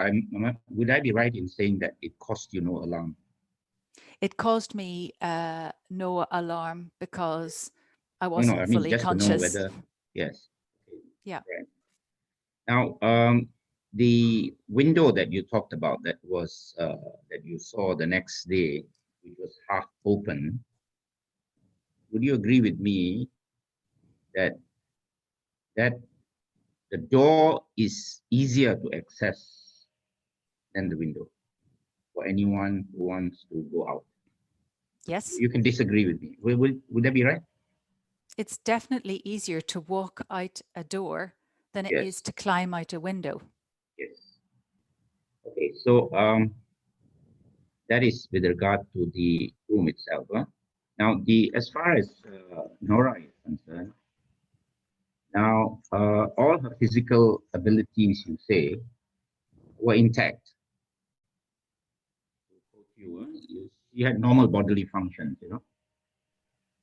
G: would I be right in saying that it caused you no alarm?
E: It caused me no alarm because I wasn't fully
G: just
E: conscious.
G: To know whether, yes. Okay.
E: Yeah.
G: Right. Now, the window that you talked about that was that you saw the next day, which was half open. Would you agree with me that the door is easier to access than the window for anyone who wants to go out?
E: Yes.
G: You can disagree with me. Would that be right?
E: It's definitely easier to walk out a door than it is to climb out a window.
G: Yes. Okay, so that is with regard to the room itself. Huh? Now, as far as Nora is concerned, now all her physical abilities, you say, were intact. She had normal bodily functions,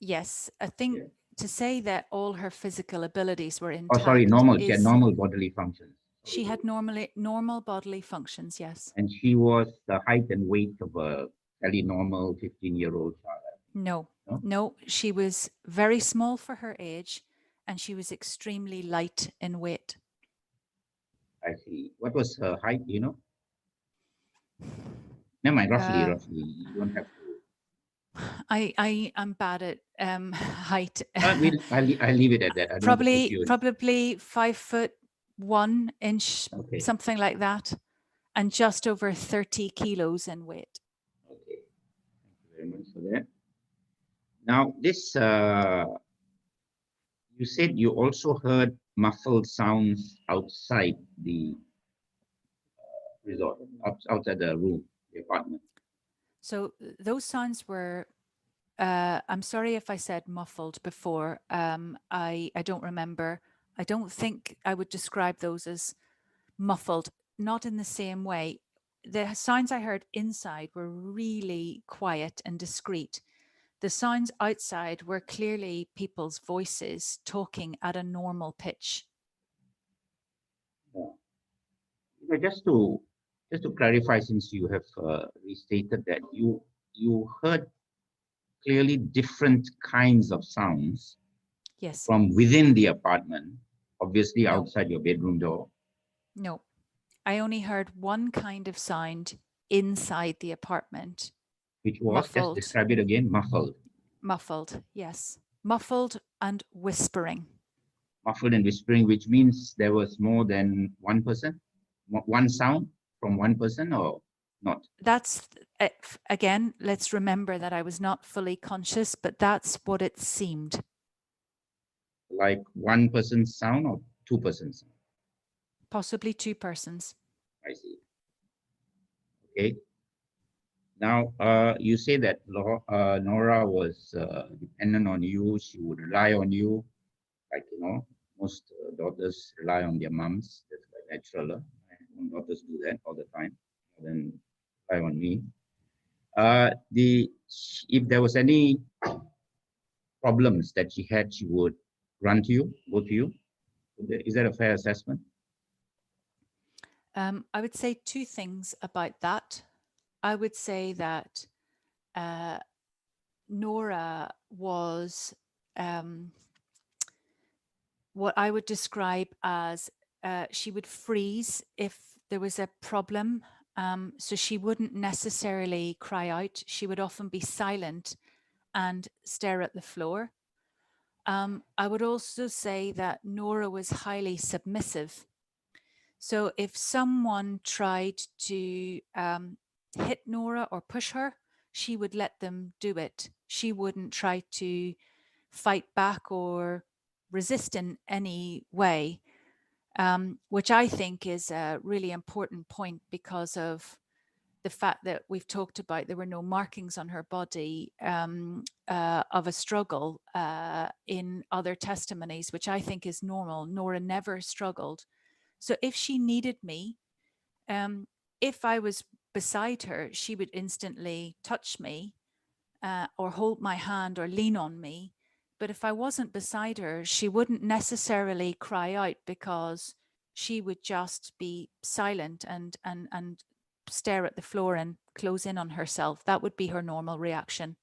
E: Yes, I think to say that all her physical abilities were intact.
G: Oh, sorry, normal. She had normal bodily functions.
E: She had normal bodily functions, yes.
G: And she was the height and weight of a fairly normal 15-year-old child.
E: No, she was very small for her age, and she was extremely light in weight.
G: I see. What was her height, do you know? Never mind, roughly. You don't have to.
E: I am bad at height.
G: I'll leave it at that.
E: Probably 5'1" something like that, and just over 30 kilos in weight.
G: Okay, thank you very much for that. Now, this you said you also heard muffled sounds outside the resort, outside the room, the apartment.
E: So those sounds were, I'm sorry if I said muffled before. I don't remember. I don't think I would describe those as muffled, not in the same way. The sounds I heard inside were really quiet and discreet. The sounds outside were clearly people's voices talking at a normal pitch.
G: Yeah. Just to clarify, since you have restated that you heard clearly different kinds of sounds.
E: Yes.
G: From within the apartment, obviously outside your bedroom door.
E: No, I only heard one kind of sound inside the apartment.
G: Which was, muffled. Just describe it again, muffled.
E: Muffled, yes. Muffled and whispering.
G: Muffled and whispering, which means there was more than one person? One sound from one person or not?
E: That's, again, let's remember that I was not fully conscious, but that's what it seemed.
G: Like one person's sound or two persons sound?
E: Possibly two persons.
G: I see. Okay. Now, you say that Nora was dependent on you. She would rely on you, like, most daughters rely on their moms. That's natural. My own daughters do that all the time. Then rely on me. If there was any problems that she had, she would run to you, go to you. Is that a fair assessment?
E: I would say two things about that. I would say that Nora was what I would describe as she would freeze if there was a problem. So she wouldn't necessarily cry out. She would often be silent and stare at the floor. I would also say that Nora was highly submissive. So if someone tried to hit Nora or push her, she would let them do it. She wouldn't try to fight back or resist in any way, which I think is a really important point because of the fact that we've talked about there were no markings on her body of a struggle in other testimonies, which I think is normal. Nora never struggled. So if she needed me, if I was beside her, she would instantly touch me or hold my hand or lean on me. But if I wasn't beside her, she wouldn't necessarily cry out because she would just be silent and stare at the floor and close in on herself. That would be her normal reaction.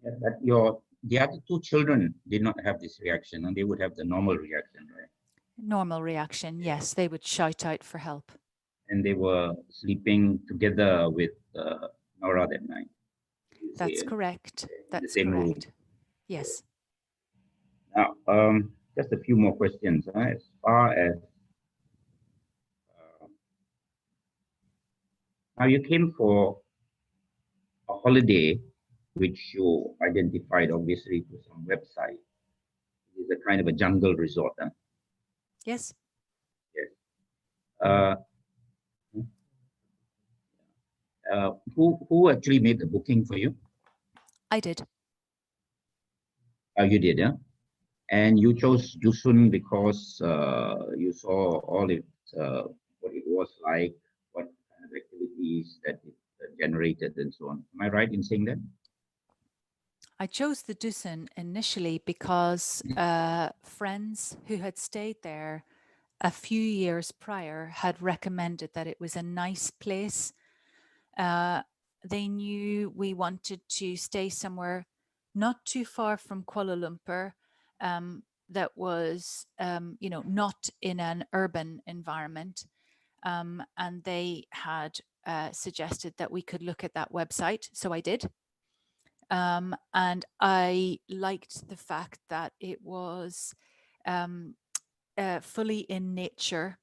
G: Yeah, but the other two children did not have this reaction, and they would have the normal reaction, right?
E: Normal reaction, yes. They would shout out for help. And
G: they were sleeping together with Nora that night.
E: That's correct. That's
G: the same
E: correct.
G: room.
E: Yes.
G: Now, just a few more questions. As far as now, you came for a holiday, which you identified obviously to some website. It's a kind of a jungle resort. Huh?
E: Yes.
G: Yes. Who actually made the booking for you?
E: I did.
G: You did, yeah? And you chose Dusun because you saw all it, what it was like, what kind of activities that it generated and so on. Am I right in saying that?
E: I chose the Dusun initially because friends who had stayed there a few years prior had recommended that it was a nice place. They knew we wanted to stay somewhere not too far from Kuala Lumpur, that was, not in an urban environment. And they had suggested that we could look at that website. So I did. And I liked the fact that it was fully in nature.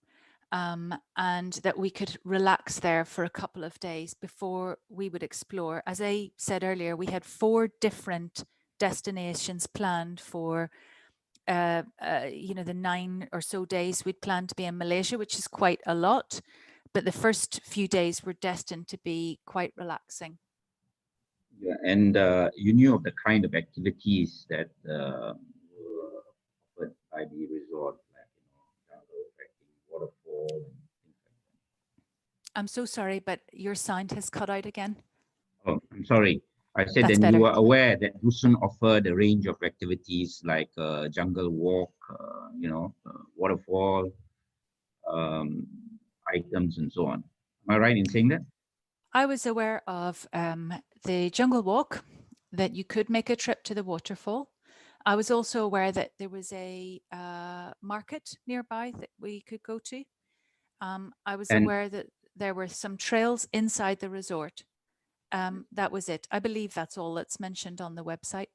E: And that we could relax there for a couple of days before we would explore. As I said earlier, we had 4 different destinations planned for, the 9 or so days we'd planned to be in Malaysia, which is quite a lot. But the first few days were destined to be quite relaxing.
G: Yeah, and you knew of the kind of activities that were offered by the resort, like jungle trekking, waterfall, and things like that.
E: I'm so sorry, but your sound has cut out again.
G: Oh, I'm sorry. I said
E: That's
G: then
E: better.
G: you were aware that Dusun offered a range of activities like jungle walk, waterfall, items, and so on. Am I right in saying that?
E: I was aware of the jungle walk, that you could make a trip to the waterfall. I was also aware that there was a market nearby that we could go to. I was aware that there were some trails inside the resort. That was it. I believe that's all that's mentioned on the website.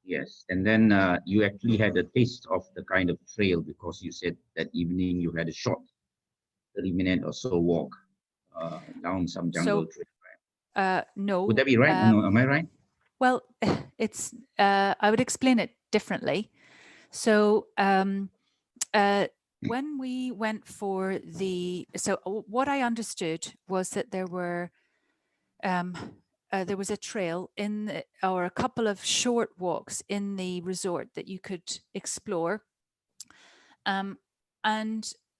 G: Yes, and then you actually had a taste of the kind of trail because you said that evening you had a short 30-minute or so walk down some jungle trail. Right?
E: No.
G: Would that be right? No, am I right?
E: Well, it's. I would explain it differently. So when we went for what I understood was that there were. There was a trail or a couple of short walks in the resort that you could explore. And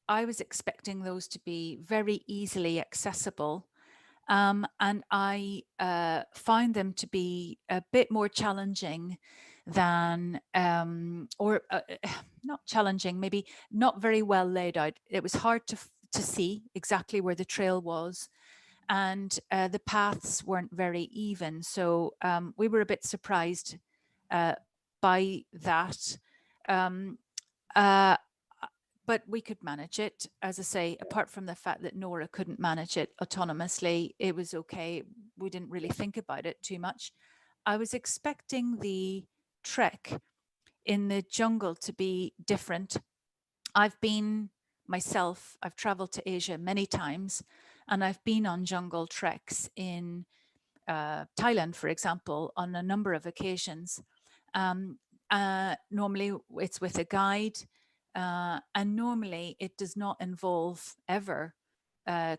E: I was expecting those to be very easily accessible. And I find them to be a bit more challenging than, not challenging, maybe not very well laid out. It was hard to see exactly where the trail was, and the paths weren't very even. So we were a bit surprised by that. But we could manage it. As I say, apart from the fact that Nora couldn't manage it autonomously, it was okay. We didn't really think about it too much. I was expecting the trek in the jungle to be different. I've been myself, I've traveled to Asia many times, and I've been on jungle treks in Thailand, for example, on a number of occasions. Normally it's with a guide, and normally it does not involve ever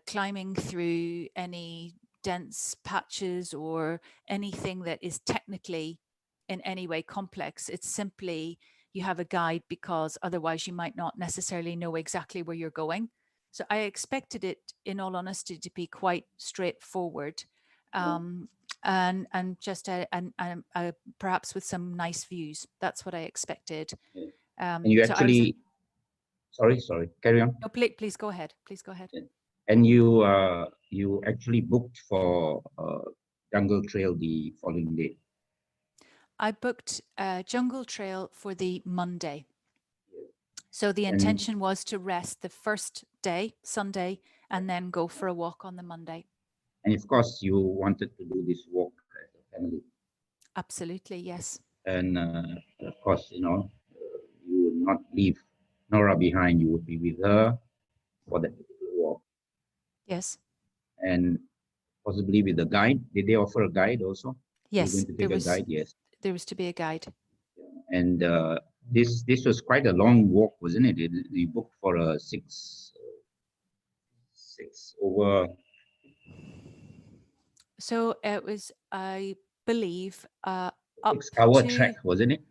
E: climbing through any dense patches or anything that is technically in any way complex. It's simply you have a guide, because otherwise you might not necessarily know exactly where you're going. So I expected it, in all honesty, to be quite straightforward, and just perhaps with some nice views. That's what I expected.
G: And you actually, sorry, carry on.
E: No, please go ahead. Please go ahead.
G: And you actually booked for Jungle Trail the following day.
E: I booked Jungle Trail for the Monday. So the intention was to rest the first day, Sunday, and then go for a walk on the Monday.
G: And of course, you wanted to do this walk as a family.
E: Absolutely, yes.
G: And of course, you would not leave Nora behind. You would be with her for that particular walk.
E: Yes.
G: And possibly with a guide. Did they offer a guide also?
E: Yes,
G: there was a guide. Yes,
E: there was to be a guide.
G: And this was quite a long walk, wasn't it? You booked for a 6 over.
E: So it was, I believe, up
G: 6-hour trek, wasn't it?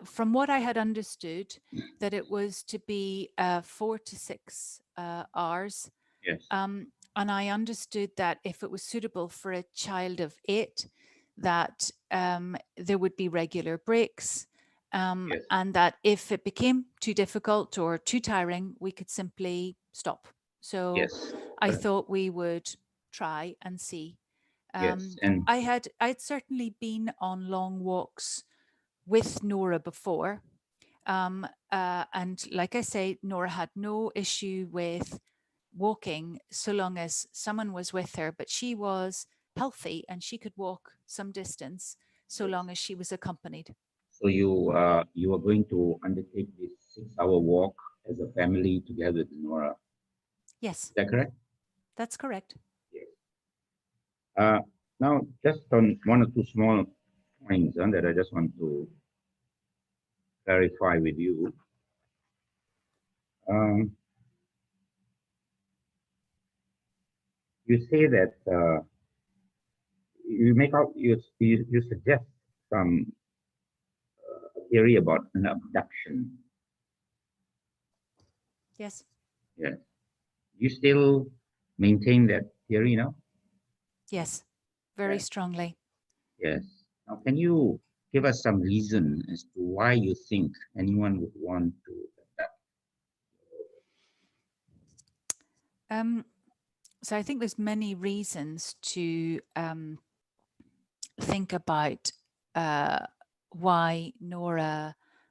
E: From what I had understood, that it was to be 4 to 6 hours.
G: Yes.
E: And I understood that if it was suitable for a child of 8, that there would be regular breaks,
G: Yes.
E: and that if it became too difficult or too tiring, we could simply stop. So
G: Yes.
E: I thought we would try and see.
G: Yes. And
E: I'd certainly been on long walks with Nora before. And like I say, Nora had no issue with walking so long as someone was with her, but she was healthy and she could walk some distance so long as she was accompanied.
G: So you are going to undertake this 6-hour walk as a family together with Nora.
E: Yes.
G: Is that correct?
E: That's correct.
G: Yes. Now, just on 1 or 2 small points that I just want to clarify with you. You say that you suggest some theory about an abduction.
E: Yes.
G: Yes. You still maintain that theory now?
E: Yes, very strongly.
G: Yes. Now, can you give us some reason as to why you think anyone would want to abduct?
E: So I think there's many reasons to think about why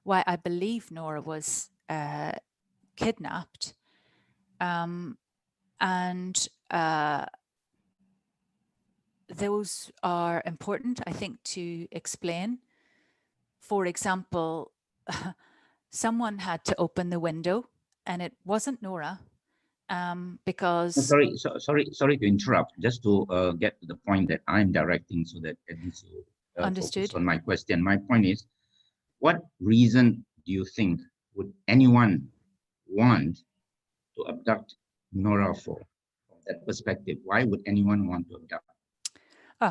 E: I believe Nora was kidnapped, and those are important, I think, to explain. For example, someone had to open the window, and it wasn't Nora, because.
G: Sorry to interrupt. Just to get to the point that I'm directing, so that at least you
E: understood
G: focus on my question. My point is, what reason do you think would anyone want to abduct Nora for? From that perspective, why would anyone want to abduct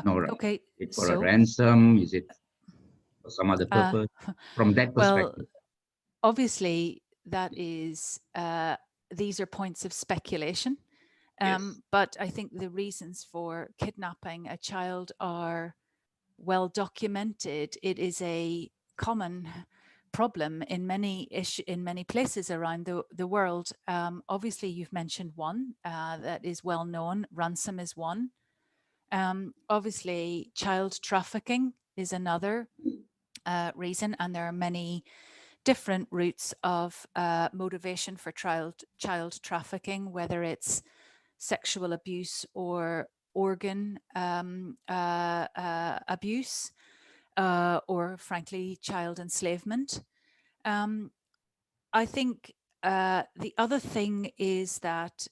G: Nora?
E: Okay.
G: Is it for a ransom? Is it for some other purpose? From that perspective.
E: Well, obviously, that is these are points of speculation.
G: Yes.
E: But I think the reasons for kidnapping a child are well documented. It is a common problem in many places around the world. Obviously, you've mentioned one that is well known. Ransom is one. Obviously, child trafficking is another reason, and there are many different routes of motivation for child trafficking, whether it's sexual abuse or organ abuse, or frankly, child enslavement. I think the other thing is that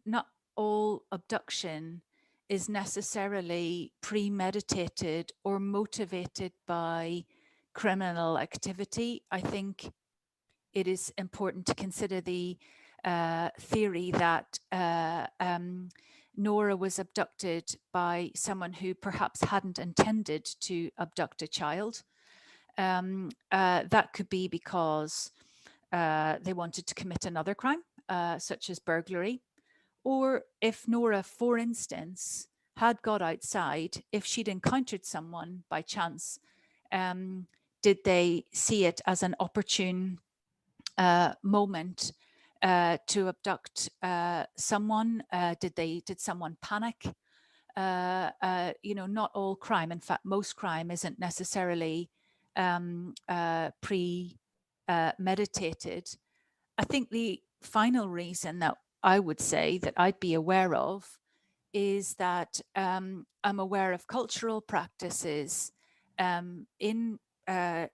E: not all abduction is necessarily premeditated or motivated by criminal activity. I think it is important to consider the theory that Nora was abducted by someone who perhaps hadn't intended to abduct a child. That could be because they wanted to commit another crime, such as burglary. Or if Nora, for instance, had got outside, if she'd encountered someone by chance, did they see it as an opportune moment to abduct someone? Did someone panic? Not all crime, in fact, most crime isn't necessarily premeditated. I think the final reason that I would say that I'd be aware of is that I'm aware of cultural practices in a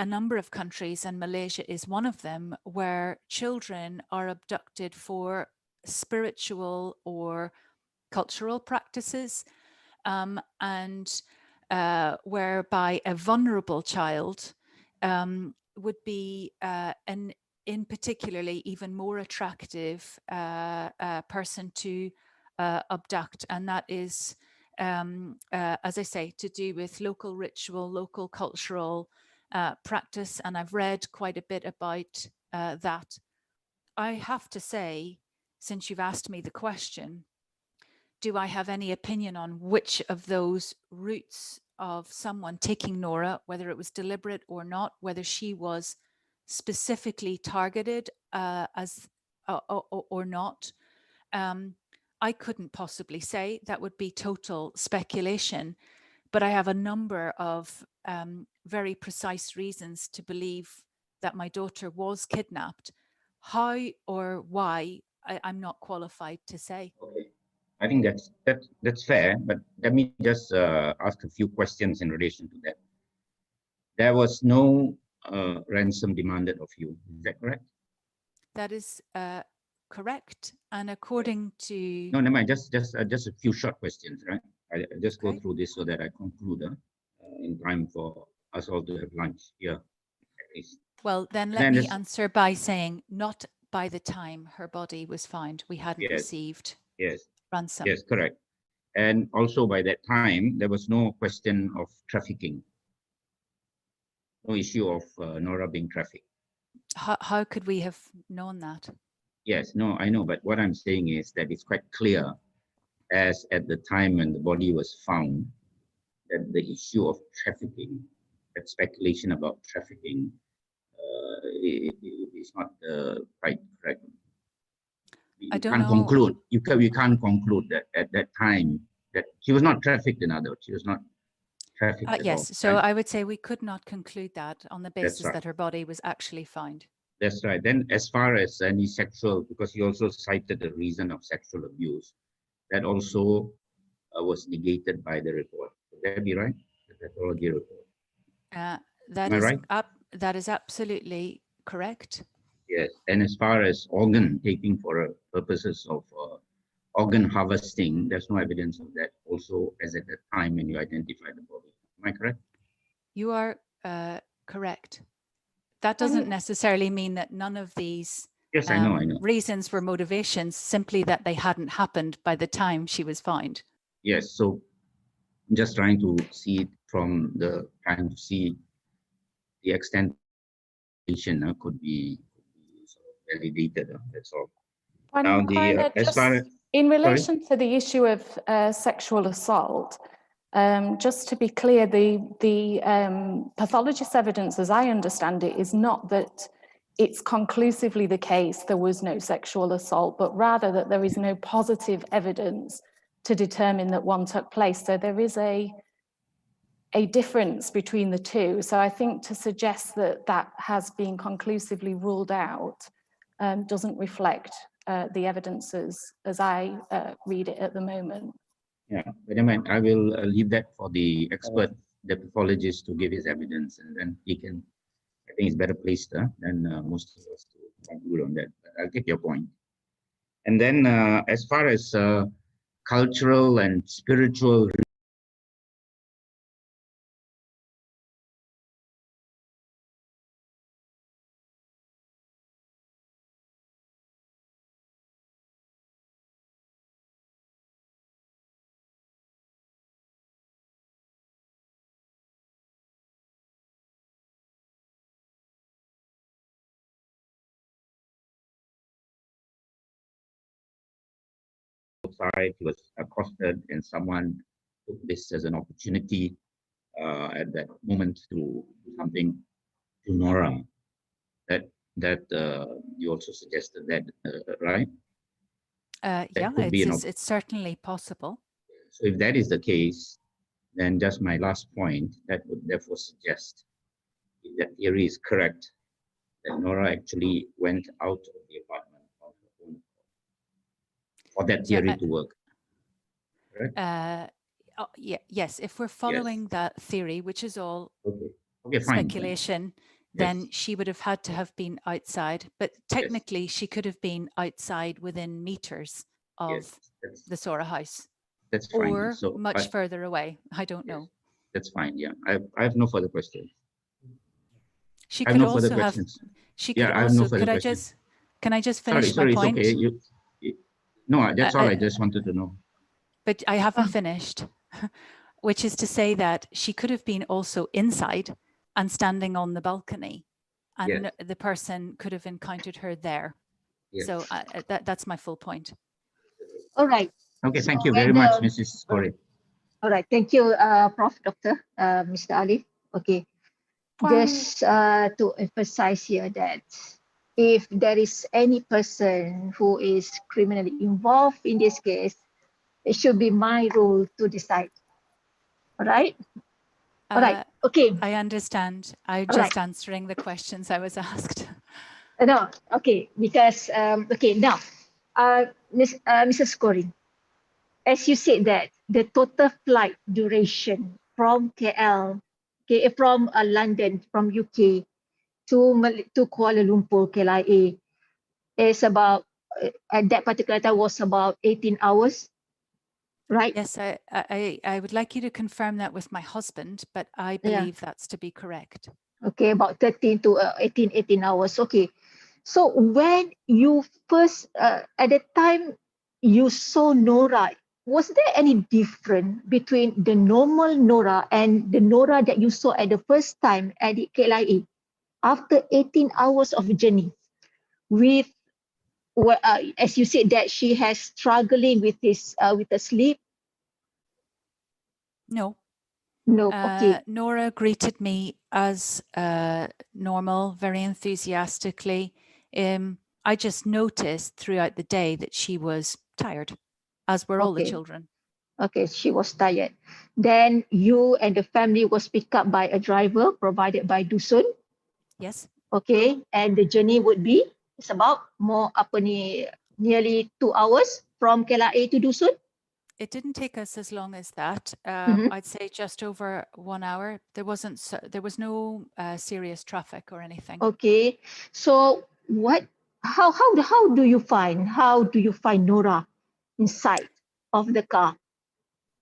E: number of countries, and Malaysia is one of them, where children are abducted for spiritual or cultural practices, and whereby a vulnerable child would be in particularly even more attractive person to abduct. And that is, as I say, to do with local ritual, local cultural practice. And I've read quite a bit about that. I have to say, since you've asked me the question, do I have any opinion on which of those routes of someone taking Nora, whether it was deliberate or not, whether she was specifically targeted or not? I couldn't possibly say. That would be total speculation. But I have a number of very precise reasons to believe that my daughter was kidnapped. How or why, I'm not qualified to say.
G: Okay. I think that's fair, but let me just ask a few questions in relation to that. There was no ransom demanded of you, is that correct?
E: That is correct, and according to...
G: No, never mind, just a few short questions, right? I just go through this so that I conclude in time for us all to have lunch here, at least.
E: Well, then let me answer by saying not by the time her body was found. We hadn't received ransom.
G: Yes, correct. And also by that time, there was no question of trafficking. No issue of Nora being trafficked.
E: How could we have known that?
G: Yes, no, I know. But what I'm saying is that it's quite clear, as at the time when the body was found, that the issue of trafficking, that speculation about trafficking, is not quite correct.
E: I don't know.
G: Conclude. You can't conclude that at that time that she was not trafficked. In other words, she was not trafficked.
E: Yes. So I would say we could not conclude that on the basis that her body was actually found.
G: That's right. Then, as far as any sexual, because you also cited the reason of sexual abuse, that also was negated by the report. Would that be right? The pathology report.
E: That is absolutely correct.
G: Yes, and as far as organ taking for purposes of organ harvesting, there's no evidence of that also as at the time when you identified the body. Am I correct?
E: You are correct. That doesn't necessarily mean that none of these
G: I know.
E: reasons were motivations, simply that they hadn't happened by the time she was found.
G: Yes, so I'm just trying to see it from the extent could be sort of validated. That's all.
F: Puan, Coroner,
G: as
F: just
G: far as,
F: in
G: sorry?
F: relation to the issue of sexual assault, just to be clear, the pathologist evidence, as I understand it, is not that it's conclusively the case there was no sexual assault, but rather that there is no positive evidence to determine that one took place. So there is a difference between the two. So I think to suggest that that has been conclusively ruled out doesn't reflect the evidence as I read it at the moment.
G: Yeah, but I will leave that for the expert, the pathologist, to give his evidence, and then he can, I think it's better placed than most of us to conclude on that. But I'll take your point. And then as far as cultural and spiritual outside, he was accosted, and someone took this as an opportunity at that moment to do something to Nora. That you also suggested that, right?
E: Yeah, it's certainly possible.
G: So if that is the case, then just my last point, that would therefore suggest, if that theory is correct, that Nora actually went out of the apartment on her own for that theory to work. Correct?
E: Yes, if we're following that theory, which is all
G: Fine.
E: speculation, then she would have had to have been outside. But technically, she could have been outside within meters of the Sora house.
G: That's fine.
E: Or
G: so
E: much further away. I don't know.
G: That's fine. Yeah, I have no further questions.
E: She could also have. She could also. Can I just finish my point?
G: It's okay. No, that's all I just wanted to know.
E: But I haven't finished, which is to say that she could have been also inside and standing on the balcony, and the person could have encountered her there. So that's my full point.
C: All right.
G: Okay, thank you very much, Mrs. Corey.
C: All right, thank you, Prof. Dr. Mr. Ali. Okay, just to emphasize here that if there is any person who is criminally involved in this case, it should be my role to decide. All right? All right, okay.
E: I understand. I'm just answering the questions I was asked.
C: No, okay, because, okay, now, Mrs. Quoirin, as you said that the total flight duration from KL, from London, from UK to Kuala Lumpur, KLIA, is about, at that particular time was about 18 hours, right?
E: Yes, I would like you to confirm that with my husband, but I believe that's to be correct.
C: Okay, about 13 to 18 hours. Okay. So when you first, at the time you saw Nora, was there any difference between the normal Nora and the Nora that you saw at the first time at the KLIA after 18 hours of journey with, as you said that she has struggling with this, with the sleep?
E: No.
C: No, okay.
E: Nora greeted me as normal, very enthusiastically. I just noticed throughout the day that she was tired, as were all the children.
C: Okay, she was tired. Then you and the family was picked up by a driver provided by Dusun.
E: Yes.
C: Okay, and the journey would be, it's about nearly 2 hours from KLIA to Dusun.
E: It didn't take us as long as that. I'd say just over 1 hour. There was no serious traffic or anything.
C: Okay, so how do you find Nora inside of the car?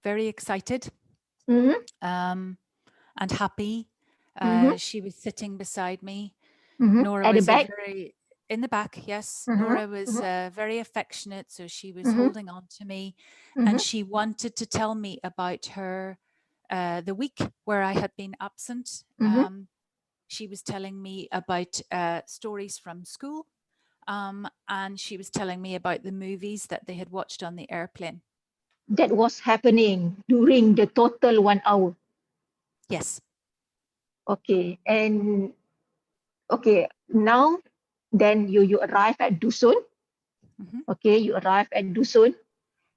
E: Very excited. And happy. She was sitting beside me. Nora
C: at
E: was
C: the back?
E: in the back, yes. Nora was very affectionate, so she was holding on to me, and she wanted to tell me about her, the week where I had been absent. She was telling me about stories from school and she was telling me about the movies that they had watched on the airplane.
C: That was happening during the total 1 hour.
E: Yes.
C: Okay, and okay, now then you arrive at Dusun. Okay, you arrive at Dusun,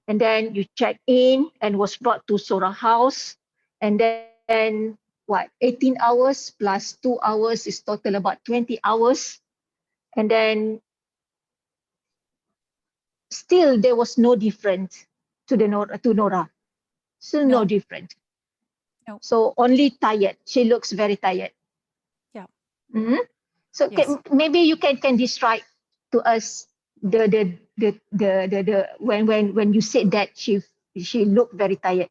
C: and then you check in and was brought to Sora House, and then what? 18 hours plus 2 hours is total about 20 hours, and then still there was no difference to Nora. Still no different.
E: No.
C: So only tired. She looks very tired.
E: Yeah.
C: Mm-hmm. So
E: Yes.
C: maybe you can describe to us the when you said that she looked very tired.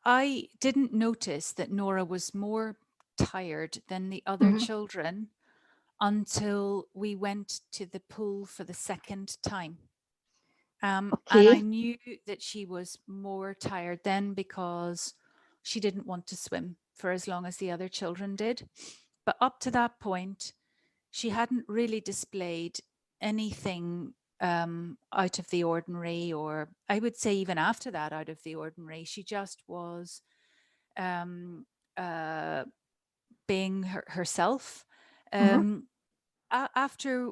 E: I didn't notice that Nora was more tired than the other children until we went to the pool for the second time. And I knew that she was more tired then because she didn't want to swim for as long as the other children did. But up to that point, she hadn't really displayed anything out of the ordinary, or I would say even after that, out of the ordinary. She just was being herself. After,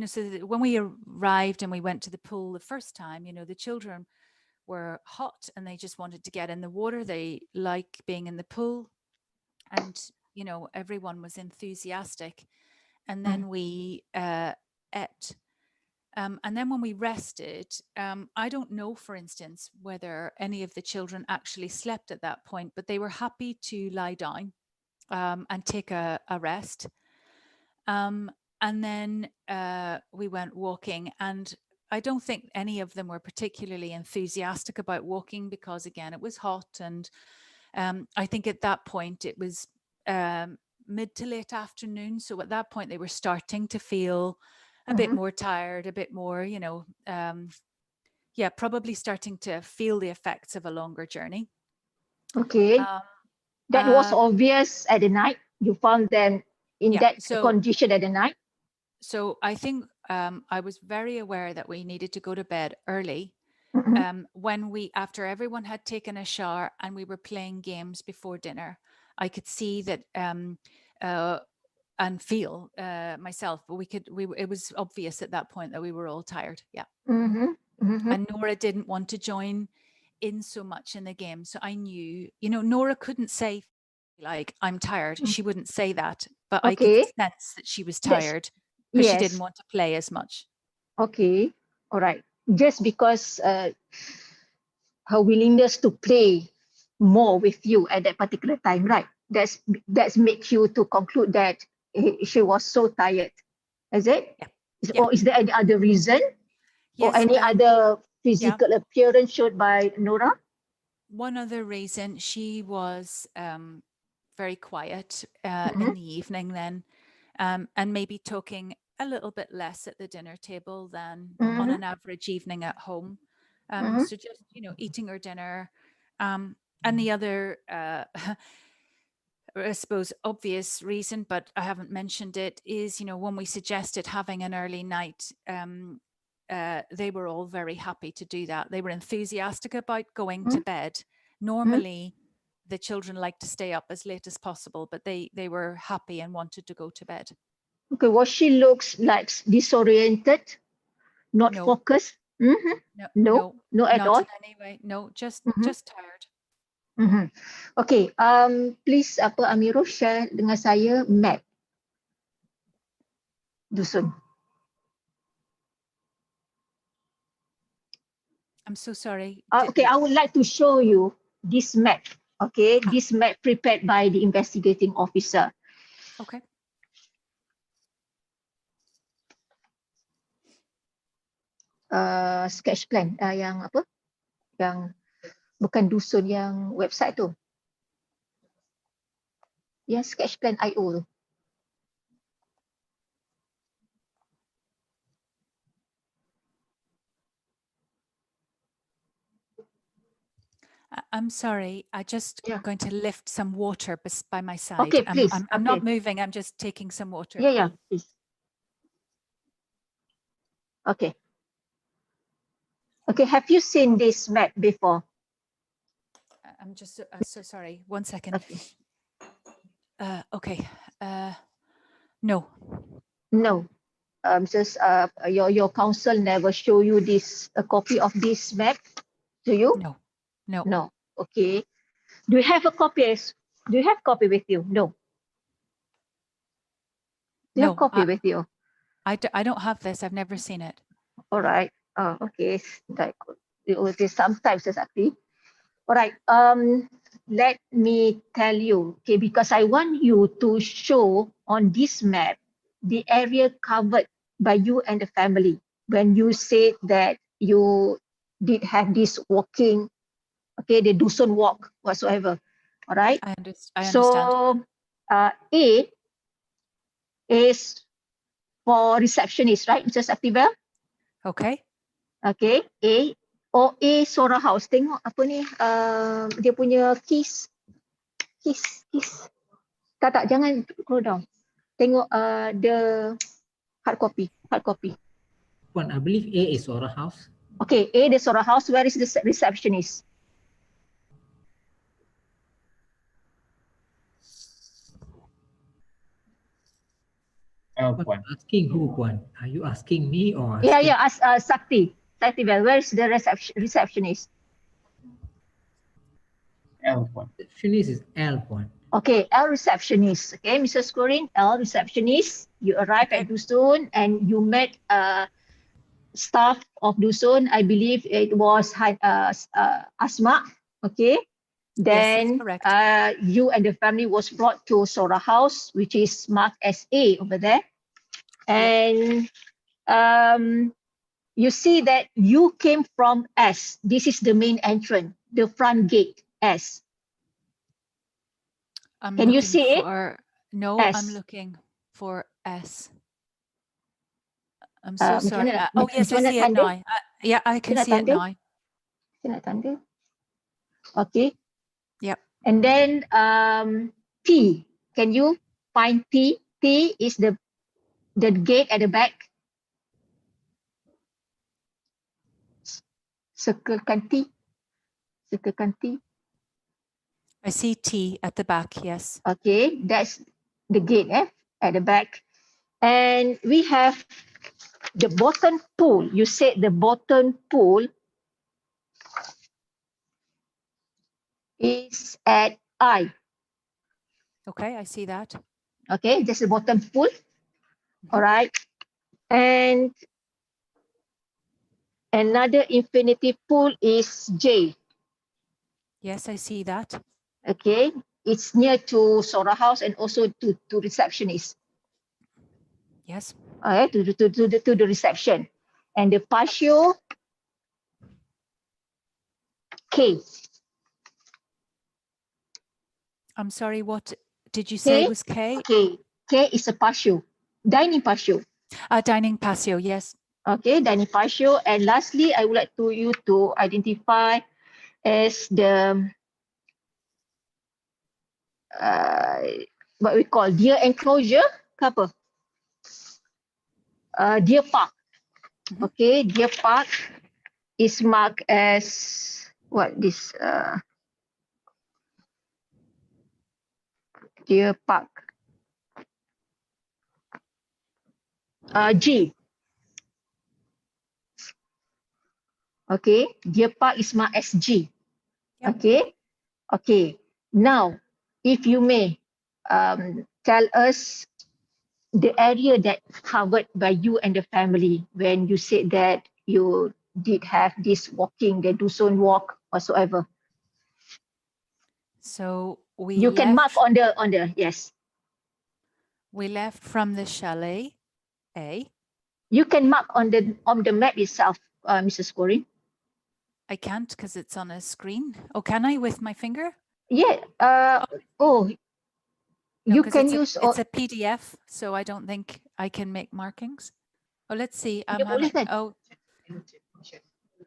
E: so when we arrived and we went to the pool the first time, the children were hot and they just wanted to get in the water. They like being in the pool, and everyone was enthusiastic. And then we ate. And then when we rested, I don't know, for instance, whether any of the children actually slept at that point, but they were happy to lie down and take a rest. And then we went walking, and I don't think any of them were particularly enthusiastic about walking because, again, it was hot. And I think at that point it was mid to late afternoon. So at that point they were starting to feel a bit more tired, a bit more, probably starting to feel the effects of a longer journey.
C: Okay. That was obvious at the night. You found them in that condition at the night.
E: So I think I was very aware that we needed to go to bed early. When after everyone had taken a shower and we were playing games before dinner, I could see that and feel myself, but it was obvious at that point that we were all tired. Yeah. And Nora didn't want to join in so much in the game. So I knew, Nora couldn't say like, I'm tired. She wouldn't say that, but I could sense that she was tired because she didn't want to play as much.
C: Okay. All right. Just because her willingness to play more with you at that particular time, right? That's make you to conclude that she was so tired. Is it?
E: Yeah.
C: Or is there any other reason?
E: Yes,
C: or any other physical appearance showed by Nora?
E: One other reason, she was very quiet in the evening then, and maybe talking a little bit less at the dinner table than on an average evening at home. So just, eating her dinner. And the other, I suppose, obvious reason, but I haven't mentioned it, is, when we suggested having an early night, they were all very happy to do that. They were enthusiastic about going to bed. Normally, the children like to stay up as late as possible, but they were happy and wanted to go to bed.
C: Okay, was she looks like disoriented, not focused? No, at all.
E: Not in any way. No, just tired.
C: Okay, please Amirul share dengan saya map dusun.
E: I'm so sorry.
C: Okay, I would like to show you this map. Okay, this map prepared by the investigating officer.
E: Okay.
C: Sketch plan yang apa? Yang bukan dusun, yang website tu. Yang sketch plan IO tu.
E: I'm sorry. I just going to lift some water by my side.
C: Okay, please.
E: I'm not moving. I'm just taking some water.
C: Yeah, please. Okay. Okay, have you seen this map before?
E: I'm just so sorry. 1 second.
C: Okay.
E: Okay. No.
C: No. Just your council never show you a copy of this map to you?
E: No. No.
C: No. Okay. Do you have a copy? Do you have copy with you? No. Do you have copy with you?
E: I don't have this. I've never seen it.
C: All right. Okay. Sometimes exactly. All right. Let me tell you. Okay, because I want you to show on this map the area covered by you and the family when you said that you did have this walking. Okay, the Dusun walk whatsoever. All right.
E: I understand.
C: So A is for receptionist, right, Mr. Saktivel?
E: Okay.
C: Okay, A. A Sora House. Tengok apa ni, dia punya keys. Tak, jangan scroll down. Tengok the hard copy.
H: Puan, I believe A is Sora House.
C: Okay, A the Sora House. Where is the receptionist?
H: Puan. Asking who, Puan? Are you asking me or asking?
C: Yeah. Ask Saktivel. Where is the receptionist?
H: L, Puan. Receptionist is L, Puan.
C: Okay, L receptionist. Okay, Mrs. Quoirin, L receptionist. You arrive at Dusun and you met staff of Dusun. I believe it was Asma. Okay. Then
E: yes, that's correct.
C: You and the family was brought to Sora House, which is marked as A over there. And you see that you came from S. This is the main entrance, the front gate, S. Can you see it?
E: No,
C: S.
E: I'm looking for S. I'm so sorry. Yes, I see it now. Yeah, I can see it now.
C: Okay.
E: Yep.
C: And then T. Can you find T? T is the gate at the back. Circlekan T.
E: I see T at the back, yes.
C: Okay, that's the gate at the back. And we have the bottom pool. You said the bottom pool is at I.
E: Okay, I see that.
C: Okay, that's the bottom pool. All right. And another infinity pool is J.
E: Yes, I see that.
C: Okay, it's near to Sora House and also to receptionist.
E: Yes.
C: To the reception. And the patio K.
E: I'm sorry, what did you say was K?
C: K is a patio, dining patio.
E: Dining patio, yes.
C: Okay, dining patio. And lastly, I would like you to identify as the what we call deer enclosure, apa? Deer park. Okay, deer park is marked as what this deer park. G. Okay, deer park is marked as G. Yep. Okay. Now, if you may tell us the area that covered by you and the family when you said that you did have this walking, the Dusun walk whatsoever.
E: So
C: you can mark on the yes.
E: We left from the chalet A.
C: You can mark on the map itself, Mrs. Quoirin.
E: I can't because it's on a screen. Oh, can I with my finger?
C: Yeah.
E: No,
C: you can use.
E: It's a PDF, so I don't think I can make markings. Oh, let's see. I'm having. Oh,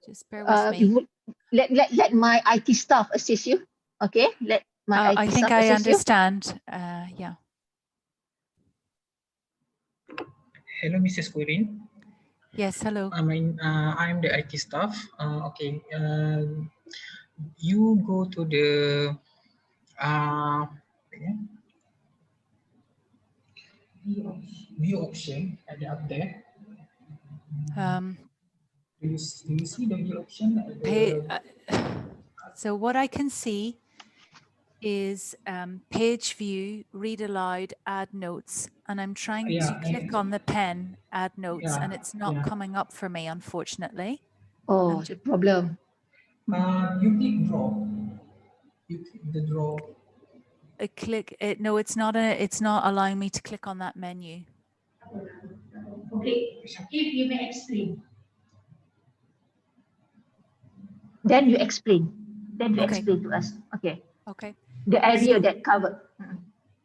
E: just bear with me.
C: let my IT staff assist you. Okay, let my IT
E: I
C: staff
E: think I
C: assist you.
E: understand. Yeah.
I: Hello, Mrs. Quoirin.
E: Yes, hello.
I: I'm the IT staff. Okay. You go to the view option at the up there. Do you see the view option?
E: So what I can see is page view, read aloud, add notes, and I'm trying to click on the pen, add notes, and it's not coming up for me, unfortunately.
C: Oh, the problem.
I: You click draw. You click the draw.
E: I click it. No, it's not allowing me to click on that menu.
C: Okay, if you may explain. Then you explain. Then you explain to us. Okay.
E: Okay.
C: The area that covered.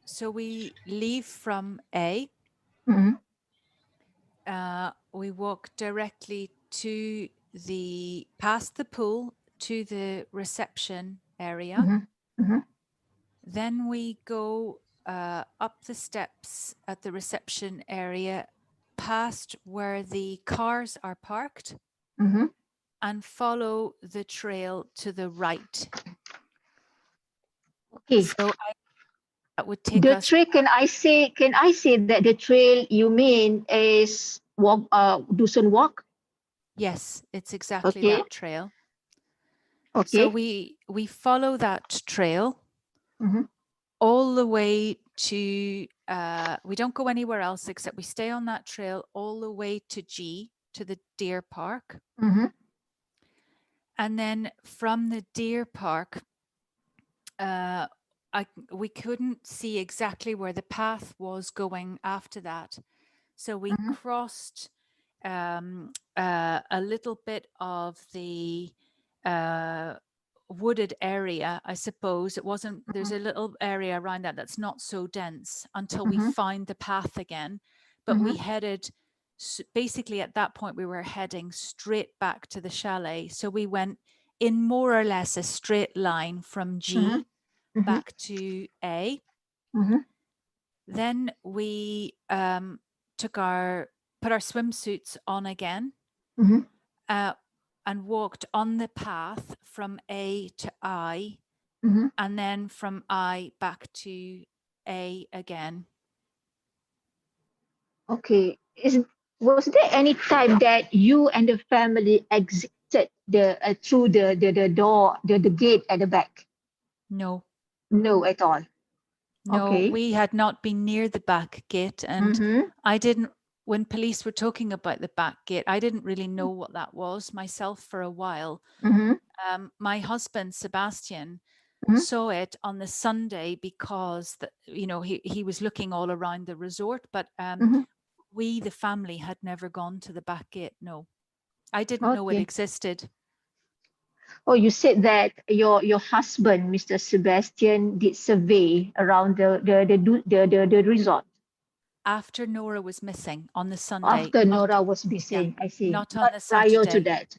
E: So we leave from A. We walk directly to past the pool to the reception area. Then we go up the steps at the reception area, past where the cars are parked, and follow the trail to the right.
C: Okay.
E: So that would take
C: the
E: us.
C: trail, can I say that the trail you mean is Dusun Walk?
E: Yes, it's exactly that trail.
C: Okay.
E: So we follow that trail all the way to, we don't go anywhere else except we stay on that trail all the way to G, to the deer park. And then from the deer park, we couldn't see exactly where the path was going after that. So we crossed a little bit of the wooded area, I suppose. It wasn't, there's a little area around that that's not so dense until we find the path again. But we headed, basically at that point, we were heading straight back to the chalet. So we went in more or less a straight line from G back to A. Then we put our swimsuits on again and walked on the path from A to I, and then from I back to A again.
C: Okay. Was there any time that you and the family exited through the door, the gate at the back?
E: No.
C: No, at all.
E: No,
C: Okay.
E: we had not been near the back gate, and I didn't, when police were talking about the back gate, I didn't really know what that was myself for a while. My husband, Sebastian, saw it on the Sunday because he was looking all around the resort, but we, the family, had never gone to the back gate. No, I didn't know it existed.
C: Oh, you said that your husband, Mr. Sebastian, did survey around the resort.
E: After Nora was missing on the Sunday.
C: After Nora was missing, I see.
E: Not on the
C: prior
E: Saturday.
C: to that.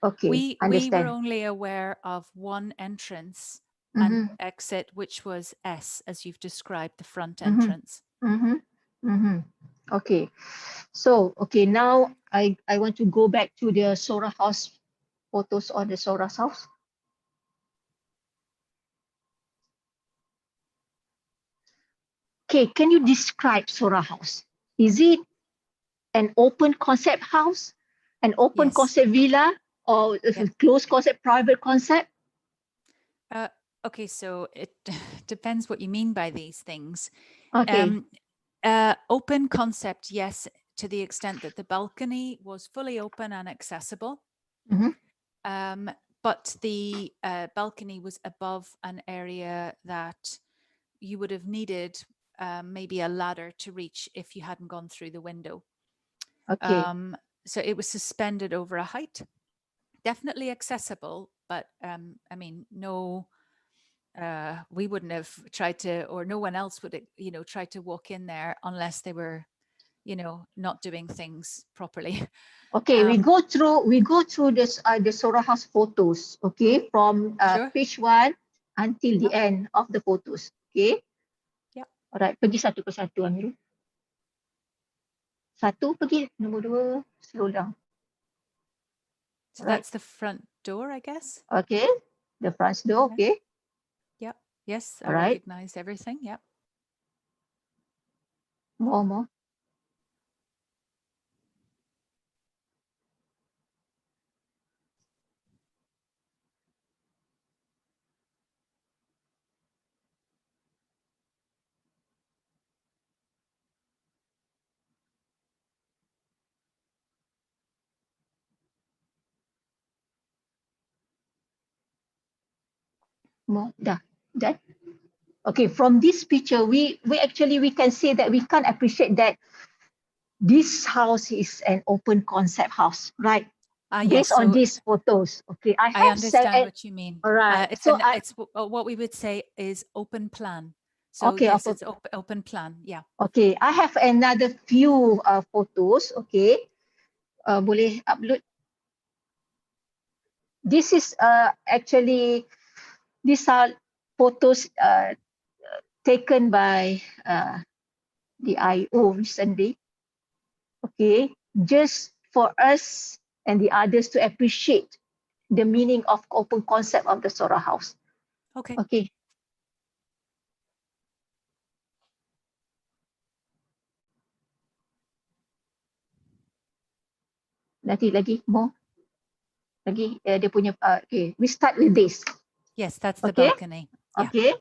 C: Okay,
E: We
C: understand.
E: were only aware of one entrance and exit, which was S, as you've described, the front entrance.
C: Okay, so now I want to go back to the Sora house, photos on the Sora's house. Okay, can you describe Sora house? Is it an open concept house, an open concept villa, or a closed concept, private concept?
E: Okay, so it depends what you mean by these things.
C: Okay.
E: Open concept, yes, to the extent that the balcony was fully open and accessible. But the balcony was above an area that you would have needed maybe a ladder to reach if you hadn't gone through the window.
C: Okay.
E: So it was suspended over a height, definitely accessible, but I mean, no, we wouldn't have tried to, or no one else would, try to walk in there unless they were, not doing things properly.
C: Okay, we go through this the Sora House photos, okay, from
E: Sure.
C: page 1 until the end of the photos, okay?
E: Yeah.
C: Alright, pergi satu persatu Amirul. Satu pergi, nombor 2 slow down.
E: So
C: Right.
E: that's the front door, I guess.
C: Okay, the front door, okay.
E: Yeah. Yes, I
C: All right.
E: recognize everything. Yeah.
C: More. More, dah. Okay, from this picture, we can say that we can't appreciate that this house is an open concept house, right?
E: Yes,
C: Based on
E: so
C: these photos. Okay, I
E: I
C: have said,
E: understand what you mean.
C: all right.
E: It's
C: So
E: it's what we would say is open plan. So
C: okay,
E: yes, it's open plan. Yeah.
C: Okay, I have another few photos. Okay, boleh upload. This is actually, these are photos taken by the IO recently. Okay, just for us and the others to appreciate the meaning of open concept of the Sora House.
E: Okay.
C: Okay. Lagi more. Lagi dia punya okay, we start with this.
E: Yes, that's the
C: Okay?
E: balcony. Yeah.
C: Okay.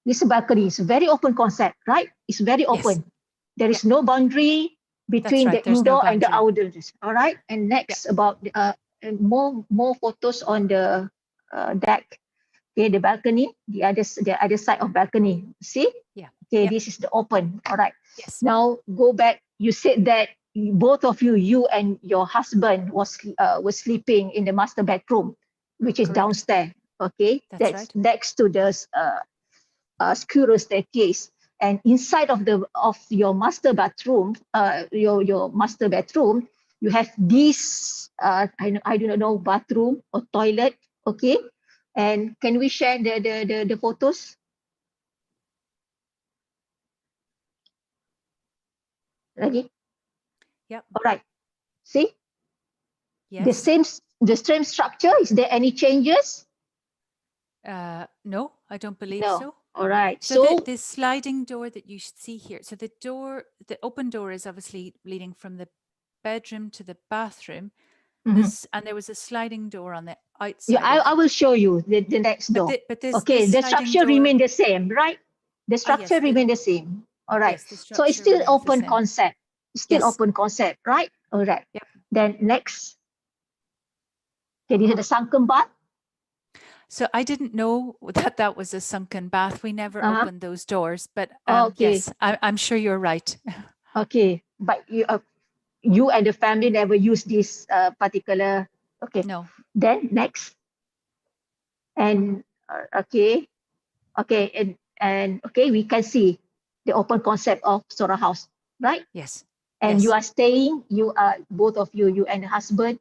C: This balcony is very open concept, right? It's very open. There is no boundary between
E: right,
C: the
E: there's no
C: indoor and the
E: boundary.
C: outdoors. All right. And next about more photos on the deck. Okay, the balcony, the other side of balcony. See?
E: Yeah.
C: Okay, this is the open. All right.
E: Yes.
C: Now go back. You said that both of you and your husband was sleeping in the master bedroom, which is
E: Correct.
C: downstairs. Okay,
E: That's right.
C: next to the squirrel staircase. And inside of your master bathroom, your master bedroom, you have this I don't know, bathroom or toilet. Okay, and can we share the photos? Lagi?
E: Yep.
C: All right. See?
E: Yes.
C: The same structure. Is there any changes?
E: No, I don't believe
C: No.
E: so.
C: All right.
E: So the sliding door that you see here, so the open door is obviously leading from the bedroom to the bathroom. And there was a sliding door on the outside.
C: Yeah, I will show you the next door. Okay, the structure remain the same, right? The structure remain the same. All right.
E: Yes,
C: so it's still open concept. Still open concept, right? All right.
E: Yep.
C: Then next. Okay, this is the sunken bath.
E: So I didn't know that was a sunken bath. We never opened those doors, but
C: okay.
E: Yes, I'm sure you're right.
C: Okay, but you and the family never use this particular. Okay.
E: No.
C: Then next. And okay, and okay, we can see the open concept of Sora House, right?
E: Yes.
C: And you are staying. You are both of you and the husband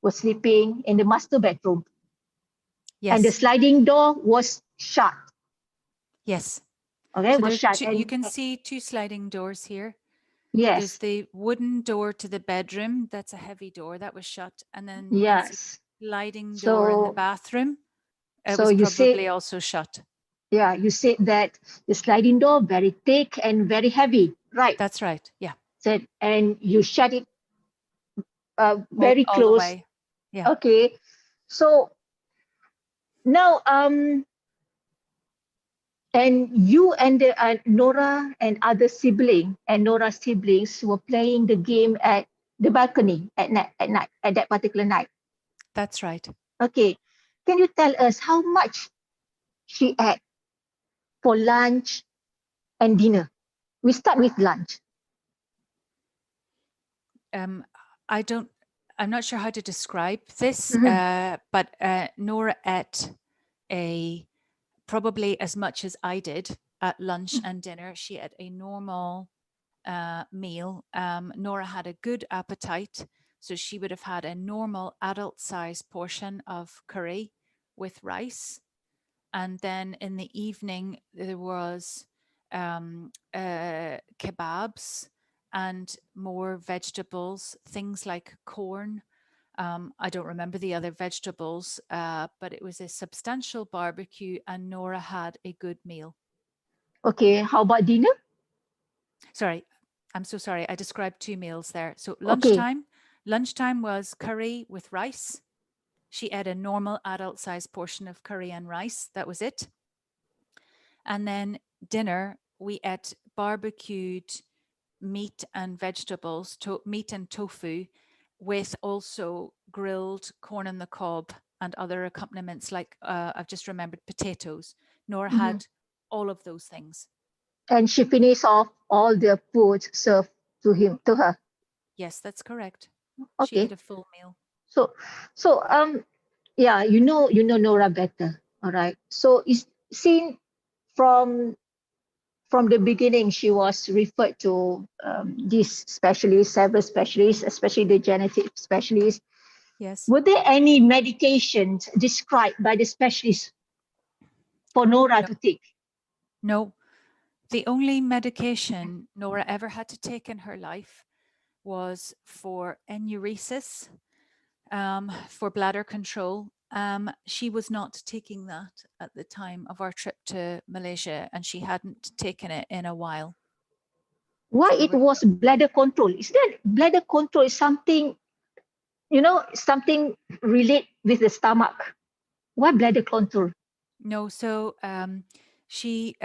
C: were sleeping in the master bedroom.
E: Yes.
C: And the sliding door was shut.
E: Yes.
C: Okay,
E: so
C: was shut.
E: You can see two sliding doors here.
C: Yes.
E: There's the wooden door to the bedroom. That's a heavy door. That was shut. And then
C: yes,
E: sliding door in the bathroom. It was probably also shut.
C: Yeah, you said that the sliding door very thick and very heavy, right?
E: That's right. Yeah.
C: So, and you shut it very
E: all
C: close.
E: The way. Yeah.
C: Okay. So now and you and Nora and other sibling and Nora's siblings were playing the game at the balcony at that particular night.
E: That's right.
C: Okay. Can you tell us how much she ate for lunch and dinner? We start with lunch.
E: I'm not sure how to describe this, but Nora ate probably as much as I did at lunch and dinner. She had a normal meal, Nora had a good appetite. So she would have had a normal adult size portion of curry with rice. And then in the evening, there was kebabs and more vegetables, things like corn. I don't remember the other vegetables, but it was a substantial barbecue and Nora had a good meal.
C: Okay, how about dinner?
E: Sorry, I'm so sorry. I described 2 meals there. So
C: Okay.
E: lunchtime was curry with rice. She ate a normal adult sized portion of curry and rice. That was it. And then dinner, we ate barbecued meat and vegetables, meat and tofu, with also grilled corn on the cob and other accompaniments like I've just remembered potatoes. Nora had all of those things.
C: And she finished off all the food served to her.
E: Yes, that's correct.
C: Okay.
E: She ate a full meal.
C: So yeah, you know Nora better. All right. So it's seen from the beginning, she was referred to these specialists, several specialists, especially the genetic specialists.
E: Yes.
C: Were there any medications described by the specialist for Nora to take?
E: No. The only medication Nora ever had to take in her life was for enuresis, for bladder control. She was not taking that at the time of our trip to Malaysia, and she hadn't taken it in a while.
C: Why it was bladder control? Is that bladder control is something, something relate with the stomach? Why bladder control?
E: No, so she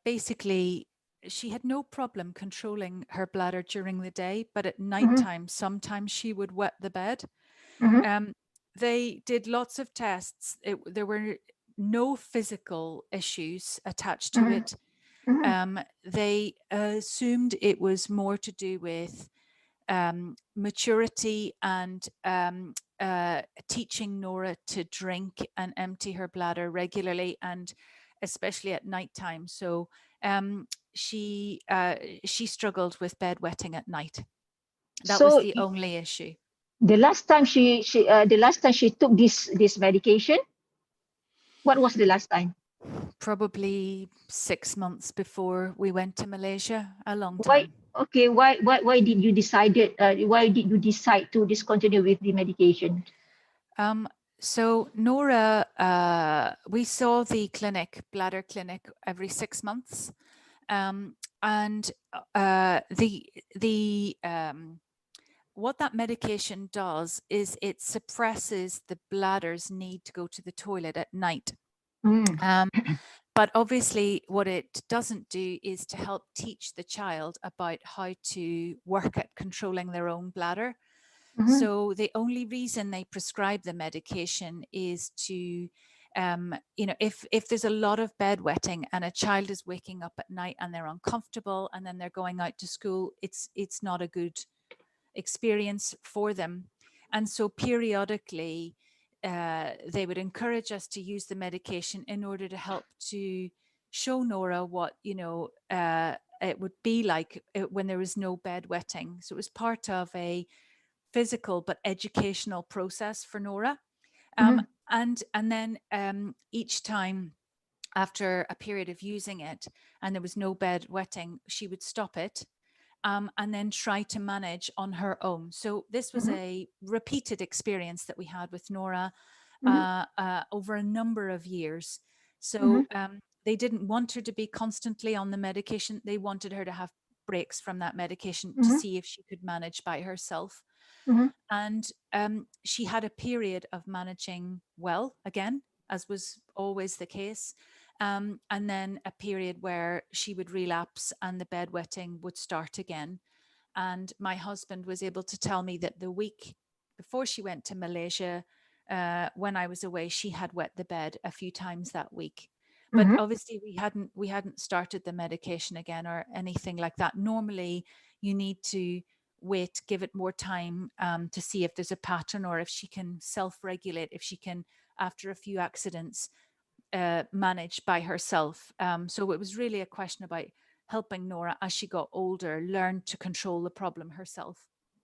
E: basically, she had no problem controlling her bladder during the day, but at nighttime, sometimes she would wet the bed. They did lots of tests. There were no physical issues attached to it. They assumed it was more to do with maturity and teaching Nora to drink and empty her bladder regularly, and especially at nighttime. So she struggled with bedwetting at night. That was the only issue.
C: The last time she took this medication, what was the last time?
E: Probably 6 months before we went to Malaysia. A long time.
C: Why? Okay, why did you decide to discontinue with the medication?
E: So Nora, we saw the bladder clinic every 6 months, and what that medication does is it suppresses the bladder's need to go to the toilet at night. But obviously what it doesn't do is to help teach the child about how to work at controlling their own bladder. So the only reason they prescribe the medication is to, if there's a lot of bedwetting and a child is waking up at night and they're uncomfortable and then they're going out to school, it's not a good experience for them. And so periodically, they would encourage us to use the medication in order to help to show Nora what, it would be like when there was no bedwetting. So it was part of a physical but educational process for Nora. And then each time after a period of using it and there was no bedwetting, she would stop it. And then try to manage on her own. So this was a repeated experience that we had with Nora over a number of years. So they didn't want her to be constantly on the medication. They wanted her to have breaks from that medication to see if she could manage by herself. And she had a period of managing well again, as was always the case. And then a period where she would relapse and the bedwetting would start again. And my husband was able to tell me that the week before she went to Malaysia, when I was away, she had wet the bed a few times that week. But obviously we hadn't started the medication again or anything like that. Normally you need to wait, give it more time to see if there's a pattern or if she can self-regulate, if she can, after a few accidents, manage by herself. So it was really a question about helping Nora as she got older learn to control the problem herself.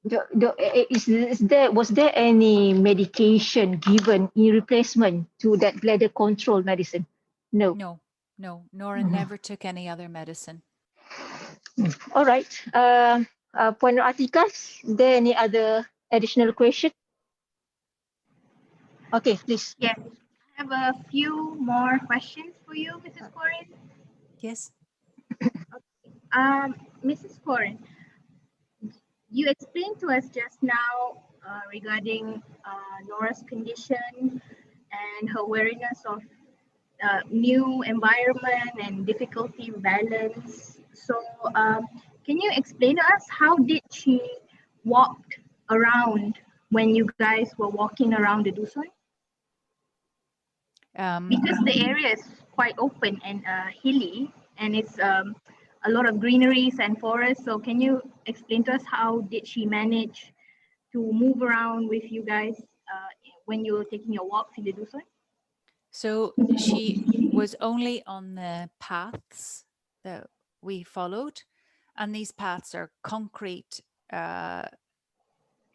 C: Was there any medication given in replacement to that bladder control medicine? No.
E: No. Nora never took any other medicine.
C: All right. Puan Atika, is there any other additional question? Okay, please.
A: Yes, I have a few more questions for you, Mrs. Quoirin.
E: Yes.
A: Mrs. Quoirin, you explained to us just now regarding Nora's condition and her wariness of new environment and difficulty balance. So can you explain to us how did she walk around when you guys were walking around the Dusun? Because the area is quite open and hilly, and it's a lot of greeneries and forests. So can you explain to us how did she manage to move around with you guys when you were taking your walks in the Dusun?
E: So she was only on the paths that we followed, and these paths are concrete,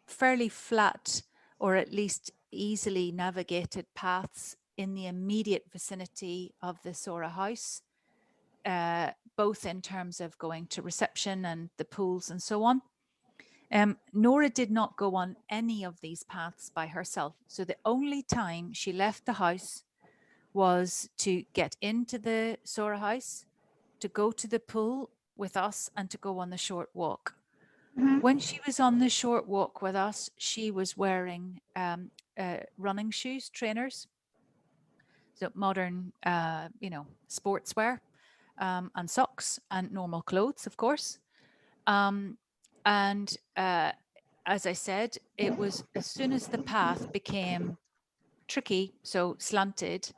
E: fairly flat, or at least easily navigated paths in the immediate vicinity of the Sora house, both in terms of going to reception and the pools and so on. Nora did not go on any of these paths by herself. So the only time she left the house was to get into the Sora house, to go to the pool with us, and to go on the short walk. When she was on the short walk with us, she was wearing running shoes, trainers, so modern, sportswear, and socks and normal clothes, of course. As I said, it was as soon as the path became tricky, so slanted,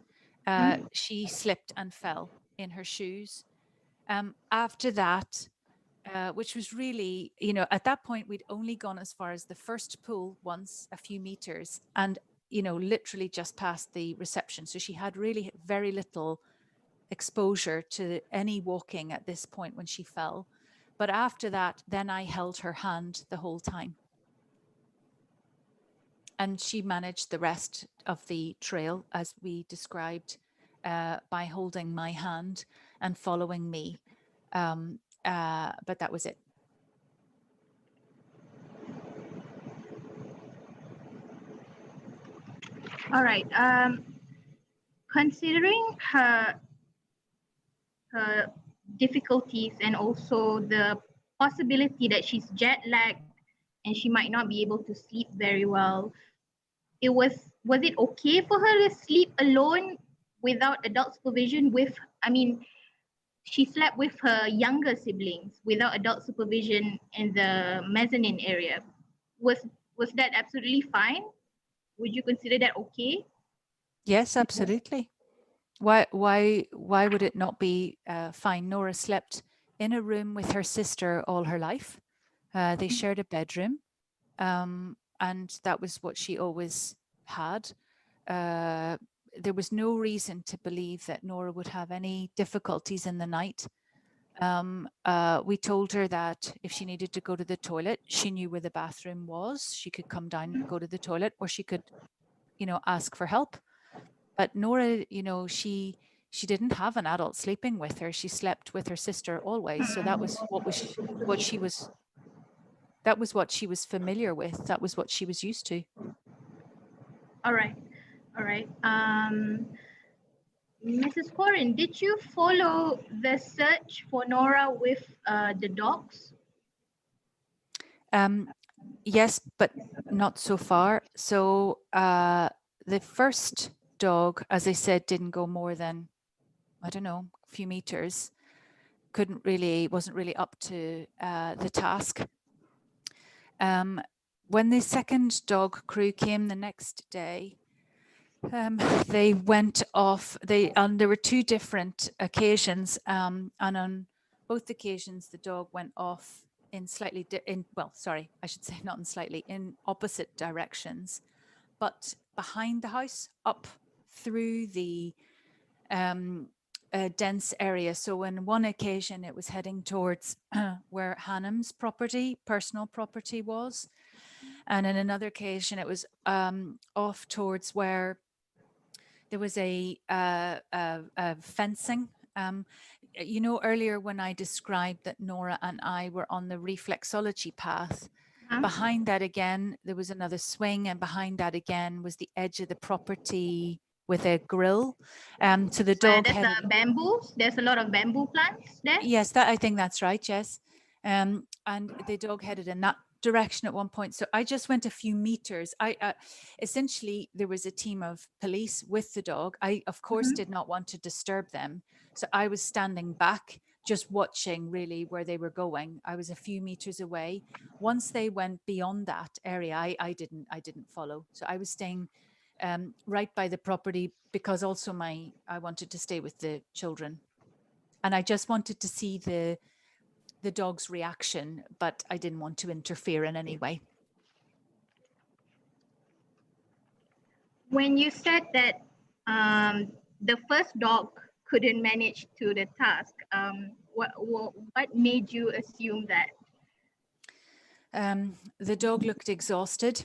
E: she slipped and fell in her shoes. After that, which was really, at that point, we'd only gone as far as the first pool once, a few meters, and, literally just past the reception. So she had really very little exposure to any walking at this point when she fell. But after that, then I held her hand the whole time. And she managed the rest of the trail as we described by holding my hand and following me. But that was it.
A: All right. Considering her difficulties and also the possibility that she's jet lagged and she might not be able to sleep very well, was it okay for her to sleep alone without adult supervision she slept with her younger siblings without adult supervision in the mezzanine area. Was that absolutely fine? Would you consider that okay?
E: Yes, absolutely. Why would it not be fine? Nora slept in a room with her sister all her life. They shared a bedroom, and that was what she always had. There was no reason to believe that Nora would have any difficulties in the night. We told her that if she needed to go to the toilet, she knew where the bathroom was. She could come down and go to the toilet, or she could, ask for help. But Nora, she didn't have an adult sleeping with her. She slept with her sister always. So that was what she was familiar with. That was what she was used to.
A: All right. Mrs. Quoirin, did you follow the search for Nora with the dogs?
E: Yes, but not so far. So the first dog, as I said, didn't go more than, I don't know, a few meters. Wasn't really up to the task. When the second dog crew came the next day, they went off. There were two different occasions, and on both occasions, the dog went off in in opposite directions, but behind the house, up through the a dense area. So on one occasion, it was heading towards where Hannum's property, personal property was. And on another occasion, it was off towards where there was a fencing. You know, earlier when I described that Nora and I were on the reflexology path, behind that again, there was another swing, and behind that again was the edge of the property with a grill. So the dog
A: there's
E: headed...
A: bamboos. There's a lot of bamboo plants there.
E: Yes, I think that's right. Yes, and the dog headed in that direction at one point. So I just went a few meters. Essentially there was a team of police with the dog. I of course did not want to disturb them, so I was standing back, just watching really where they were going. I was a few meters away. Once they went beyond that area, I didn't follow. So I was staying right by the property, because also I wanted to stay with the children, and I just wanted to see the dog's reaction, but I didn't want to interfere in any way.
A: When you said that the first dog couldn't manage to the task, what made you assume that?
E: The dog looked exhausted,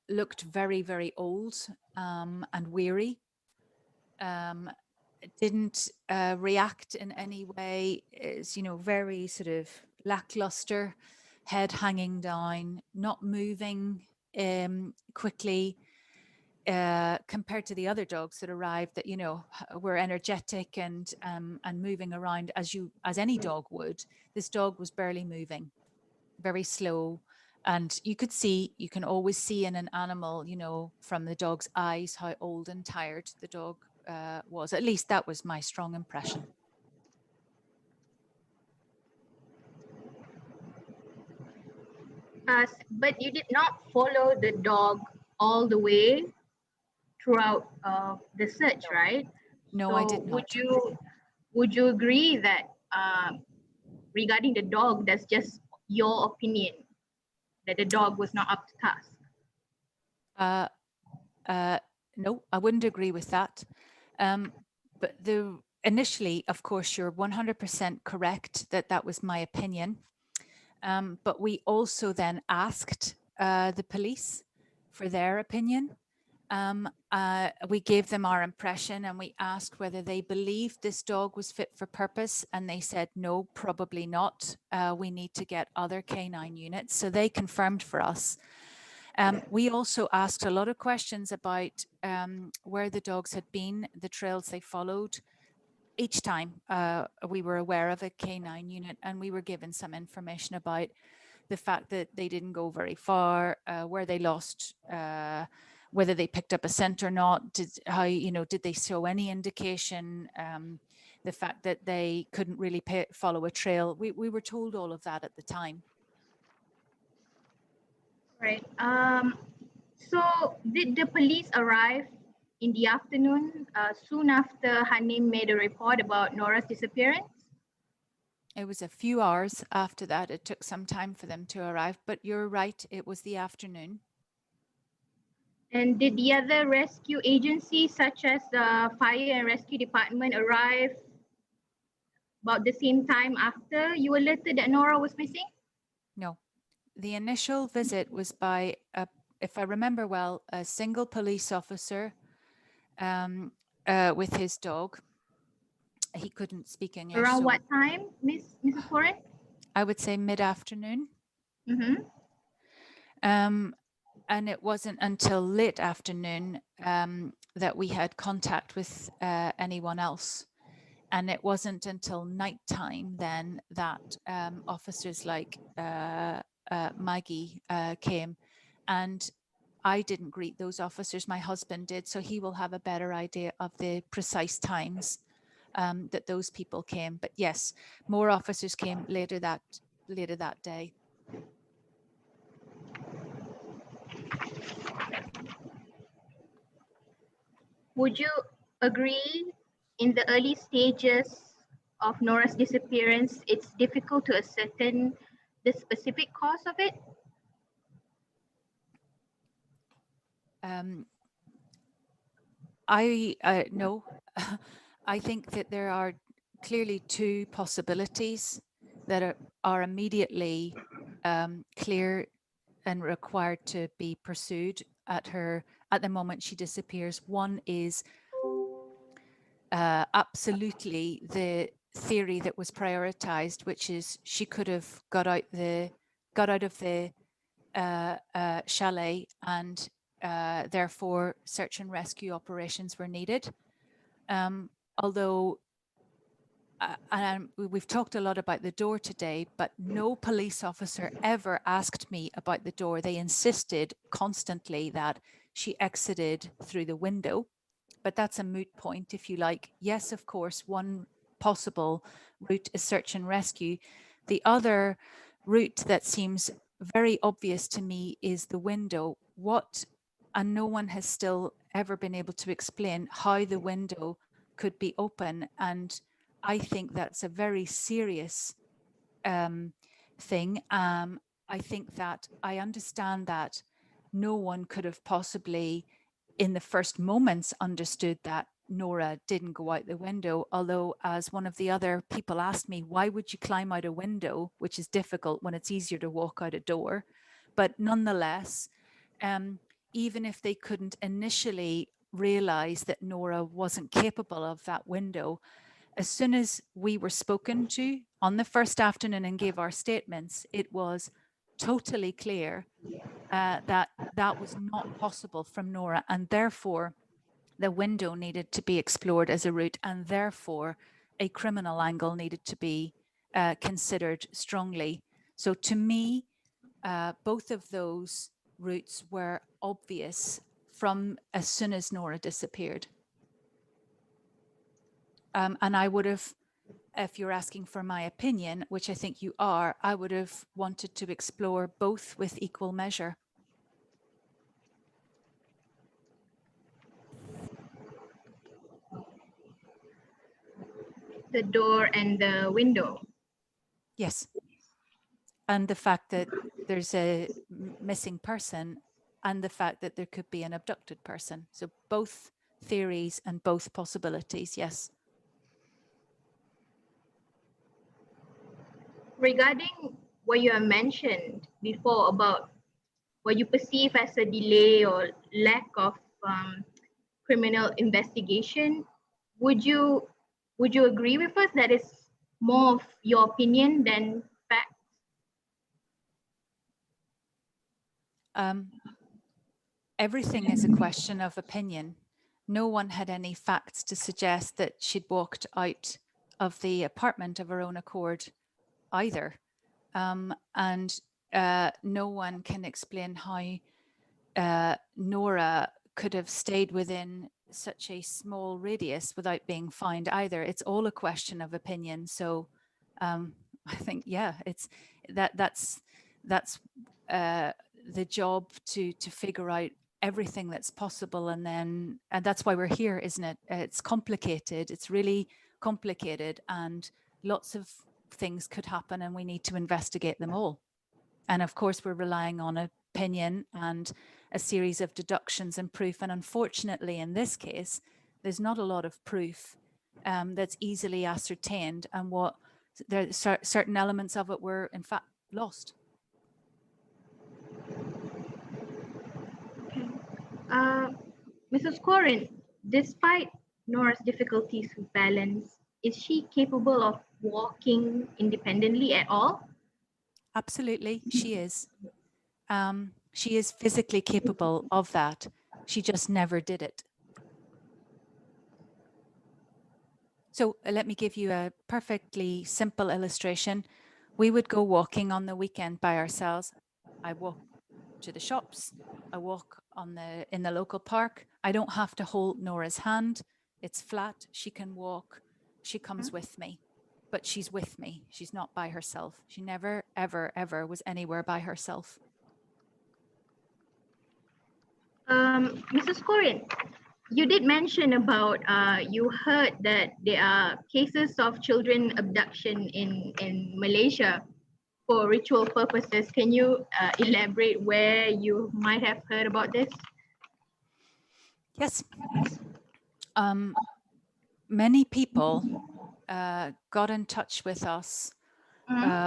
E: looked very, very old and weary. Didn't react in any way, is, you know, very sort of lackluster, head hanging down, not moving quickly, compared to the other dogs that arrived that, you know, were energetic and moving around as any dog would. This dog was barely moving, very slow. And you can always see in an animal, you know, from the dog's eyes, how old and tired the dog was. At least that was my strong impression.
A: But you did not follow the dog all the way throughout the search, right?
E: No,
A: so
E: I did not.
A: Would you agree that regarding the dog, that's just your opinion, that the dog was not up to task?
E: No, I wouldn't agree with that. But initially, of course, you're 100% correct that was my opinion. But we also then asked the police for their opinion. We gave them our impression, and we asked whether they believed this dog was fit for purpose, and they said no, probably not. We need to get other canine units. So they confirmed for us. We also asked a lot of questions about where the dogs had been, the trails they followed. Each time we were aware of a canine unit, and we were given some information about the fact that they didn't go very far, where they lost, whether they picked up a scent or not, did they show any indication, the fact that they couldn't really follow a trail. We were told all of that at the time.
A: Right. So did the police arrive in the afternoon, soon after Hanim made a report about Nora's disappearance?
E: It was a few hours after that. It took some time for them to arrive, but you're right, it was the afternoon.
A: And did the other rescue agencies, such as the Fire and Rescue Department, arrive about the same time after you alerted that Nora was missing?
E: No. The initial visit was by, if I remember well, a single police officer with his dog. He couldn't speak English.
A: Around what time, Mrs. Quoirin?
E: I would say mid-afternoon.
A: Mm-hmm.
E: And it wasn't until late afternoon that we had contact with anyone else. And it wasn't until nighttime then that officers like Maggie came, and I didn't greet those officers. My husband did, so he will have a better idea of the precise times that those people came. But yes, more officers came later that day.
A: Would you agree, in the early stages of Nora's disappearance, it's difficult to ascertain the specific cause of it?
E: No. I think that there are clearly two possibilities that are immediately clear and required to be pursued at the moment she disappears. One is absolutely the theory that was prioritized, which is she could have got out of the chalet, and therefore search and rescue operations were needed. Although and we've talked a lot about the door today, but no police officer ever asked me about the door. They insisted constantly that she exited through the window, but that's a moot point, if you like. Yes, of course, one possible route is search and rescue. The other route that seems very obvious to me is the window. And no one has still ever been able to explain how the window could be open. And I think that's a very serious thing. I think that I understand that no one could have possibly in the first moments understood that Nora didn't go out the window, although as one of the other people asked me, why would you climb out a window, which is difficult when it's easier to walk out a door? But nonetheless, even if they couldn't initially realize that Nora wasn't capable of that window, as soon as we were spoken to on the first afternoon and gave our statements, it was totally clear that that was not possible from Nora, and therefore the window needed to be explored as a route, and therefore a criminal angle needed to be considered strongly. So to me, both of those routes were obvious from as soon as Nora disappeared. And I would have, if you're asking for my opinion, which I think you are, I would have wanted to explore both with equal measure.
A: The door and the window.
E: Yes. And the fact that there's a missing person and the fact that there could be an abducted person. So both theories and both possibilities, yes.
A: Regarding what you have mentioned before about what you perceive as a delay or lack of criminal investigation, would you agree with us that it's more of your opinion than fact?
E: Everything is a question of opinion. No one had any facts to suggest that she'd walked out of the apartment of her own accord either. And no one can explain how Nora could have stayed within such a small radius without being found either. It's all a question of opinion. So I think, yeah, it's that's the job to figure out everything that's possible, and that's why we're here, isn't it? It's complicated. It's really complicated, and lots of things could happen, and we need to investigate them all. And of course, we're relying on opinion and a series of deductions and proof. And unfortunately, in this case, there's not a lot of proof that's easily ascertained, and there are certain elements of it were in fact lost.
A: Mrs. Quoirin, despite Nora's difficulties with balance, is she capable of walking independently at all?
E: Absolutely, she is. She is physically capable of that. She just never did it. So let me give you a perfectly simple illustration. We would go walking on the weekend by ourselves. I walk to the shops. I walk in the local park. I don't have to hold Nora's hand. It's flat. She can walk. She comes with me, but she's with me. She's not by herself. She never, ever, ever was anywhere by herself.
A: Mrs. Quoirin, you did mention about you heard that there are cases of children abduction in Malaysia for ritual purposes. Can you elaborate where you might have heard about this?
E: Yes. many people got in touch with us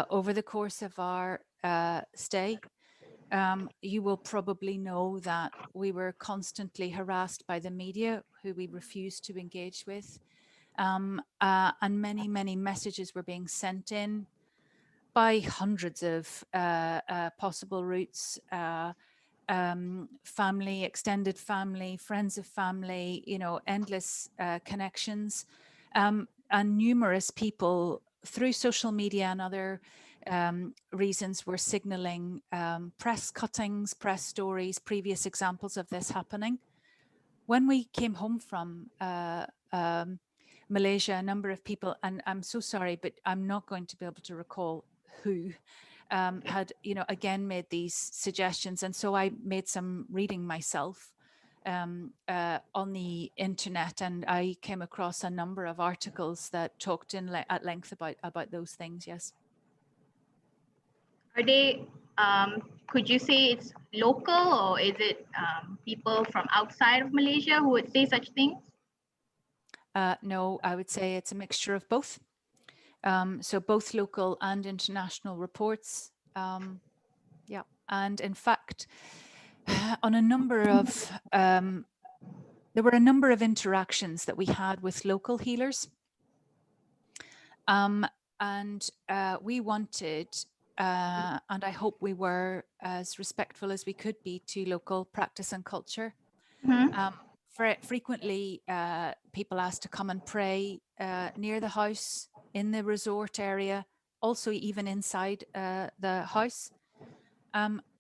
E: over the course of our stay. You will probably know that we were constantly harassed by the media, who we refused to engage with. And many messages were being sent in by hundreds of possible routes, family, extended family, friends of family, you know, endless connections, and numerous people through social media and other reasons were signaling press cuttings, press stories, previous examples of this happening. When we came home from Malaysia, a number of people, and I'm so sorry, but I'm not going to be able to recall who, had, you know, again made these suggestions. And so I made some reading myself on the internet, and I came across a number of articles that talked at length about those things. Yes.
A: Are they, could you say it's local, or is it people from outside of Malaysia who would say such things?
E: No, I would say it's a mixture of both. So both local and international reports. Yeah, and in fact, on a number of, there were a number of interactions that we had with local healers. And we wanted, and I hope we were as respectful as we could be to local practice and culture. Frequently, people asked to come and pray near the house, in the resort area, also even inside the house.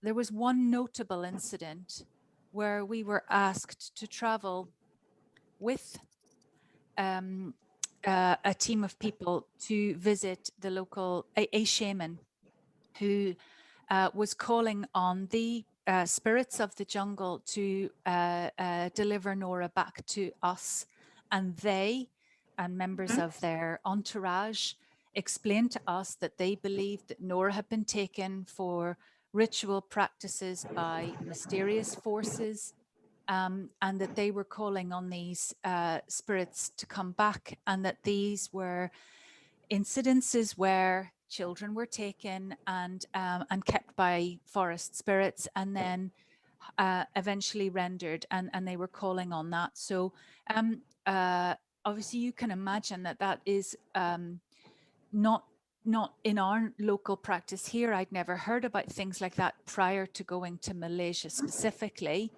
E: There was one notable incident where we were asked to travel with a team of people to visit the local, a shaman who was calling on the spirits of the jungle to deliver Nora back to us. And they and members of their entourage explained to us that they believed that Nora had been taken for ritual practices by mysterious forces, and that they were calling on these spirits to come back, and that these were incidences where children were taken and kept by forest spirits, and then eventually rendered, and they were calling on that. So obviously you can imagine that that is not in our local practice here. I'd never heard about things like that prior to going to Malaysia specifically.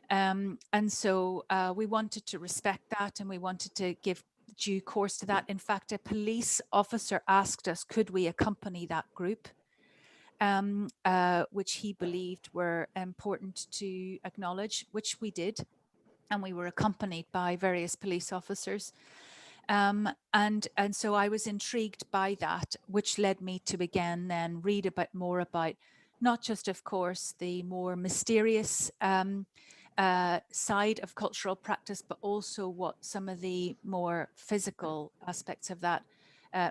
E: And so we wanted to respect that, and we wanted to give due course to that. In fact, a police officer asked us, could we accompany that group, which he believed were important to acknowledge, which we did. And we were accompanied by various police officers. And so I was intrigued by that, which led me to again then read a bit more about not just, of course, the more mysterious side of cultural practice, but also what some of the more physical aspects of that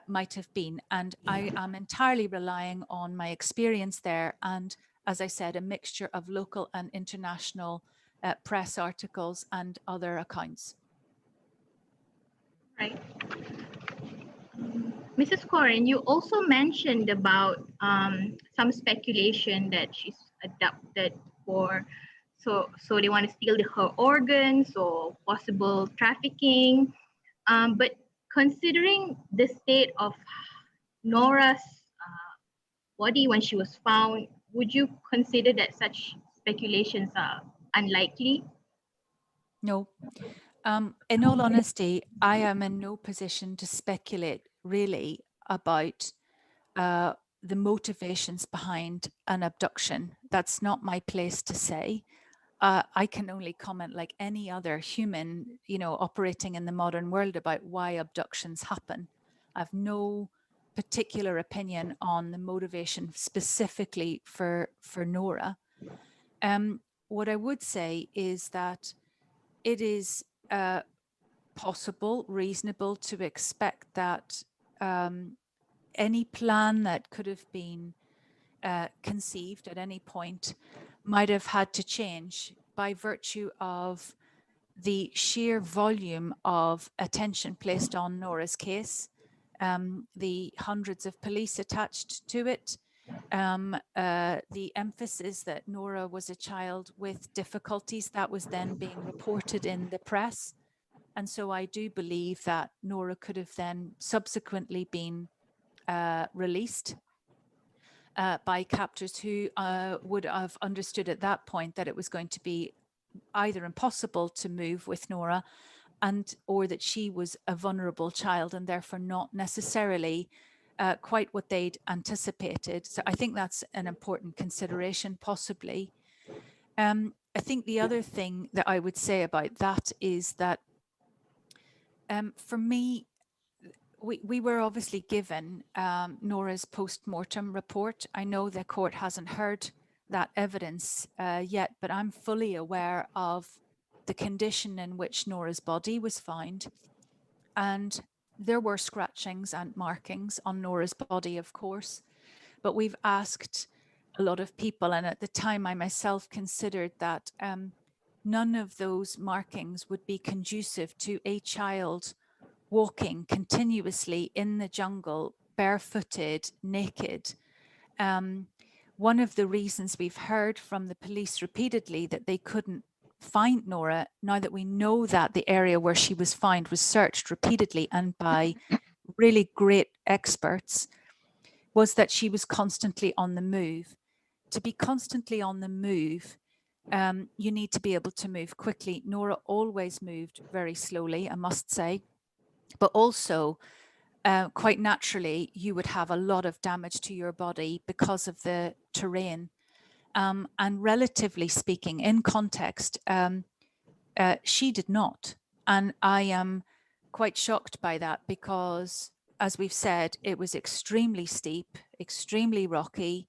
E: might have been. And I am entirely relying on my experience there. And as I said, a mixture of local and international press articles and other accounts.
A: Right. Mrs. Quoirin, you also mentioned about some speculation that she's adopted for, so they want to steal her organs or possible trafficking. But considering the state of Nora's body when she was found, would you consider that such speculations are unlikely?
E: No. In all honesty, I am in no position to speculate really about the motivations behind an abduction. That's not my place to say. I can only comment like any other human, you know, operating in the modern world about why abductions happen. I have no particular opinion on the motivation specifically for Nora. What I would say is that it is possible, reasonable to expect that any plan that could have been conceived at any point might have had to change by virtue of the sheer volume of attention placed on Nora's case, the hundreds of police attached to it, the emphasis that Nora was a child with difficulties that was then being reported in the press. And so I do believe that Nora could have then subsequently been released by captors who would have understood at that point that it was going to be either impossible to move with Nora or that she was a vulnerable child and therefore not necessarily quite what they'd anticipated. So I think that's an important consideration, possibly. I think the other thing that I would say about that is that for me, we were obviously given Nora's post-mortem report. I know the court hasn't heard that evidence yet, but I'm fully aware of the condition in which Nora's body was found. And there were scratchings and markings on Nora's body, of course, but we've asked a lot of people, and at the time I myself considered that none of those markings would be conducive to a child walking continuously in the jungle, barefooted, naked. One of the reasons we've heard from the police repeatedly that they couldn't find Nora, now that we know that the area where she was found was searched repeatedly and by really great experts, was that she was constantly on the move. To be constantly on the move, you need to be able to move quickly. Nora always moved very slowly, I must say. But also, quite naturally, you would have a lot of damage to your body because of the terrain. And relatively speaking, in context, she did not. And I am quite shocked by that because, as we've said, it was extremely steep, extremely rocky,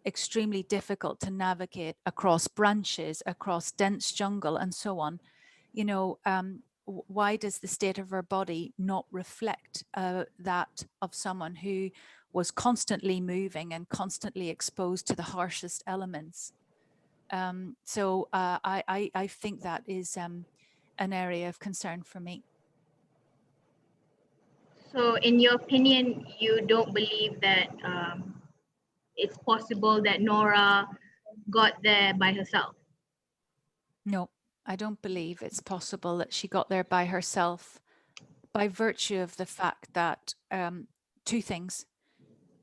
E: extremely difficult to navigate across branches, across dense jungle, and so on. You know, why does the state of her body not reflect that of someone who was constantly moving and constantly exposed to the harshest elements? So I think that is an area of concern for me.
A: So in your opinion, you don't believe that it's possible that Nora got there by herself?
E: No, I don't believe it's possible that she got there by herself by virtue of the fact that two things.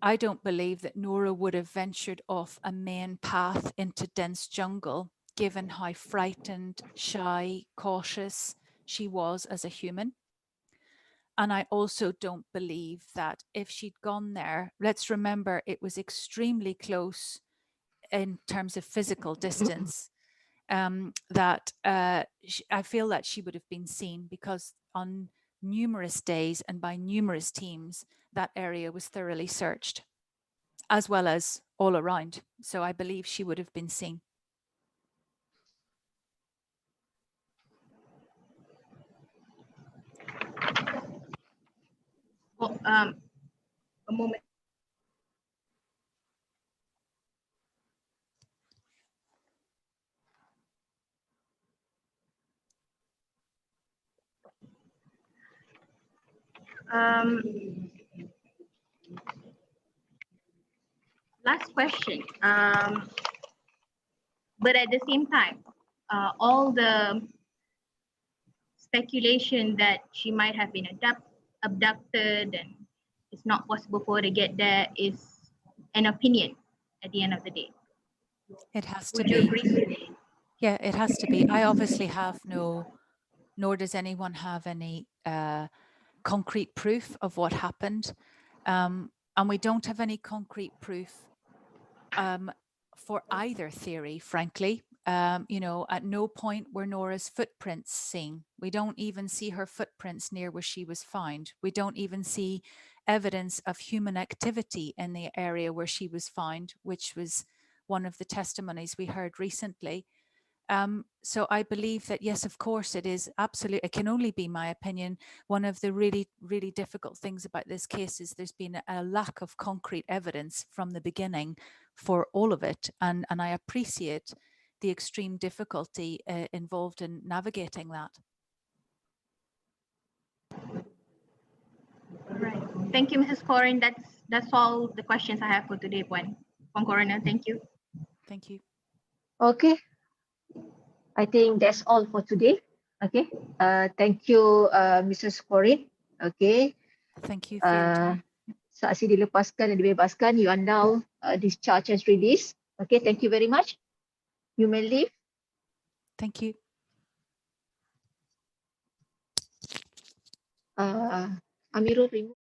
E: I don't believe that Nora would have ventured off a main path into dense jungle, given how frightened, shy, cautious she was as a human. And I also don't believe that if she'd gone there, let's remember it was extremely close in terms of physical distance, that I feel that she would have been seen because on numerous days and by numerous teams, that area was thoroughly searched, as well as all around. So I believe she would have been seen.
A: Oh, a moment. Last question. But at the same time, all the speculation that she might have been abducted and it's not possible for her to get there is an opinion at the end of the day.
E: It has to
A: Would you
E: be.
A: agree?
E: Yeah, it has to be. I obviously have nor does anyone have any concrete proof of what happened. And we don't have any concrete proof for either theory, frankly. You know, at no point were Nora's footprints seen. We don't even see her footprints near where she was found. We don't even see evidence of human activity in the area where she was found, which was one of the testimonies we heard recently. So I believe that, yes, of course, it is absolutely, it can only be my opinion. One of the really, really difficult things about this case is there's been a lack of concrete evidence from the beginning for all of it. And I appreciate the extreme difficulty involved in navigating that.
A: Right. Thank you, Mrs. Quoirin. That's all the questions I have for today, Puan. Coroner, thank you.
E: Thank you.
C: Okay, I think that's all for today. Okay, thank you, Mrs. Quoirin. Okay,
E: Thank you for your time.
C: saksi dilepaskan dan dibebaskan. You are now discharged as released. Okay, thank you very much. You may leave.
E: Thank you.
C: Amirul, remove.